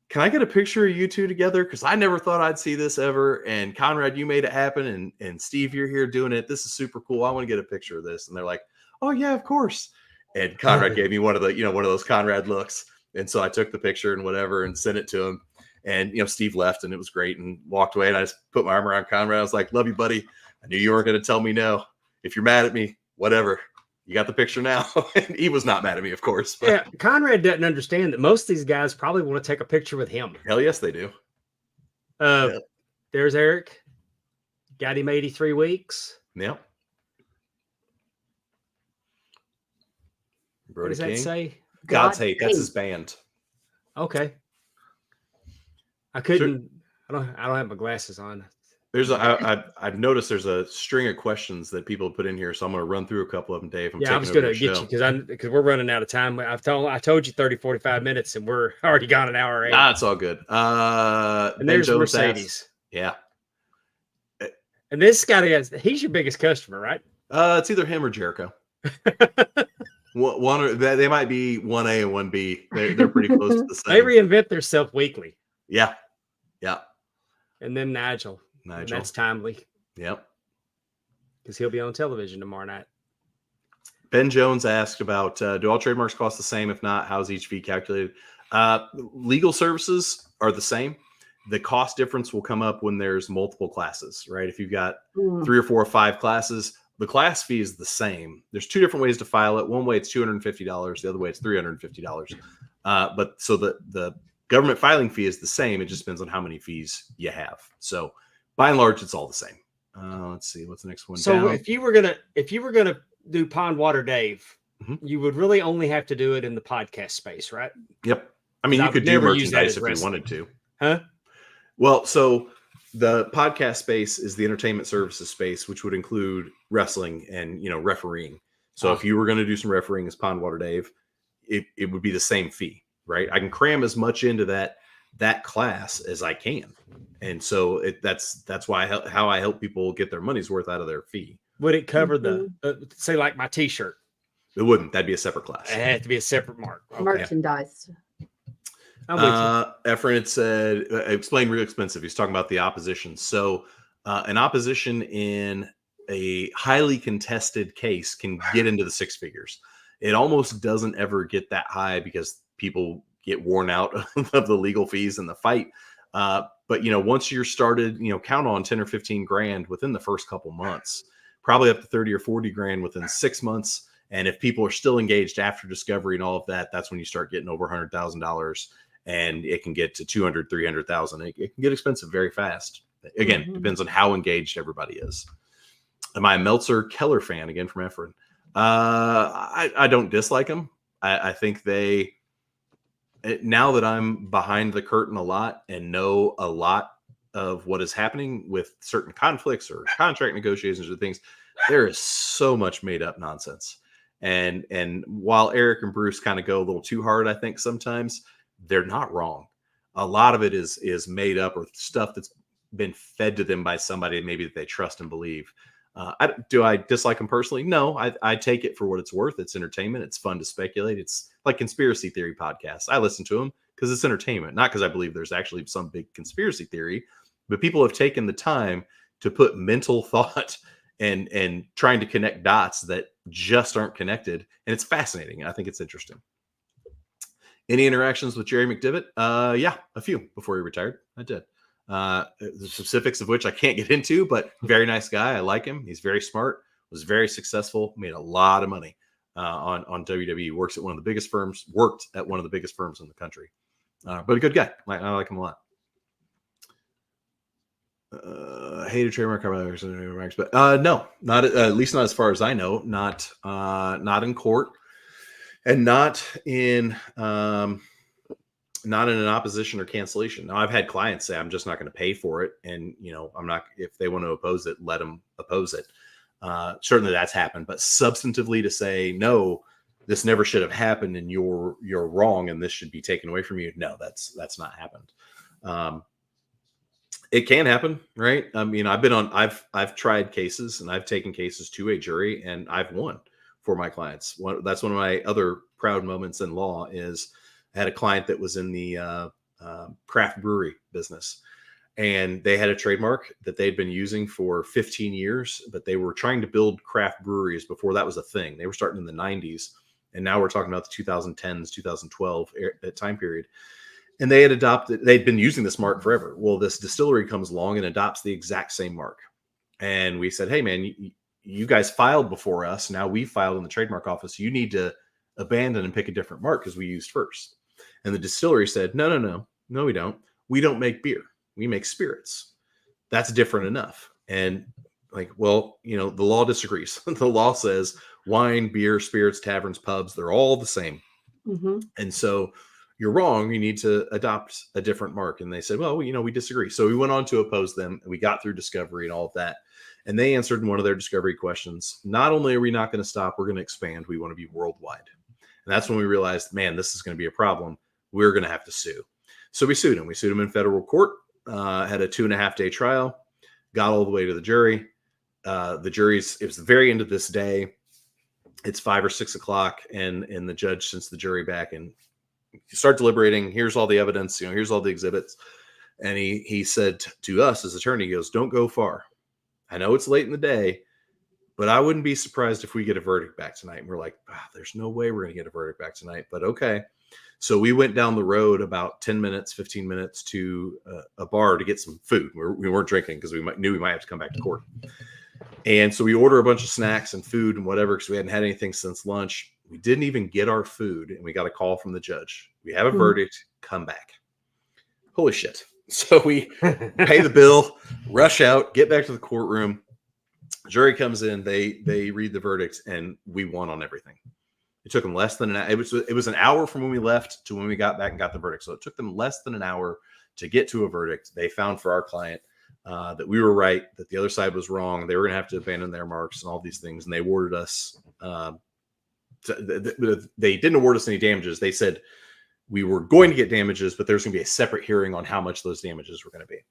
can I get a picture of you two together? Because I never thought I'd see this ever. And Conrad, you made it happen. And Steve, you're here doing it. This is super cool. I want to get a picture of this. And they're like, oh yeah, of course. And Conrad gave me one of those Conrad looks. And so I took the picture and whatever and sent it to him. And, Steve left and it was great and walked away. And I just put my arm around Conrad. I was like, love you, buddy. I knew you weren't going to tell me no. If you're mad at me, whatever. You got the picture now. And he was not mad at me, of course. But yeah, Conrad doesn't understand that most of these guys probably want to take a picture with him. Hell yes, they do. There's Eric. Got him 83 weeks. Yep. What does that say? God's Hate. That's his band. Okay. I couldn't. Sure. I don't have my glasses on. I've noticed there's a string of questions that people put in here, so I'm going to run through a couple of them, Dave. I was going to get you because we're running out of time. I told you 30, 45 minutes, and we're already gone an hour. Nah, it's all good. And there's Mercedes. Yeah. And this guy, he's your biggest customer, right? It's either him or Jericho. One or they might be 1A and 1B. They're pretty close to the same. They reinvent themselves weekly. Yeah. And then Nigel. And that's timely. Yep. Because he'll be on television tomorrow night. Ben Jones asked about, do all trademarks cost the same? If not, how's each fee calculated? Legal services are the same. The cost difference will come up when there's multiple classes, right? If you've got 3 or 4 or 5 classes, the class fee is the same. There's 2 different ways to file it. One way it's $250. The other way it's $350. But so the government filing fee is the same. It just depends on how many fees you have. So by and large, it's all the same. Let's see. What's the next one? So if you were gonna do Pondwater Dave, you would really only have to do it in the podcast space, right? Yep. I mean, you could do merchandise if you wanted to. Huh? Well, so the podcast space is the entertainment services space, which would include wrestling and, refereeing. So if you were going to do some refereeing as Pondwater Dave, it would be the same fee, right? I can cram as much into that that class as I can. And so that's why how I help people get their money's worth out of their fee. Would it cover the say like my T-shirt? It wouldn't. That'd be a separate class. It had to be a separate mark. Okay. Merchandise. I'm with you. Efren had said, explain real expensive. He's talking about the opposition. So an opposition in a highly contested case can get into the six figures. It almost doesn't ever get that high because people get worn out of the legal fees and the fight. But, once you're started, count on 10 or 15 grand within the first couple months, probably up to 30 or 40 grand within 6 months. And if people are still engaged after discovery and all of that, that's when you start getting over $100,000, and it can get to 200, 300,000. It can get expensive very fast. Again, depends on how engaged everybody is. Am I a Meltzer Keller fan? Again, from Efren. I don't dislike them. I think now that I'm behind the curtain a lot and know a lot of what is happening with certain conflicts or contract negotiations or things, there is so much made up nonsense. And while Eric and Bruce kind of go a little too hard, I think sometimes they're not wrong. A lot of it is made up or stuff that's been fed to them by somebody maybe that they trust and believe. Do I dislike them personally? No, I take it for what it's worth. It's entertainment. It's fun to speculate. It's like conspiracy theory podcasts. I listen to them because it's entertainment, not because I believe there's actually some big conspiracy theory, but people have taken the time to put mental thought and trying to connect dots that just aren't connected. And it's fascinating. I think it's interesting. Any interactions with Jerry McDivitt? Yeah, a few before he retired. I did. The specifics of which I can't get into, but very nice guy. I like him. He's very smart, was very successful, made a lot of money on WWE. Worked at one of the biggest firms in the country. But a good guy. I like him a lot. Hated trademark, but no, not at least not as far as I know. Not in court, and not in an opposition or cancellation. Now, I've had clients say, I'm just not going to pay for it. And, I'm not, if they want to oppose it, let them oppose it. Certainly that's happened, but substantively to say, no, this never should have happened and you're wrong and this should be taken away from you. No, that's not happened. It can happen, right? I mean, I've tried cases and I've taken cases to a jury and I've won for my clients. That's one of my other proud moments in law is I had a client that was in the craft brewery business, and they had a trademark that they'd been using for 15 years, but they were trying to build craft breweries before that was a thing. They were starting in the 90s, and now we're talking about the 2010s, 2012 time period. And they'd been using this mark forever. Well, this distillery comes along and adopts the exact same mark. And we said, hey, man, you guys filed before us. Now we filed in the trademark office. You need to abandon and pick a different mark because we used first. And the distillery said, no, we don't. We don't make beer. We make spirits. That's different enough. And the law disagrees. The law says wine, beer, spirits, taverns, pubs, they're all the same. Mm-hmm. And so you're wrong. You need to adopt a different mark. And they said, well, we disagree. So we went on to oppose them. And we got through discovery and all of that. And they answered in one of their discovery questions, not only are we not going to stop, we're going to expand. We want to be worldwide. And that's when we realized, man, this is going to be a problem. We're going to have to sue. So we sued him. We sued him in federal court, had a 2.5-day trial, got all the way to the jury. It was the very end of this day. It's 5 or 6 o'clock, and the judge sends the jury back and you start deliberating. Here's all the evidence, here's all the exhibits. And he said to us as attorney, he goes, don't go far. I know it's late in the day, but I wouldn't be surprised if we get a verdict back tonight. And we're like, there's no way we're going to get a verdict back tonight, but okay. So we went down the road about 10 minutes, 15 minutes to a bar to get some food. We weren't drinking because we knew we might have to come back to court. And so we order a bunch of snacks and food and whatever, because we hadn't had anything since lunch. We didn't even get our food, and we got a call from the judge. We have a verdict, come back. Holy shit. So we pay the bill, rush out, get back to the courtroom. Jury comes in, they read the verdict, and we won on everything. It took them less than an hour. It was an hour from when we left to when we got back and got the verdict. So it took them less than an hour to get to a verdict. They found for our client that we were right, that the other side was wrong. They were going to have to abandon their marks and all these things. And they awarded us. They didn't award us any damages. They said we were going to get damages, but there's going to be a separate hearing on how much those damages were going to be.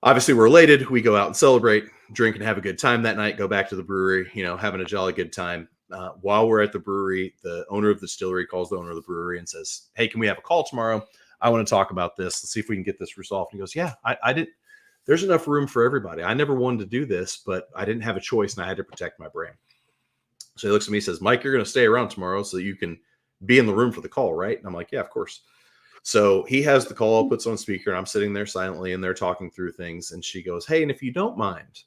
Obviously, we're elated. We go out and celebrate, drink, and have a good time that night. Go back to the brewery, having a jolly good time. While we're at the brewery, the owner of the distillery calls the owner of the brewery and says, "Hey, can we have a call tomorrow? I want to talk about this. Let's see if we can get this resolved." And he goes, "Yeah, I did. There's enough room for everybody. I never wanted to do this, but I didn't have a choice, and I had to protect my brand." So he looks at me and says, "Mike, you're going to stay around tomorrow so you can be in the room for the call, right?" And I'm like, "Yeah, of course." So he has the call, puts on speaker, and I'm sitting there silently, and they're talking through things. And she goes, "Hey, and if you don't mind,"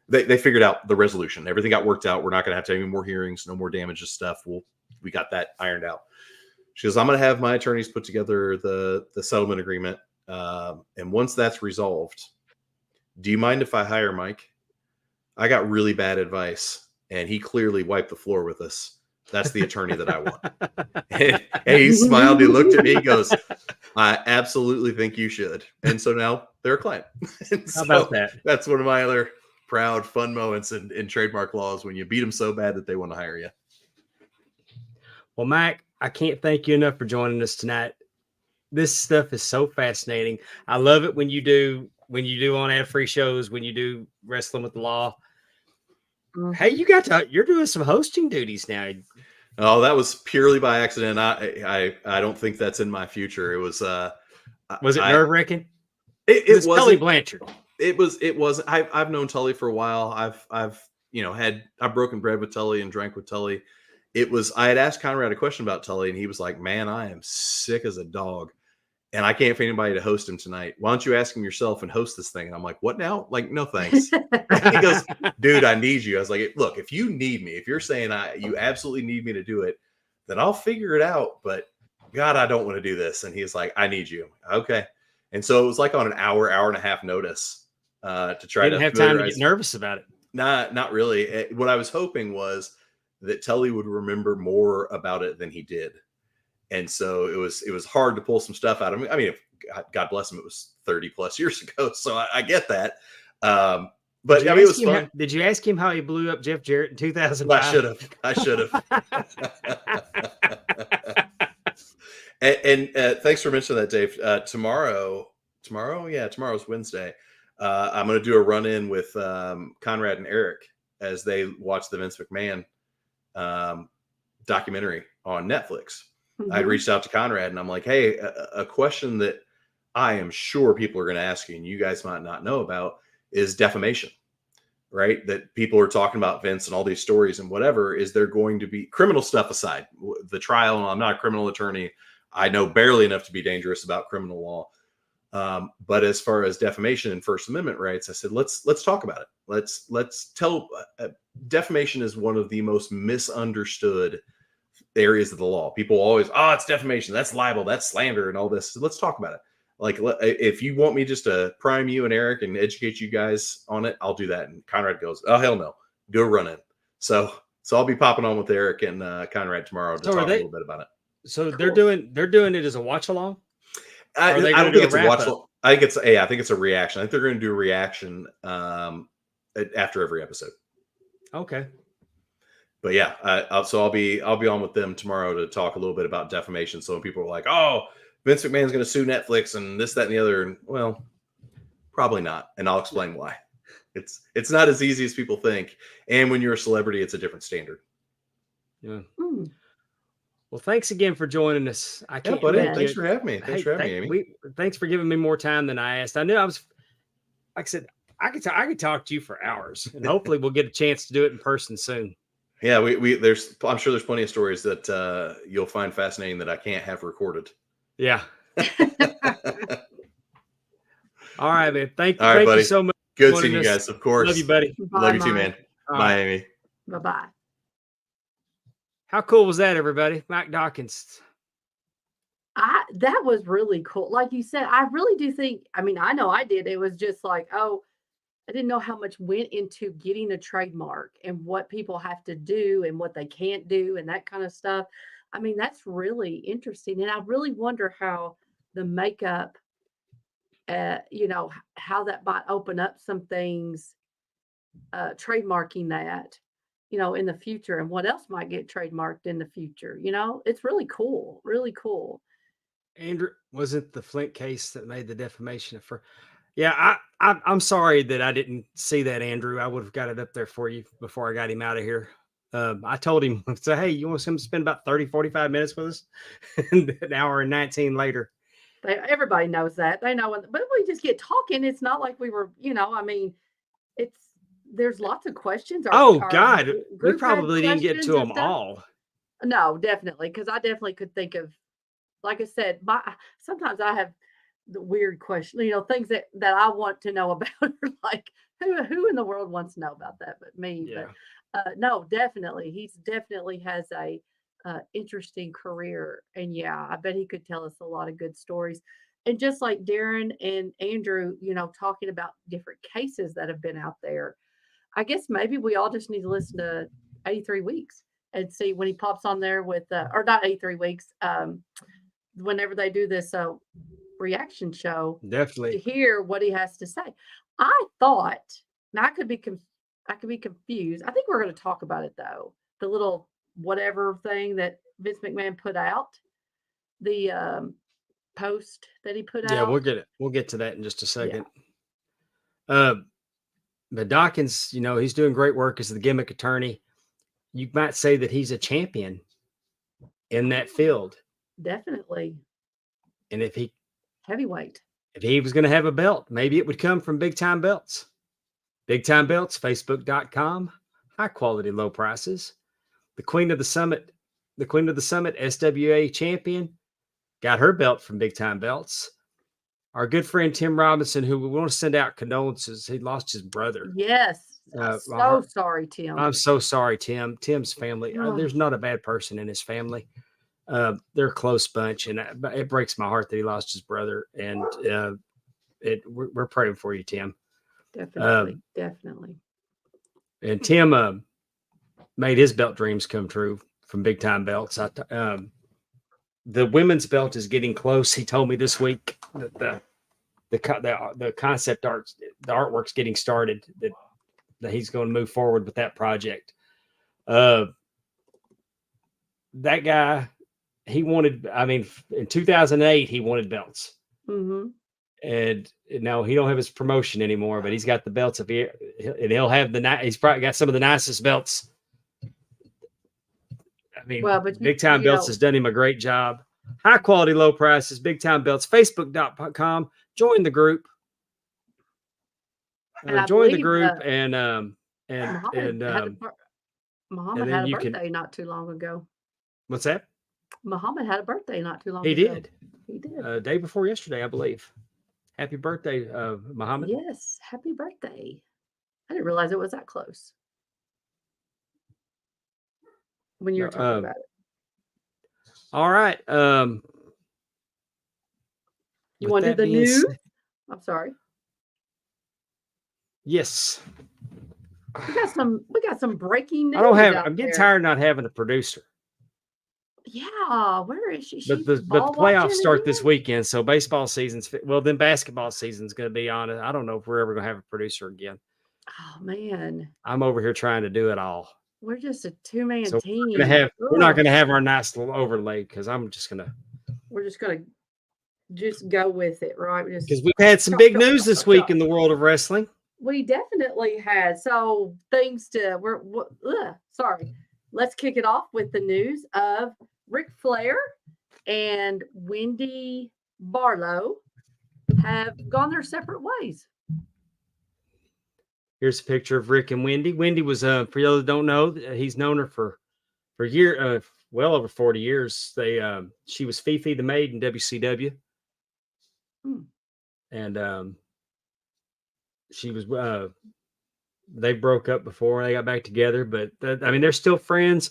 they figured out the resolution. Everything got worked out. We're not going to have to have any more hearings, no more damages stuff. We got that ironed out. She goes, "I'm going to have my attorneys put together the settlement agreement. And once that's resolved, do you mind if I hire Mike? I got really bad advice, and he clearly wiped the floor with us. That's the attorney that I want." And he smiled. He looked at me. He goes, "I absolutely think you should." And so now they're a client. How about that? That's one of my other proud, fun moments in trademark laws, when you beat them so bad that they want to hire you. Well, Mac, I can't thank you enough for joining us tonight. This stuff is so fascinating. I love it when you do on ad-free shows, when you do Wrestling with the Law. Hey, you're doing some hosting duties now. Oh, that was purely by accident. I don't think that's in my future. It was Was it nerve-wracking? It was Tully Blanchard. It was. I've known Tully for a while. I've broken bread with Tully and drank with Tully. I had asked Conrad a question about Tully, and he was like, "Man, I am sick as a dog, and I can't find anybody to host him tonight. Why don't you ask him yourself and host this thing?" And I'm like, "What now? Like, no thanks." He goes, "Dude, I need you." I was like, "Look, if you need me, if you're saying you absolutely need me to do it, then I'll figure it out. But God, I don't want to do this." And he's like, "I need you." Okay. And so it was like on an hour and a half notice to try Didn't to have time to get nervous about it. Not really. What I was hoping was that Tully would remember more about it than he did. And so it was hard to pull some stuff out of him. I mean, God bless him, it was 30 plus years ago. So I get that. But I mean, it was fun. Did you ask him how he blew up Jeff Jarrett in 2005? I should have. And thanks for mentioning that, Dave. Tomorrow's Wednesday. I'm going to do a run-in with Conrad and Eric as they watch the Vince McMahon documentary on Netflix. Mm-hmm. I reached out to Conrad and I'm like, "Hey, a question that I am sure people are going to ask you and you guys might not know about is defamation, right? That people are talking about Vince and all these stories and whatever. Is there going to be criminal stuff aside? The trial, and I'm not a criminal attorney. I know barely enough to be dangerous about criminal law. But as far as defamation and First Amendment rights, I said, let's talk about it. Let's tell. Defamation is one of the most misunderstood areas of the law. People always, it's defamation, that's libel, that's slander, and all this. So let's talk about it. Like, if you want me just to prime you and Eric and educate you guys on it, I'll do that. And Conrad goes, "Oh, hell no, go run in." So I'll be popping on with Eric and Conrad tomorrow to talk a little bit about it. So cool. They're doing it as a watch along. I don't think it's a watch along. I think it's a reaction. I think they're going to do a reaction after every episode. Okay. But yeah, so I'll be on with them tomorrow to talk a little bit about defamation. So when people are like, "Oh, Vince McMahon's going to sue Netflix and this, that, and the other," and well, probably not. And I'll explain why. It's not as easy as people think. And when you're a celebrity, it's a different standard. Yeah. Well, thanks again for joining us. I can't. Yeah, buddy. Thanks for having me. Thanks for having me, Amy. Thanks for giving me more time than I asked. I knew I was. Like I said, I could talk to you for hours, and hopefully we'll get a chance to do it in person soon. Yeah, I'm sure there's plenty of stories that you'll find fascinating that I can't have recorded. Yeah. All right, man. Thank buddy. you so much. Good seeing you guys. Of course. Love you, buddy. Bye, Love you too, man. Bye, Amy. Bye-bye. How cool was that, everybody? Mike Dockins. That was really cool. Like you said, I really do think, I mean, I know I did. It was just like, I didn't know how much went into getting a trademark and what people have to do and what they can't do and that kind of stuff. I mean, that's really interesting. And I really wonder how the makeup, how that might open up some things, trademarking that. in the future and what else might get trademarked in the future. It's really cool, really cool. Andrew, was it the Flint case that made the defamation for? Yeah, I'm sorry that I didn't see that, Andrew. I would have got it up there for you before I got him out of here. I told him, so, hey, you want him to spend about 30, 45 minutes with us? And an hour and 19 later. Everybody knows that. They know, but we just get talking. It's not like we were, I mean, there's lots of questions. Oh, Our God, we group had probably didn't get questions to and them stuff. all. No, definitely, because I definitely could think of, like I said, sometimes I have the weird question, things that I want to know about, like who in the world wants to know about that but me. Yeah. But no, definitely, he's definitely has a interesting career, and yeah, I bet he could tell us a lot of good stories. And just like Darren and Andrew, talking about different cases that have been out there, I guess maybe we all just need to listen to 83 Weeks and see when he pops on there with, or not 83 Weeks, whenever they do this reaction show, to Definitely. hear what he has to say. I thought, now I could be confused. I think we're going to talk about it though. The little whatever thing that Vince McMahon put out, the post that he put Yeah, out. we'll get to that in just a second. But Dockins, he's doing great work as the gimmick attorney. You might say that he's a champion in that field. Definitely. And if he was going to have a belt, maybe it would come from Big Time Belts. Big Time Belts, Facebook.com, high quality, low prices. The Queen of the Summit, SWA champion, got her belt from Big Time Belts. Our good friend Tim Robinson, who we want to send out condolences, he lost his brother. Yes. So sorry, Tim. I'm so sorry, Tim. Tim's family, there's not a bad person in his family. They're a close bunch, and it breaks my heart that he lost his brother. And we're praying for you, Tim. Definitely. And Tim made his belt dreams come true from Big Time Belts. The women's belt is getting close. He told me this week that the concept art, the artwork's getting started. That he's going to move forward with that project. That guy, he wanted. I mean, in 2008, he wanted belts. Mm-hmm. And now he don't have his promotion anymore, but he's got the belts of here, and he'll have he's probably got some of the nicest belts. I mean, Big Time Belts has done him a great job. High quality, low prices, Big Time Belts, Facebook.com. Join the group. Join the group Muhammad had a birthday not too long ago. What's that? Muhammad had a birthday not too long ago. He did. Day before yesterday, I believe. Happy birthday, Muhammad. Yes, happy birthday. I didn't realize it was that close. When you were talking about it. All right. You want to do the news? I'm sorry. Yes. We got some breaking news. I'm getting tired of not having a producer. Yeah, where is she? But the playoffs start this weekend, so baseball season's then basketball season's going to be on it. I don't know if we're ever going to have a producer again. Oh man, I'm over here trying to do it all. We're just a two-man team. We're not going to have our nice little overlay because we're just going to go with it, right? Because we've had some big news this week in the world of wrestling. We definitely had. So things let's kick it off with the news of Ric Flair and Wendy Barlow have gone their separate ways. Here's a picture of Rick and Wendy. Wendy was, for those that don't know, he's known her for well over 40 years. She was Fifi the Maid in WCW. And she was, they broke up before they got back together, but they're still friends.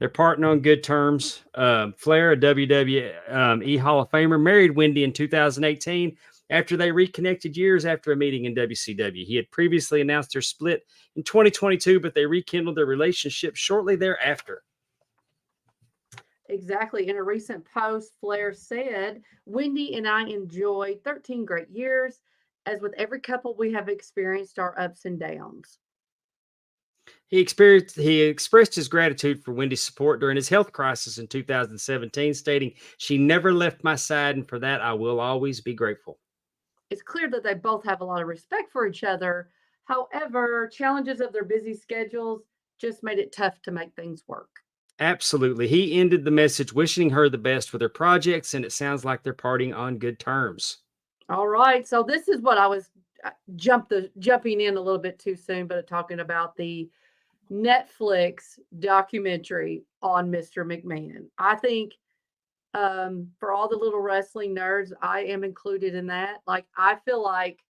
They're parting on good terms. Flair, a WWE Hall of Famer, married Wendy in 2018 after they reconnected years after a meeting in WCW. He had previously announced their split in 2022, but they rekindled their relationship shortly thereafter. Exactly. In a recent post, Flair said, Wendy and I enjoyed 13 great years. As with every couple, we have experienced our ups and downs. He expressed his gratitude for Wendy's support during his health crisis in 2017, stating, "She never left my side, and for that I will always be grateful." It's clear that they both have a lot of respect for each other. However, challenges of their busy schedules just made it tough to make things work. Absolutely. He ended the message wishing her the best with her projects, and it sounds like they're parting on good terms. All right. So this is what I was jumping in a little bit too soon, but talking about the Netflix documentary on Mr. McMahon. I think for all the little wrestling nerds, I am included in that. Like I feel like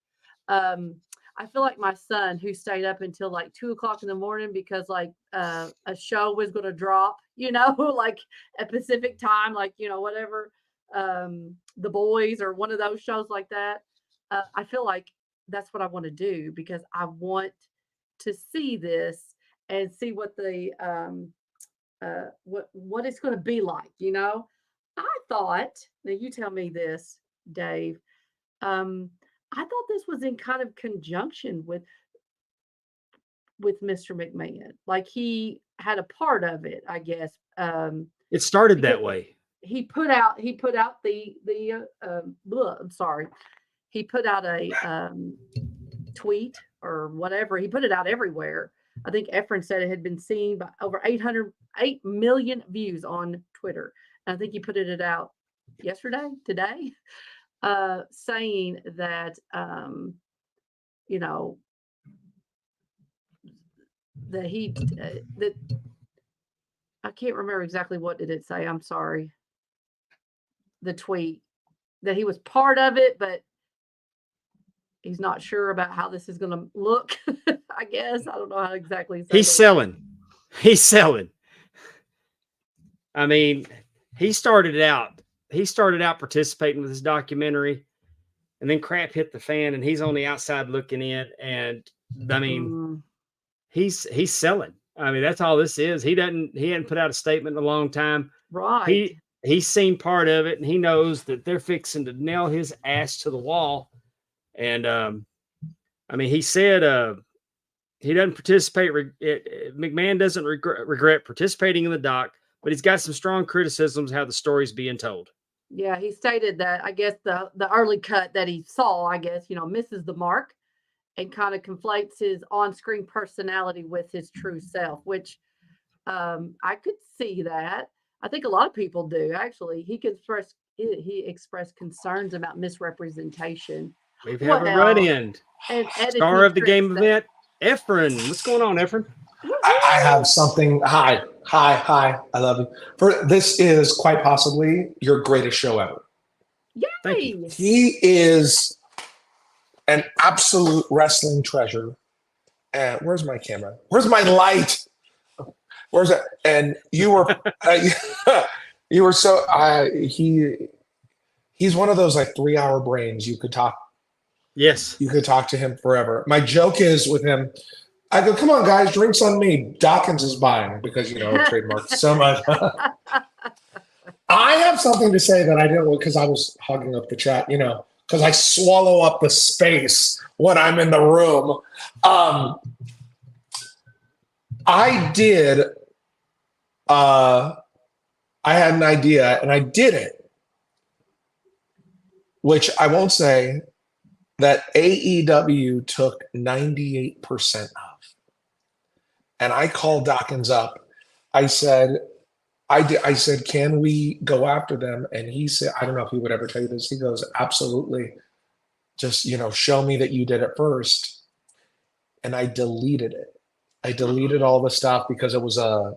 my son who stayed up until like 2 o'clock in the morning because like a show was going to drop, like at Pacific time, like, whatever, The Boys or one of those shows like that. I feel like that's what I want to do because I want to see this and see what the what it's going to be like. I thought, now you tell me this, Dave. I thought this was in kind of conjunction with Mr. McMahon. Like he had a part of it, I guess. It started that way. He put out I'm sorry. He put out a tweet or whatever. He put it out everywhere. I think Efren said it had been seen by over 8 million views on Twitter. And I think he put it out today, saying that, that I can't remember exactly what did it say. I'm sorry. The tweet that he was part of it, but he's not sure about how this is going to look. I guess I don't know how exactly. He's selling. I mean, he started out participating with his documentary, and then crap hit the fan, and he's on the outside looking in. And I mean, he's selling. I mean, that's all this is. He hadn't put out a statement in a long time. Right. He's seen part of it, and he knows that they're fixing to nail his ass to the wall. And I mean, he said he doesn't participate. McMahon doesn't regret participating in the doc, but he's got some strong criticisms how the story's being told. Yeah, he stated that I guess the early cut that he saw, misses the mark and kind of conflates his on-screen personality with his true self, which I could see that. I think a lot of people do, actually. He expressed concerns about misrepresentation. We've had a run-in. Star of the game event, Efren. What's going on, Efren? I have something. Hi. I love you. This is quite possibly your greatest show ever. Yay! He is an absolute wrestling treasure. And where's my camera? Where's my light? Where's that? And you were, you were so. He's one of those like 3-hour brains. You could talk. Yes, you could talk to him forever. My joke is with him. I go, come on, guys, drinks on me. Dockins is buying because, trademark so much. I have something to say that I didn't because I was hogging up the chat, because I swallow up the space when I'm in the room. I had an idea and I did it, which I won't say that AEW took 98% of. And I called Dockins up. I said, can we go after them? And he said, I don't know if he would ever tell you this. He goes, absolutely. Just, show me that you did it first. And I deleted it. I deleted all the stuff because it was a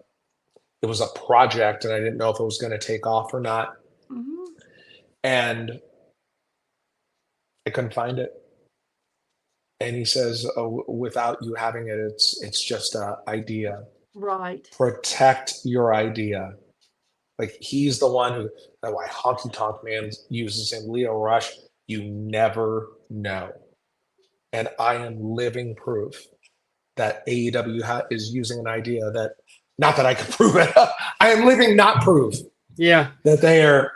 project and I didn't know if it was going to take off or not. Mm-hmm. And I couldn't find it. And he says, without you having it, it's just an idea. Right. Protect your idea. Like he's the one who, that's why Honky Tonk Man uses him. Leo Rush, you never know. And I am living proof that AEW is using an idea that, not that I can prove it. I am living not proof. Yeah. That they are,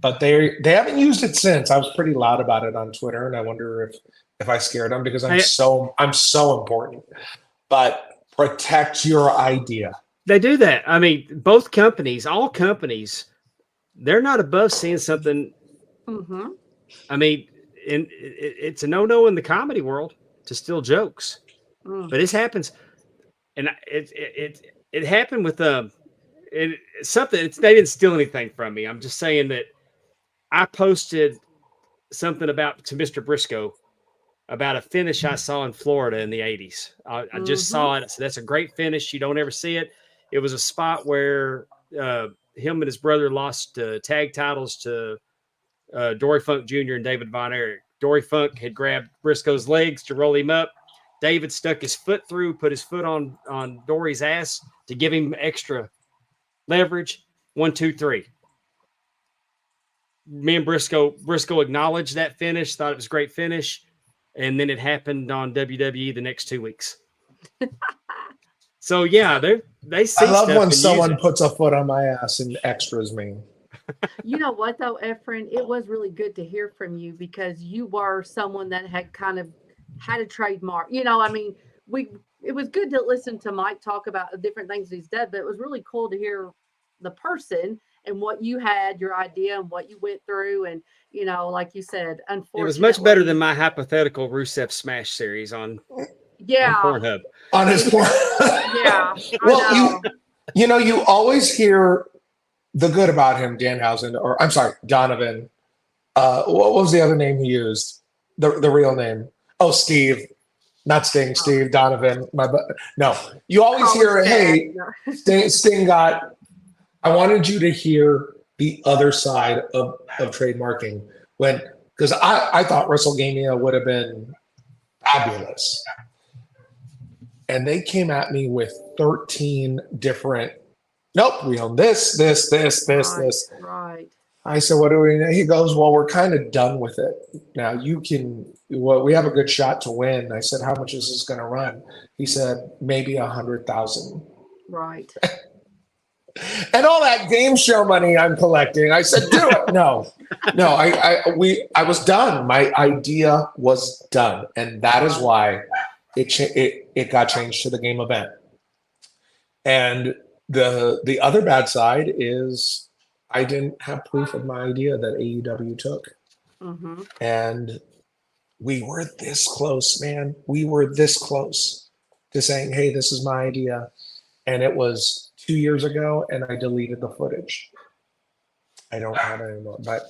but they haven't used it since. I was pretty loud about it on Twitter, and I wonder if I scared them because I'm so important. But Protect your idea. They do that. I mean, both companies, all companies, they're not above seeing something. Mm-hmm. I mean, it's a no-no in the comedy world to steal jokes, Mm. but this happens, and it happened with something. They didn't steal anything from me. I'm just saying that I posted something to Mr. Briscoe about a finish I saw in Florida in the 80s. I just saw it. So that's a great finish. You don't ever see it. It was a spot where him and his brother lost tag titles to Dory Funk Jr. and David Von Erich. Dory Funk had grabbed Briscoe's legs to roll him up. David stuck his foot through, put his foot on Dory's ass to give him extra leverage. 1, 2, 3. Me and Briscoe acknowledged that finish, thought it was a great finish, and then it happened on WWE the next 2 weeks. So yeah, they see. I love stuff when and someone use it. puts a foot on my ass and extras me. You know what though, Efren, it was really good to hear from you because you were someone that had kind of had a trademark. You know, I mean, it was good to listen to Mike talk about the different things he's done, but it was really cool to hear the person and what you had, your idea and what you went through. And, you know, like you said, unfortunately. It was much better than my hypothetical Rusev Smash series on Pornhub. On his point. Yeah. Well, you always hear the good about him, Danhausen, or I'm sorry, Donovan. What was the other name he used? The real name? Oh, Steve. Not Sting, Steve, Donovan. No, you always hear, hey, Sting got. I wanted you to hear the other side of trademarking because I thought WrestleMania would have been fabulous. And they came at me with 13 different, nope, we own this. Right. I said, what do we know? He goes, well, we're kind of done with it. Now we have a good shot to win. I said, how much is this going to run? He said, maybe 100,000. Right. And all that game show money I'm collecting. I said, do it. No, I was done. My idea was done. And that is why it got changed to the game event. And the other bad side is I didn't have proof of my idea that AEW took. Mm-hmm. And we were this close, man. We were this close to saying, hey, this is my idea. And it was 2 years ago, and I deleted the footage. I don't have it anymore. But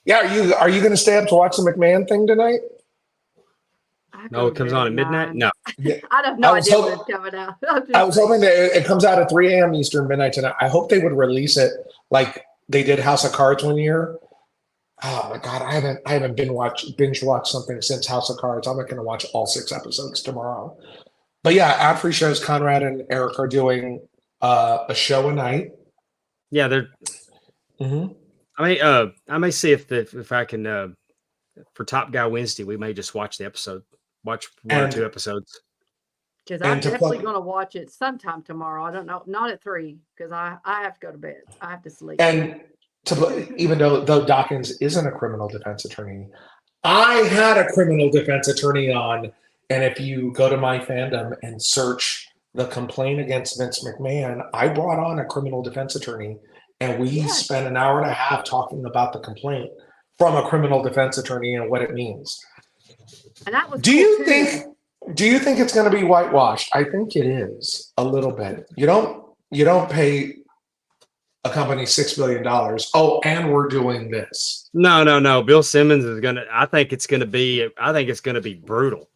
yeah, are you going to stay up to watch the McMahon thing tonight? No, it comes on at midnight. No, I have no idea when it's coming out. I was hoping that it comes out at 3 a.m. Eastern, midnight tonight. I hope they would release it like they did House of Cards one year. Oh my God, I haven't binge watched something since House of Cards. I'm not going to watch all 6 episodes tomorrow. But yeah, ad-free shows. Conrad and Eric are doing a show a night. Yeah, they're. Mm-hmm. I may see if I can for Top Guy Wednesday. We may just watch the episode, watch one or 2 episodes. Because I'm definitely going to watch it sometime tomorrow. I don't know, not at 3 because I have to go to bed. I have to sleep. And even though Dockins isn't a criminal defense attorney, I had a criminal defense attorney on. And if you go to my fandom and search the complaint against Vince McMahon, I brought on a criminal defense attorney, and we spent an hour and a half talking about the complaint from a criminal defense attorney and what it means. And that was Do you think it's going to be whitewashed? I think it is a little bit. You don't pay a company $6 billion. Oh, and we're doing this. No. Bill Simmons is gonna. I think it's gonna be brutal.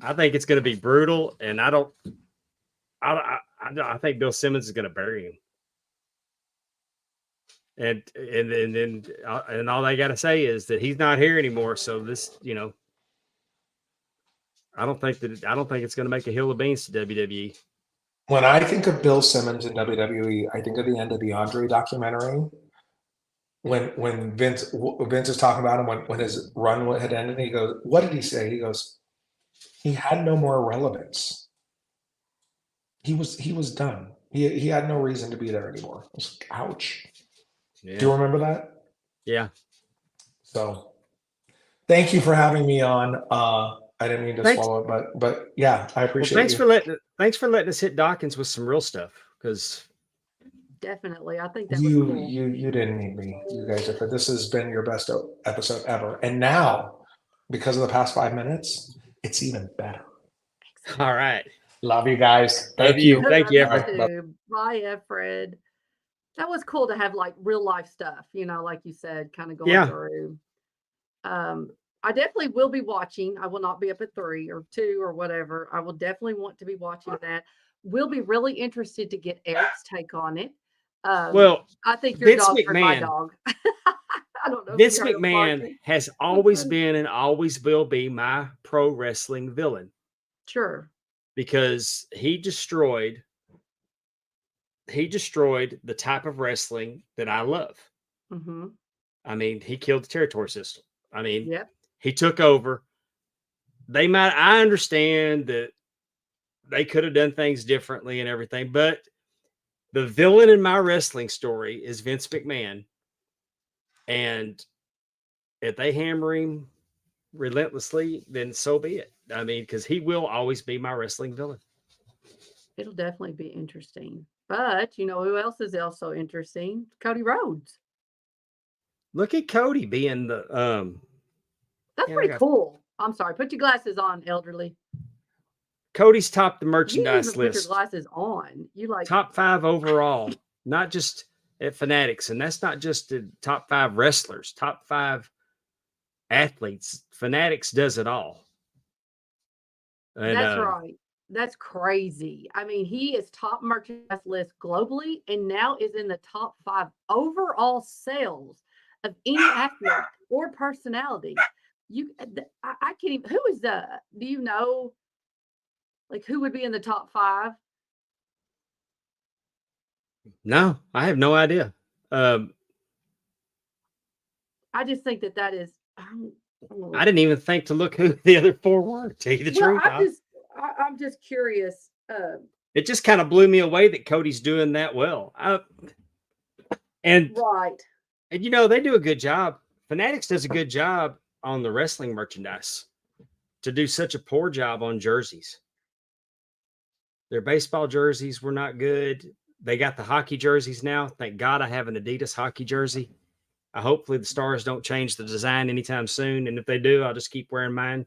I think it's going to be brutal, and I think Bill Simmons is going to bury him. And all they got to say is that he's not here anymore. So this, I don't think it's going to make a hill of beans to WWE. When I think of Bill Simmons in WWE, I think of the end of the Andre documentary. When Vince is talking about him when his run had ended, he goes, "What did he say?" He goes, he had no more relevance. He was done. He had no reason to be there anymore. I was like, ouch. Yeah. Do you remember that? Yeah. So thank you for having me on. I didn't mean to Thanks. swallow it, but yeah, I Well, appreciate thanks you. for letting us hit Dockins with some real stuff, because Definitely. I think that was You cool. you didn't need me. You guys but this has been your best episode ever. And now, because of the past 5 minutes, it's even better. all right. Love you guys. Love Thank you. Thank you, Love Efren. too. Bye, Efred. That was cool to have like real life stuff, like you said, kind of going through. I definitely will be watching. I will not be up at 3 or 2 or whatever. I will definitely want to be watching that. We'll be really interested to get Eric's take on it. Well, I think your Vince dog heard my McMahon. dog. I don't know. if Vince you heard him McMahon barking. has always been and always will be my pro wrestling villain, Sure. because he destroyed the type of wrestling that I love. Mm-hmm. I mean, he killed the territory system. I mean, Yep. he took over. I understand that they could have done things differently and everything, but the villain in my wrestling story is Vince McMahon. And if they hammer him relentlessly, then so be it. I mean, because he will always be my wrestling villain. It'll definitely be interesting. But you know who else is also interesting? Cody Rhodes. Look at Cody being the That's pretty cool. I'm sorry. Put your glasses on, elderly. Cody's topped the You didn't even merchandise put your list. glasses on. You like Top 5 overall, not just at Fanatics, and that's not just the top 5 wrestlers, top 5 athletes. Fanatics does it all. And, that's right. That's crazy. I mean, he is top merchandise list globally, and now is in the top 5 overall sales of any athlete or personality. I can't even. Who is the? Do you know? Like, who would be in the top 5? No, I have no idea. I just think that is. I didn't even think to look who the other 4 were. To tell you the truth, I'm just curious. It just kind of blew me away that Cody's doing that well. And Right. And they do a good job. Fanatics does a good job on the wrestling merchandise to do such a poor job on jerseys. Their baseball jerseys were not good. They got the hockey jerseys now. Thank God I have an Adidas hockey jersey. Hopefully the Stars don't change the design anytime soon. And if they do, I'll just keep wearing mine.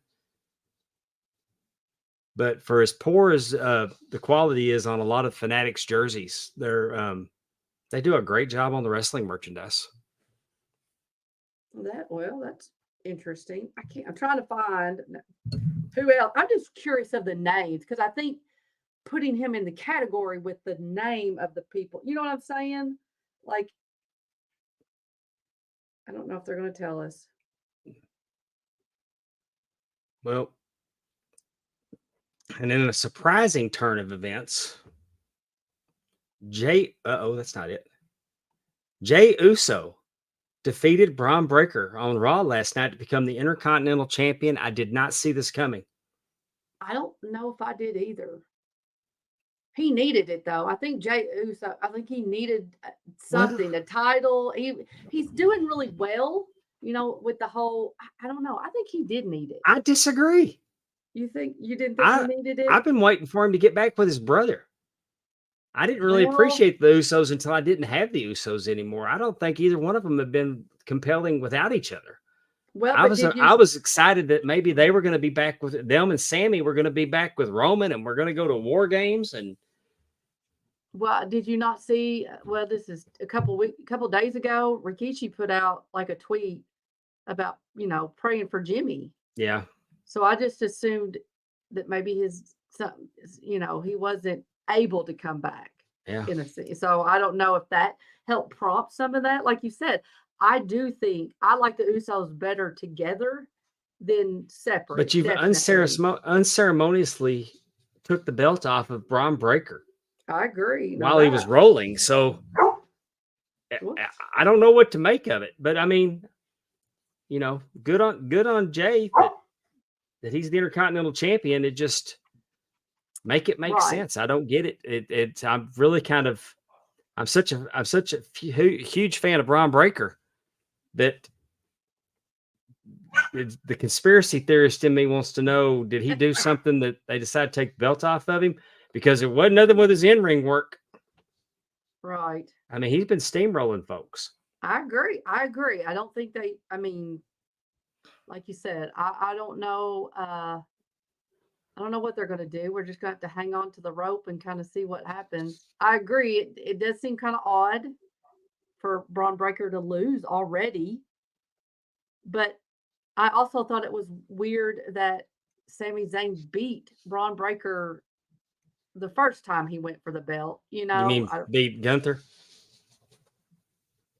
But for as poor as the quality is on a lot of Fanatics jerseys, they do a great job on the wrestling merchandise. That's interesting. I'm trying to find who else. I'm just curious of the names, because I think putting him in the category with the name of the people, you know what I'm saying? Like, I don't know if they're going to tell us. Well, and in a surprising turn of events, that's not it. Jey Uso defeated Braun Breaker on Raw last night to become the Intercontinental Champion. I did not see this coming. I don't know if I did either. He needed it, though. I think Jey Uso, he needed something, a title. He's doing really well, with the whole, I don't know. I think he did need it. I disagree. You didn't think he needed it? I've been waiting for him to get back with his brother. I didn't really appreciate the Usos until I didn't have the Usos anymore. I don't think either one of them have been compelling without each other. Well, I was excited that maybe they were going to be back with them, and Sammy were going to be back with Roman, and we're going to go to War Games. And well, did you not see? Well, this is a couple days ago. Rikishi put out like a tweet about praying for Jimmy. Yeah. So I just assumed that maybe he wasn't able to come back. Yeah. So I don't know if that helped prompt some of that. Like you said, I do think I like the Usos better together than separate. But you've unceremoniously took the belt off of Braun Breaker. I agree. While he was rolling. So I don't know what to make of it. But I mean, good on Jey that he's the Intercontinental Champion. It just make sense. I don't get it. I'm really I'm such a huge fan of Braun Breaker that the conspiracy theorist in me wants to know, did he do something that they decided to take the belt off of him? Because it wasn't nothing with his in-ring work. Right. I mean, he's been steamrolling folks. I agree. I don't think I mean, like you said, I don't know. I don't know what they're going to do. We're just going to have to hang on to the rope and kind of see what happens. I agree. It does seem kind of odd for Braun Breaker to lose already. But I also thought it was weird that Sami Zayn beat Braun Breaker the first time he went for the belt. You know, You mean beat Gunther?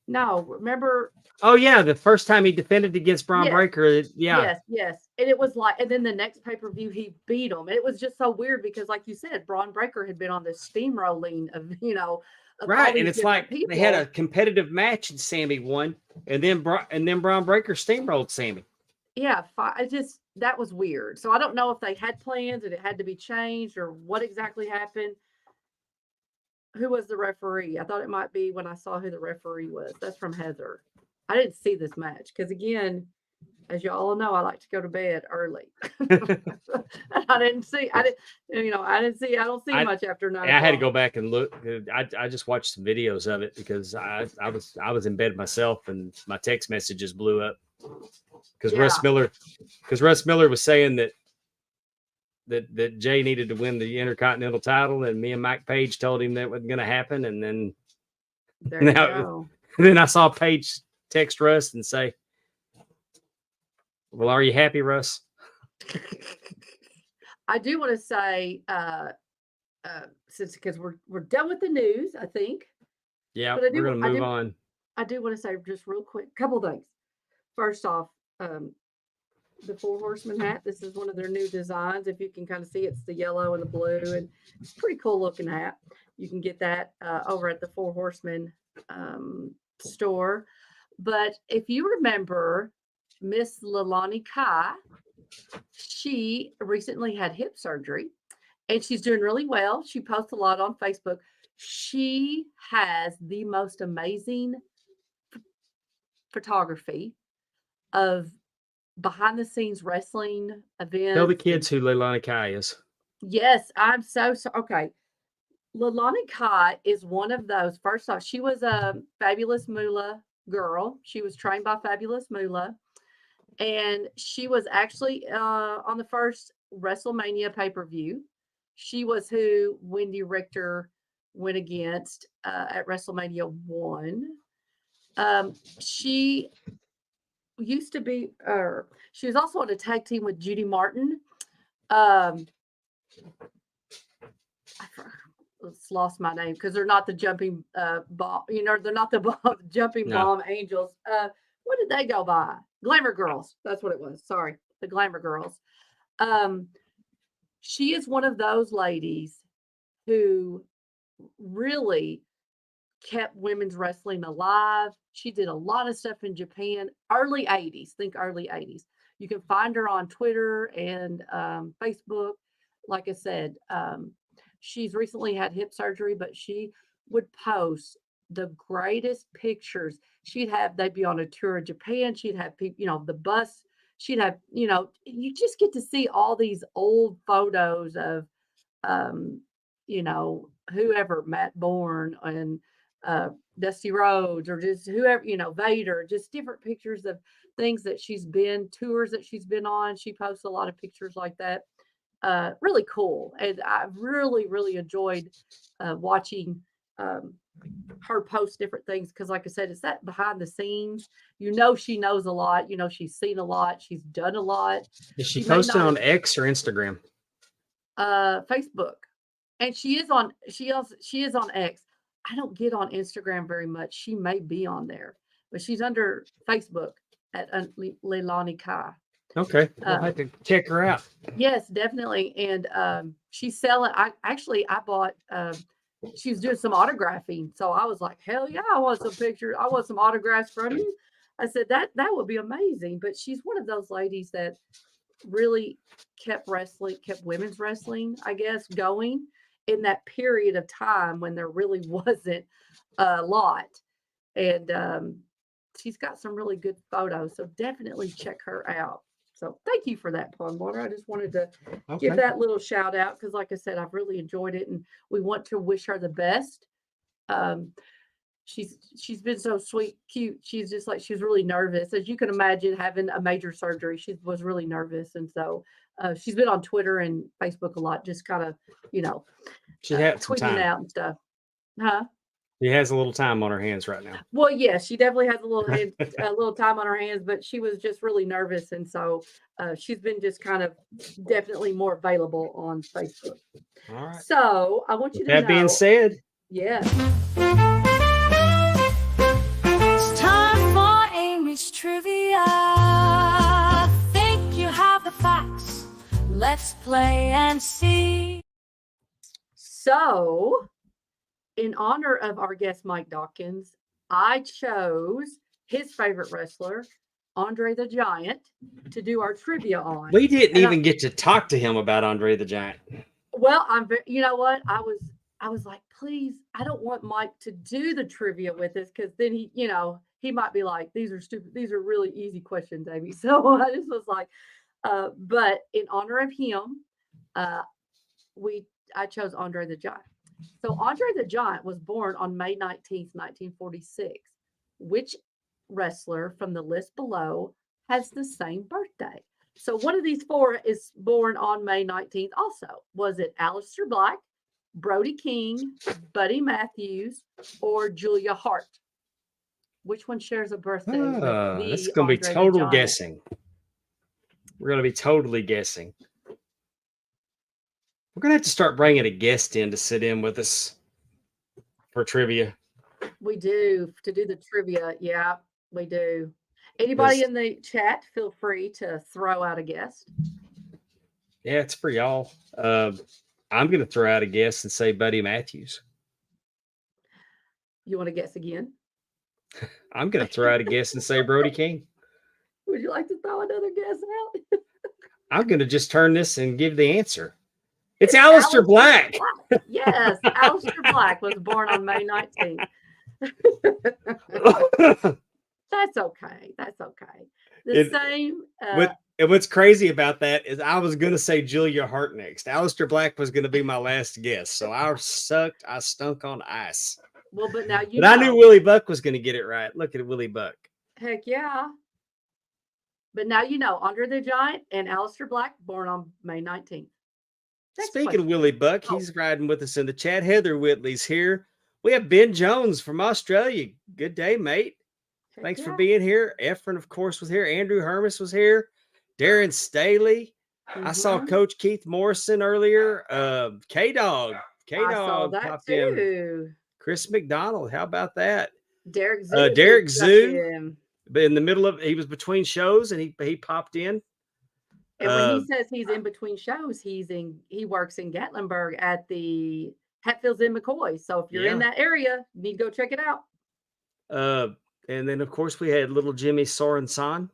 No, remember? Oh yeah, the first time he defended against Braun Yes. Breaker. Yeah. Yes. And it was like, and then the next pay-per-view he beat him. And it was just so weird because, like you said, Braun Breaker had been on this steamrolling of, of all Right, these and it's different like people. they had a competitive match and Sammy won, and then Braun Breaker steamrolled Sammy. Yeah, that was weird. So I don't know if they had plans and it had to be changed or what exactly happened. Who was the referee? I thought it might be when I saw who the referee was. That's from Heather. I didn't see this match because, again, as you all know, I like to go to bed early. I don't see much after 9 I had to o'clock. go back and look. I just watched some videos of it because I was in bed myself and my text messages blew up because Russ Miller was saying that Jay needed to win the Intercontinental title, and me and Mike Page told him that wasn't going to happen. And then There you go. then I saw Page text Russ and say, "Well, are you happy, Russ?" I do want to say, since because we're done with the news, I think. Yeah, But we're going to move on. I do want to say just real quick, couple things. First off, the Four Horsemen hat. This is one of their new designs. If you can kind of see, it's the yellow and the blue, and it's a pretty cool looking hat. You can get that over at the Four Horsemen store. But if you remember, Miss Leilani Kai, she recently had hip surgery, and she's doing really well. She posts a lot on Facebook. She has the most amazing photography of behind the scenes wrestling events. Tell the kids who Leilani Kai is. Yes, I'm so okay. Leilani Kai is one of those. First off, she was a Fabulous Moolah girl. She was trained by Fabulous Moolah, and she was actually on the first WrestleMania pay-per-view. She was who Wendy Richter went against at WrestleMania 1. She used to be, she was also on a tag team with Judy Martin. I lost my name because they're not the jumping bomb. They're not the jumping bomb angels. What did they go by? Glamour Girls. That's what it was. Sorry, the Glamour Girls. She is one of those ladies who really kept women's wrestling alive. She did a lot of stuff in Japan, early 80s. Think early 80s. You can find her on Twitter and Facebook. Like I said, she's recently had hip surgery, but she would post the greatest pictures. They'd be on a tour of Japan. She'd have people, the bus. She'd have, you just get to see all these old photos of, whoever, Matt Bourne and Dusty Rhodes, or just whoever, Vader, just different pictures of things that tours that she's been on. She posts a lot of pictures like that. Really cool. And I've really, really enjoyed watching her post different things because, like I said, it's that behind the scenes. She knows a lot. She's seen a lot. She's done a lot. Is she posting on X or Instagram? Facebook, and she is on X. I don't get on Instagram very much. She may be on there, but she's under Facebook at Leilani Kai. Okay, I'll have to check her out. Yes, definitely. And she's selling. I bought. She was doing some autographing, so I was like, hell yeah, I want some pictures. I want some autographs from you. I said that would be amazing. But she's one of those ladies that really kept women's wrestling, I guess, going in that period of time when there really wasn't a lot. And she's got some really good photos. So definitely check her out. So thank you for that, Pondwater. I just wanted to give that little shout out because, like I said, I've really enjoyed it, and we want to wish her the best. She's been so sweet, cute. She's just like, she's really nervous, as you can imagine, having a major surgery. She was really nervous, and so she's been on Twitter and Facebook a lot, just kind of, She had some tweeting time. out and stuff. Huh? She has a little time on her hands right now. Well, yeah, she definitely has a little time on her hands, but she was just really nervous, and so she's been just kind of definitely more available on Facebook. All right. So I want you to know. That being said, yeah. It's time for Amy's trivia. Think you have the facts? Let's play and see. So, in honor of our guest Mike Dockins, I chose his favorite wrestler, Andre the Giant, to do our trivia on. we didn't even get to talk to him about Andre the Giant. Well, you know what? I was like, please, I don't want Mike to do the trivia with us because then he might be like, these are stupid. These are really easy questions, Amy. So I just was like, but in honor of him, I chose Andre the Giant. So Andre the Giant was born on May 19th, 1946. Which wrestler from the list below has the same birthday? So one of these four is born on May 19th also. Was it Aleister Black, Brody King, Buddy Matthews, or Julia Hart? Which one shares a birthday with the This is going to be Andre the total Giant? guessing. We're going to be totally guessing. We're going to have to start bringing a guest in to sit in with us for trivia. We do, to do the trivia. Yeah, we do. Anybody in the chat, feel free to throw out a guest. Yeah, it's for y'all. I'm going to throw out a guess and say Buddy Matthews. You want to guess again? I'm going to throw out a guess and say Brody King. Would you like to throw another guess out? I'm going to just turn this and give the answer. It's Aleister Black. Yes, Aleister Black was born on May 19th. That's okay. That's okay. Same. And what's crazy about that is I was going to say Julia Hart next. Aleister Black was going to be my last guess. So I stunk on ice. Well, but now I knew Willie Buck was going to get it right. Look at Willie Buck. Heck yeah. But now Andre the Giant and Aleister Black born on May 19th. Speaking of Willie Buck, he's riding with us in the chat. Heather Whitley's here. We have Ben Jones from Australia. Good day, mate. Thanks for being here. Efren, of course, was here. Andrew Hermes was here. Darren Staley. I saw Coach Keith Morrison earlier. K-Dog. I saw that popped too. in. Chris McDonald. How about that? Derek Zoo. Derek Zoo. But in the middle of, he was between shows and he popped in. And when he says he's in between shows, he works in Gatlinburg at the Hatfields in McCoy. So if you're in that area, you need to go check it out. And then of course we had little Jimmy Sorensen.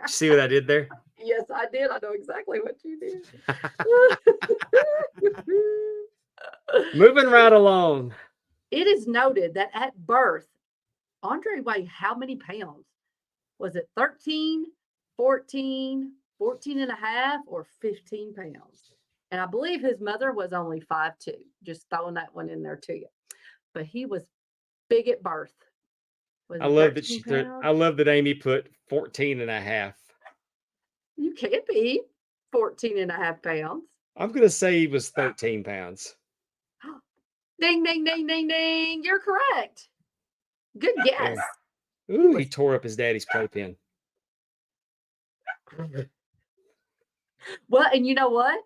See what I did there? Yes, I did. I know exactly what you did. Moving right along. It is noted that at birth, Andre weighed how many pounds? Was it 13, 14, 14 and a half, or 15 pounds? And I believe his mother was only 5'2". Just throwing that one in there to you. But he was big at birth. I love that Amy put 14 and a half. You can't be 14 and a half pounds. I'm going to say he was 13 pounds. Ding, ding, ding, ding, ding. You're correct. Good guess. Ooh, he tore up his daddy's playpen. Well, and you know what?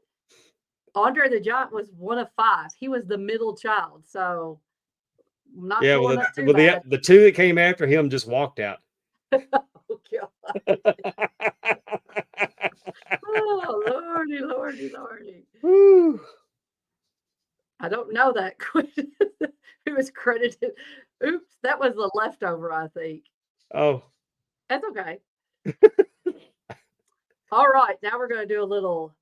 Andre the Giant was one of 5. He was the middle child. So not the two that came after him just walked out. Oh, God. Oh, Lordy, Lordy, Lordy. Woo. I don't know that question. Who was credited? Oops, that was the leftover, I think. Oh. That's okay. All right, now we're going to do a little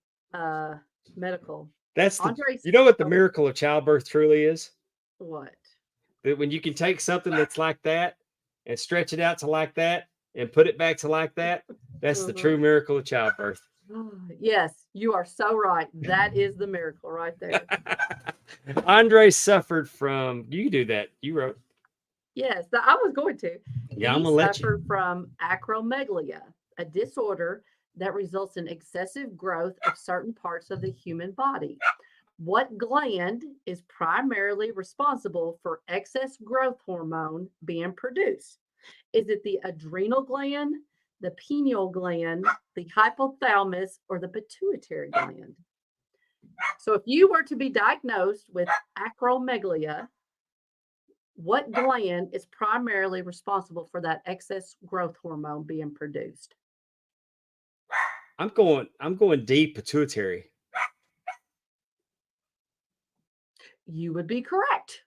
medical. You know what the miracle of childbirth truly is? What? That when you can take something that's like that and stretch it out to like that and put it back to like that, that's the true miracle of childbirth. Yes, you are so right. That is the miracle right there. Andre suffered from, you do that. You wrote. Yes, I was going to. Yeah, I'm He gonna let you. suffered from acromegalia, a disorder that results in excessive growth of certain parts of the human body. What gland is primarily responsible for excess growth hormone being produced? Is it the adrenal gland, the pineal gland, the hypothalamus, or the pituitary gland? So if you were to be diagnosed with acromegalia, what gland is primarily responsible for that excess growth hormone being produced? I'm going deep pituitary. You would be correct.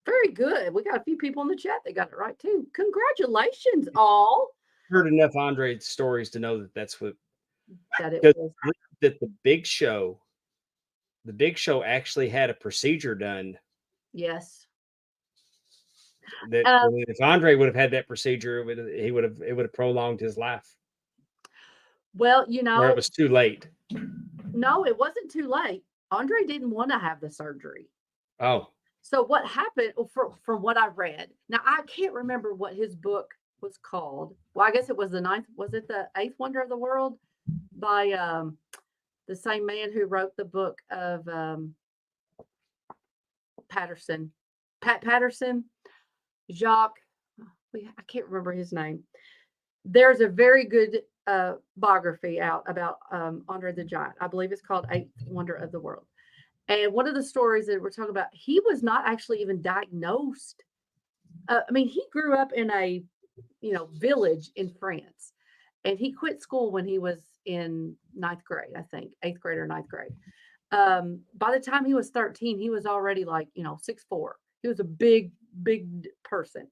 Very good. We got a few people in the chat that got it right too. Congratulations, all. Heard enough Andre stories to know that that's what That it Because was. that the Big Show actually had a procedure done Yes. that if Andre would have had that procedure, it would have prolonged his life. Well, Where it was too late. no, it wasn't too late. Andre didn't want to have the surgery. Oh, So what happened, from what I read, now I can't remember what his book was called. Well, I guess it was was it the Eighth Wonder of the World by the same man who wrote the book of Patterson, Pat Patterson, Jacques, I can't remember his name. There's a very good biography out about Andre the Giant. I believe it's called Eighth Wonder of the World. And one of the stories that we're talking about, he was not actually even diagnosed. I mean, he grew up in a, village in France, and he quit school when he was in ninth grade, I think, eighth grade or ninth grade. By the time he was 13, he was already like, 6'4". He was a big, big person.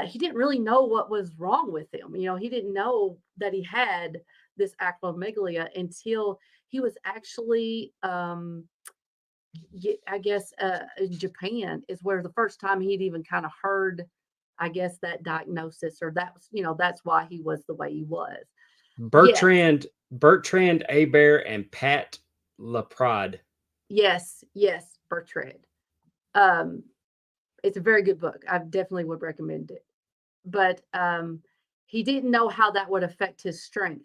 He didn't really know what was wrong with him. He didn't know that he had this acromegalia until he was actually, I guess, in Japan is where the first time he'd even kind of heard, I guess, that diagnosis, or that's why he was the way he was. Bertrand Hebert and Pat Laprade. Yes, Bertrand. It's a very good book. I definitely would recommend it. But he didn't know how that would affect his strength.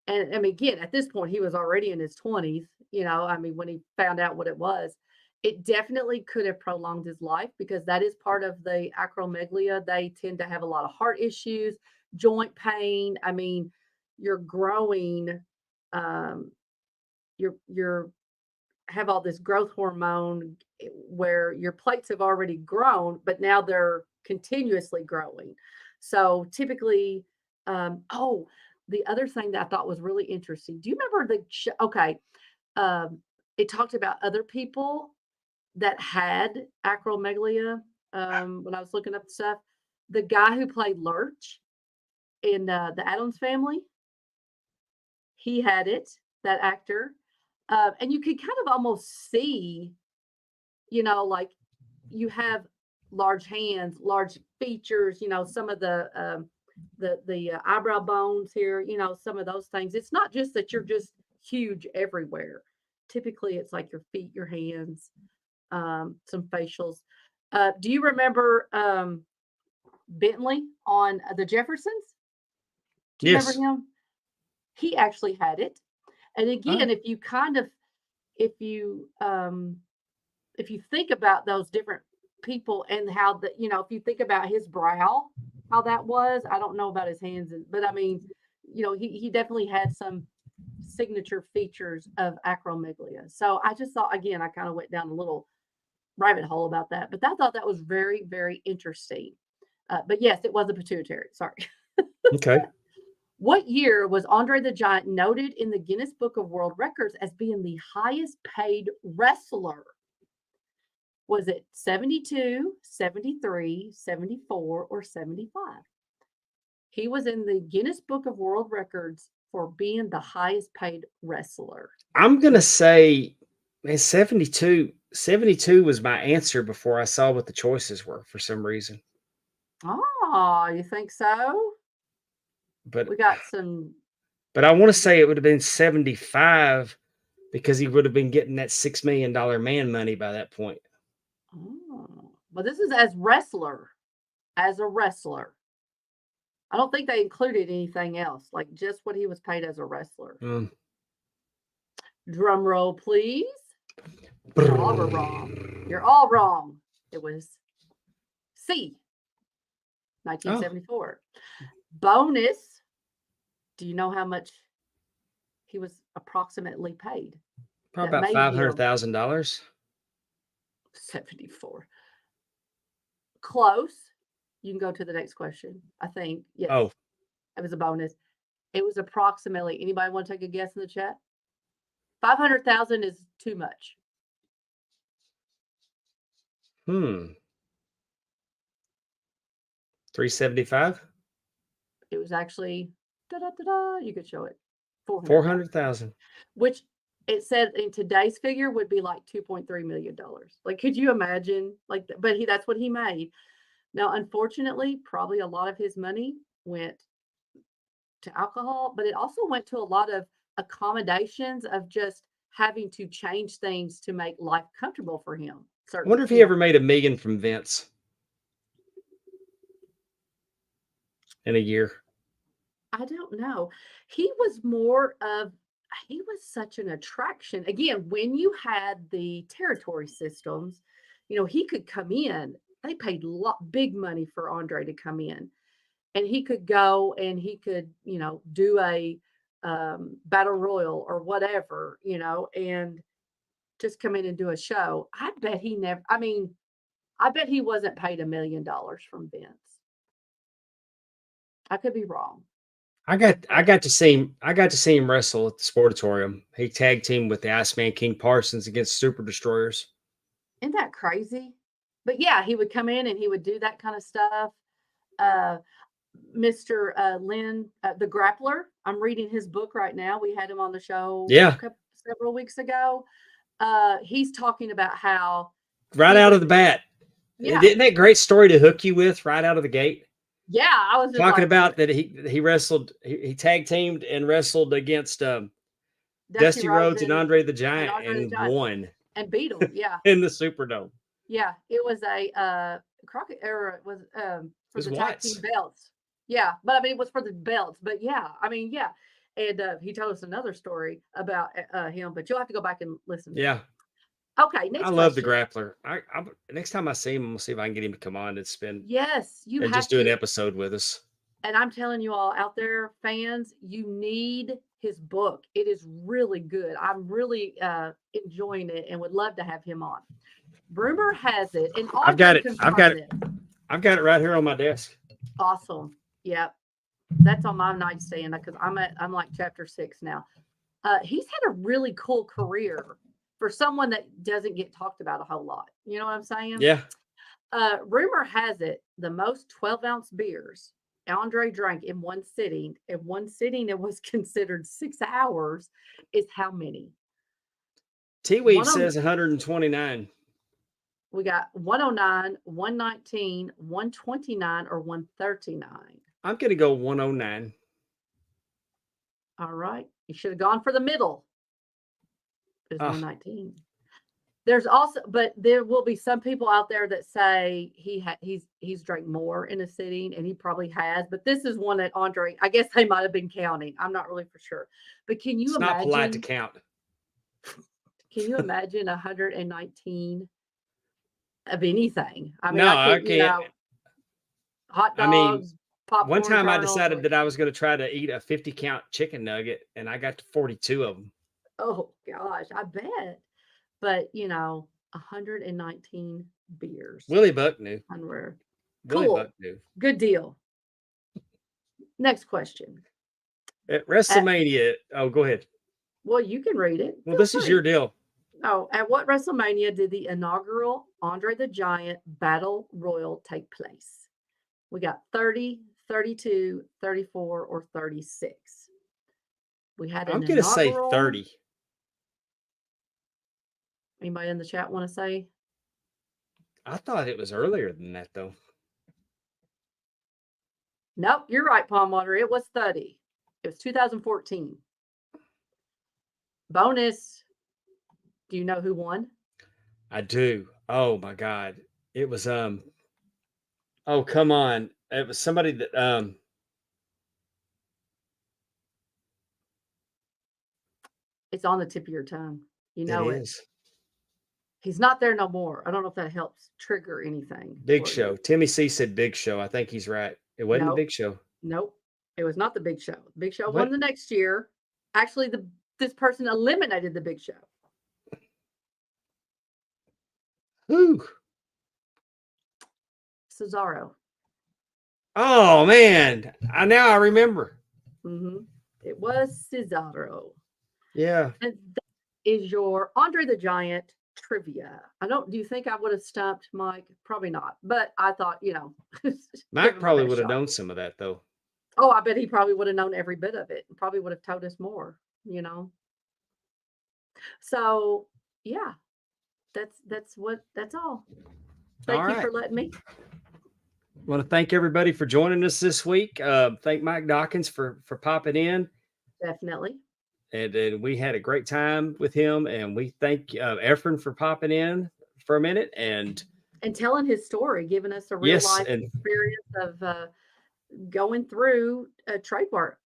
And I mean, again, at this point, he was already in his 20s, when he found out what it was. It definitely could have prolonged his life, because that is part of the acromegalia. They tend to have a lot of heart issues, joint pain. I mean, you're growing, you're have all this growth hormone where your plates have already grown, but now they're continuously growing. So typically, the other thing that I thought was really interesting. Do you remember it talked about other people that had acromegalia when I was looking up stuff. The guy who played Lurch in the Addams Family, he had it, that actor. And you could kind of almost see, like you have large hands, large features, some of the eyebrow bones here, some of those things. It's not just that you're just huge everywhere. Typically, it's like your feet, your hands, some facials. Do you remember Bentley on the Jeffersons? Do you remember him? He actually had it. And again, if you think about those different people and how if you think about his brow, how that was, I don't know about his hands, but I mean, he definitely had some signature features of acromegalia. So I just thought, again, I kind of went down a little rabbit hole about that, but I thought that was very, very interesting. But yes, it was a pituitary. Sorry. Okay. What year was Andre the Giant noted in the Guinness Book of World Records as being the highest paid wrestler? Was it 72, 73, 74, or 75? He was in the Guinness Book of World Records for being the highest paid wrestler. I'm going to say Man, 72 was my answer before I saw what the choices were for some reason. Oh, you think so? But We got some. I want to say it would have been 75 because he would have been getting that $6 million man money by that point. Oh, but this is as wrestler, as a wrestler. I don't think they included anything else, like just what he was paid as a wrestler. Mm. Drum roll, please. You're all wrong. You're all wrong. It was C, 1974. Bonus. Do you know how much he was approximately paid? Probably That about made him $500,000. 74. Close. You can go to the next question. I think. Yes. Oh, It was a bonus. It was approximately. Anybody want to take a guess in the chat? 500,000 is too much. 375. It was actually you could show it. 400,000. Which it said in today's figure would be like $2.3 million. Like, could you imagine? Like, but that's what he made. Now, unfortunately, probably a lot of his money went to alcohol, but it also went to a lot of accommodations of just having to change things to make life comfortable for him. I wonder if he ever made $1 million from Vince in a year. I don't know. He was such an attraction. Again, when you had the territory systems, he could come in. They paid big money for Andre to come in, and he could go and he could, do a battle royal or whatever, and just come in and do a show. I bet he wasn't paid $1 million from Vince. I could be wrong. I got to see him wrestle at the Sportatorium. He tag teamed with the Iceman King Parsons against Super Destroyers. Isn't that crazy? But yeah, he would come in and he would do that kind of stuff. Mr. Lynn, the Grappler. I'm reading his book right now. We had him on the show several weeks ago. He's talking about how right out of the bat. Yeah. Isn't that a great story to hook you with right out of the gate? Yeah, I was just talking about that he wrestled, he tag teamed and wrestled against Dusty Rhodes and Andre the Giant and won. And beat him, yeah. In the Superdome. Yeah, it was a Crockett era. It was for the tag team belts. Yeah, but I mean, it was for the belts. But yeah, I mean, yeah. And he told us another story about him, but you'll have to go back and listen. Yeah. Okay, next. I love the Grappler. I next time I see him, we'll see if I can get him to come on and spend. Yes, you have just do an episode with us. And I'm telling you all out there, fans, you need his book. It is really good. I'm really enjoying it and would love to have him on. Rumor has it, and I've got it. I've got it right here on my desk. Awesome. Yep. That's on my nightstand because I'm like chapter 6 now. He's had a really cool career for someone that doesn't get talked about a whole lot. You know what I'm saying? Yeah. Rumor has it the most 12-ounce beers Andre drank in one sitting. In one sitting, it was considered 6 hours. Is how many? T-Weave says 129. We got 109, 119, 129, or 139. I'm going to go 109. All right. You should have gone for the middle. It's 119. There's also, but there will be some people out there that say he's drank more in a sitting, and he probably has. But this is one that Andre, I guess they might have been counting. I'm not really for sure. But can you imagine? It's not polite to count. Can you imagine 119 of anything? I mean, no, I can't. Hot dogs. Popcorn one time I kernels, decided that I was going to try to eat a 50-count chicken nugget, and I got to 42 of them. Oh gosh, I bet. But 119 beers. Willie Buck knew. Unrare. Willie Buck knew. Good deal. Next question. At WrestleMania. Go ahead. Well, you can read it. Well, this is your deal. Oh, at what WrestleMania did the inaugural Andre the Giant Battle Royal take place? We got 30, 32, 34, or 36. We had I'm going to say 30. Anybody in the chat want to say? I thought it was earlier than that, though. Nope, you're right, Pondwater. It was 30. It was 2014. Bonus. Do you know who won? I do. Oh my God. It was oh come on. It was somebody that It's on the tip of your tongue. You know it it. is. He's not there no more. I don't know if that helps trigger anything. Big for you. Show. Timmy C said Big Show. I think he's right. It wasn't the Nope. Big Show. Nope. It was not the Big Show. Big Show What? won the next year. Actually, this person eliminated the Big Show. Who? Cesaro. Oh man. Now I remember. It was Cesaro. Yeah. And that is your Andre the Giant trivia. Do you think I would have stumped Mike? Probably not. But I thought, give Mike him a probably best would have shot. known some of that though. Oh, I bet he probably would have known every bit of it. Probably would have told us more, So yeah, that's all. Thank you for letting me. I want to thank everybody for joining us this week. Thank Mike Dockins for popping in. Definitely. And we had a great time with him. And we thank Efren for popping in for a minute and telling his story, giving us a real life experience of going through a trademark,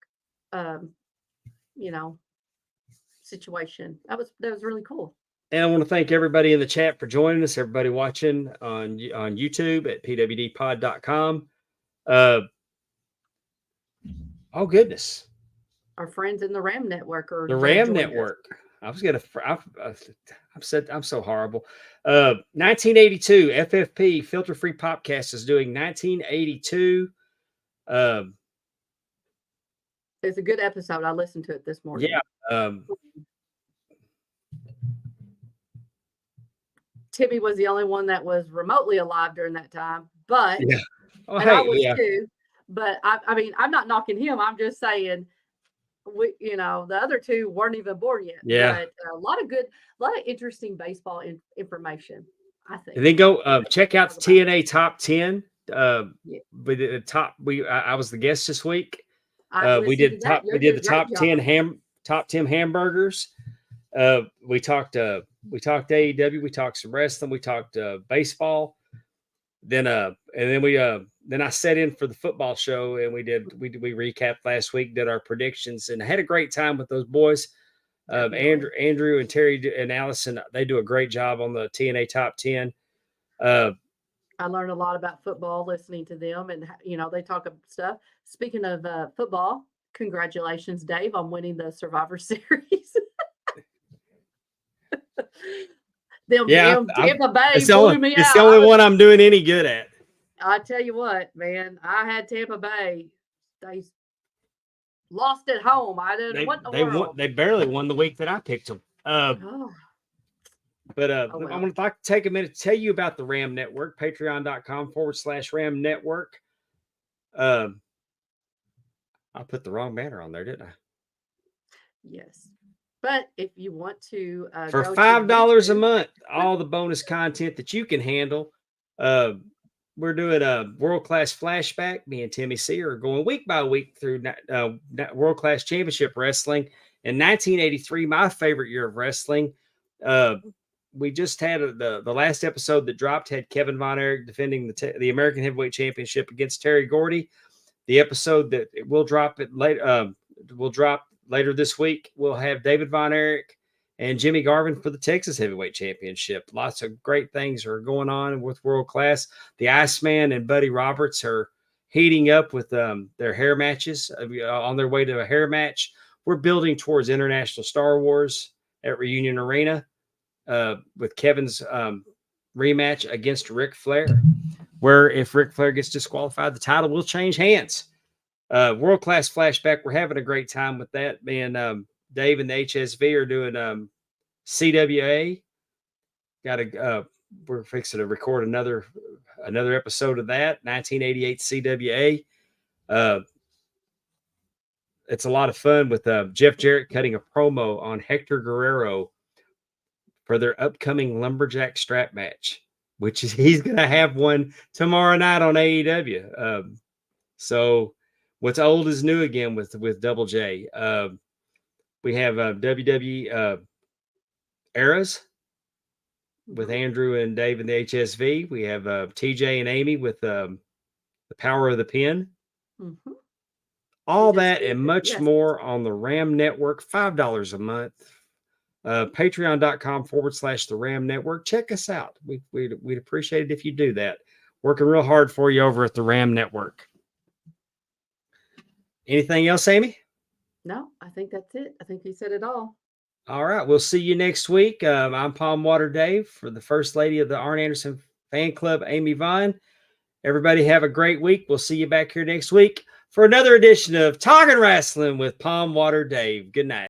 situation. That was really cool. And I want to thank everybody in the chat for joining us, everybody watching on YouTube at pwdpod.com. Oh, goodness. Our friends in the RAM Network are the RAM Network. I was going to, I'm so horrible. 1982 FFP Filter Free Popcast is doing 1982. It's a good episode. I listened to it this morning. Yeah. Timmy was the only one that was remotely alive during that time, but yeah. Oh, and I was too. But I mean, I'm not knocking him. I'm just saying, the other two weren't even born yet. Yeah. But a lot of interesting baseball information, I think. And then go check out the TNA Top 10. With the top, I was the guest this week. We did the top 10 hamburgers. We talked AEW, we talked some wrestling, we talked baseball. Then I sat in for the football show and we recapped last week, did our predictions, and I had a great time with those boys. Andrew and Terry and Allison, they do a great job on the TNA Top 10. I learned a lot about football listening to them, and they talk about stuff. Speaking of football, congratulations, Dave, on winning the Survivor Series. Tampa Bay blew me out. It's the only one I'm doing any good at. I tell you what, man, I had Tampa Bay. They lost at home. I didn't. They barely won the week that I picked them. But I want to take a minute to tell you about the RAM Network, patreon.com/RAM Network. I put the wrong banner on there, didn't I? Yes. But if you want to for $5 a month, all the bonus content that you can handle. We're doing a world-class flashback. Me and Timmy C are going week by week through world-class championship wrestling. In 1983, my favorite year of wrestling. We just had the last episode that dropped had Kevin Von Erich defending the American Heavyweight Championship against Terry Gordy. The episode that will drop later this week, we'll have David Von Erich and Jimmy Garvin for the Texas Heavyweight Championship. Lots of great things are going on with World Class. The Iceman and Buddy Roberts are heating up with their hair matches on their way to a hair match. We're building towards International Star Wars at Reunion Arena with Kevin's rematch against Ric Flair, where if Ric Flair gets disqualified, the title will change hands. World Class Flashback. We're having a great time with that. Man, Dave and the HSV are doing CWA. We're fixing to record another episode of that. 1988 CWA. It's a lot of fun with Jeff Jarrett cutting a promo on Hector Guerrero for their upcoming lumberjack strap match, which is he's going to have one tomorrow night on AEW. So what's old is new again with Double J. We have WWE eras with Andrew and Dave and the HSV. We have TJ and Amy with the Power of the Pen. Mhm. All just that did and it, much yes. more on the Ram Network, $5 a month. Patreon.com/the Ram Network. Check us out. We'd appreciate it if you do that. Working real hard for you over at the Ram Network. Anything else, Amy? No, I think that's it. I think you said it all. All right. We'll see you next week. I'm Pondwater Dave for the First Lady of the Arn Anderson Fan Club, Amy Vine. Everybody have a great week. We'll see you back here next week for another edition of Talking Wrestling with Pondwater Dave. Good night.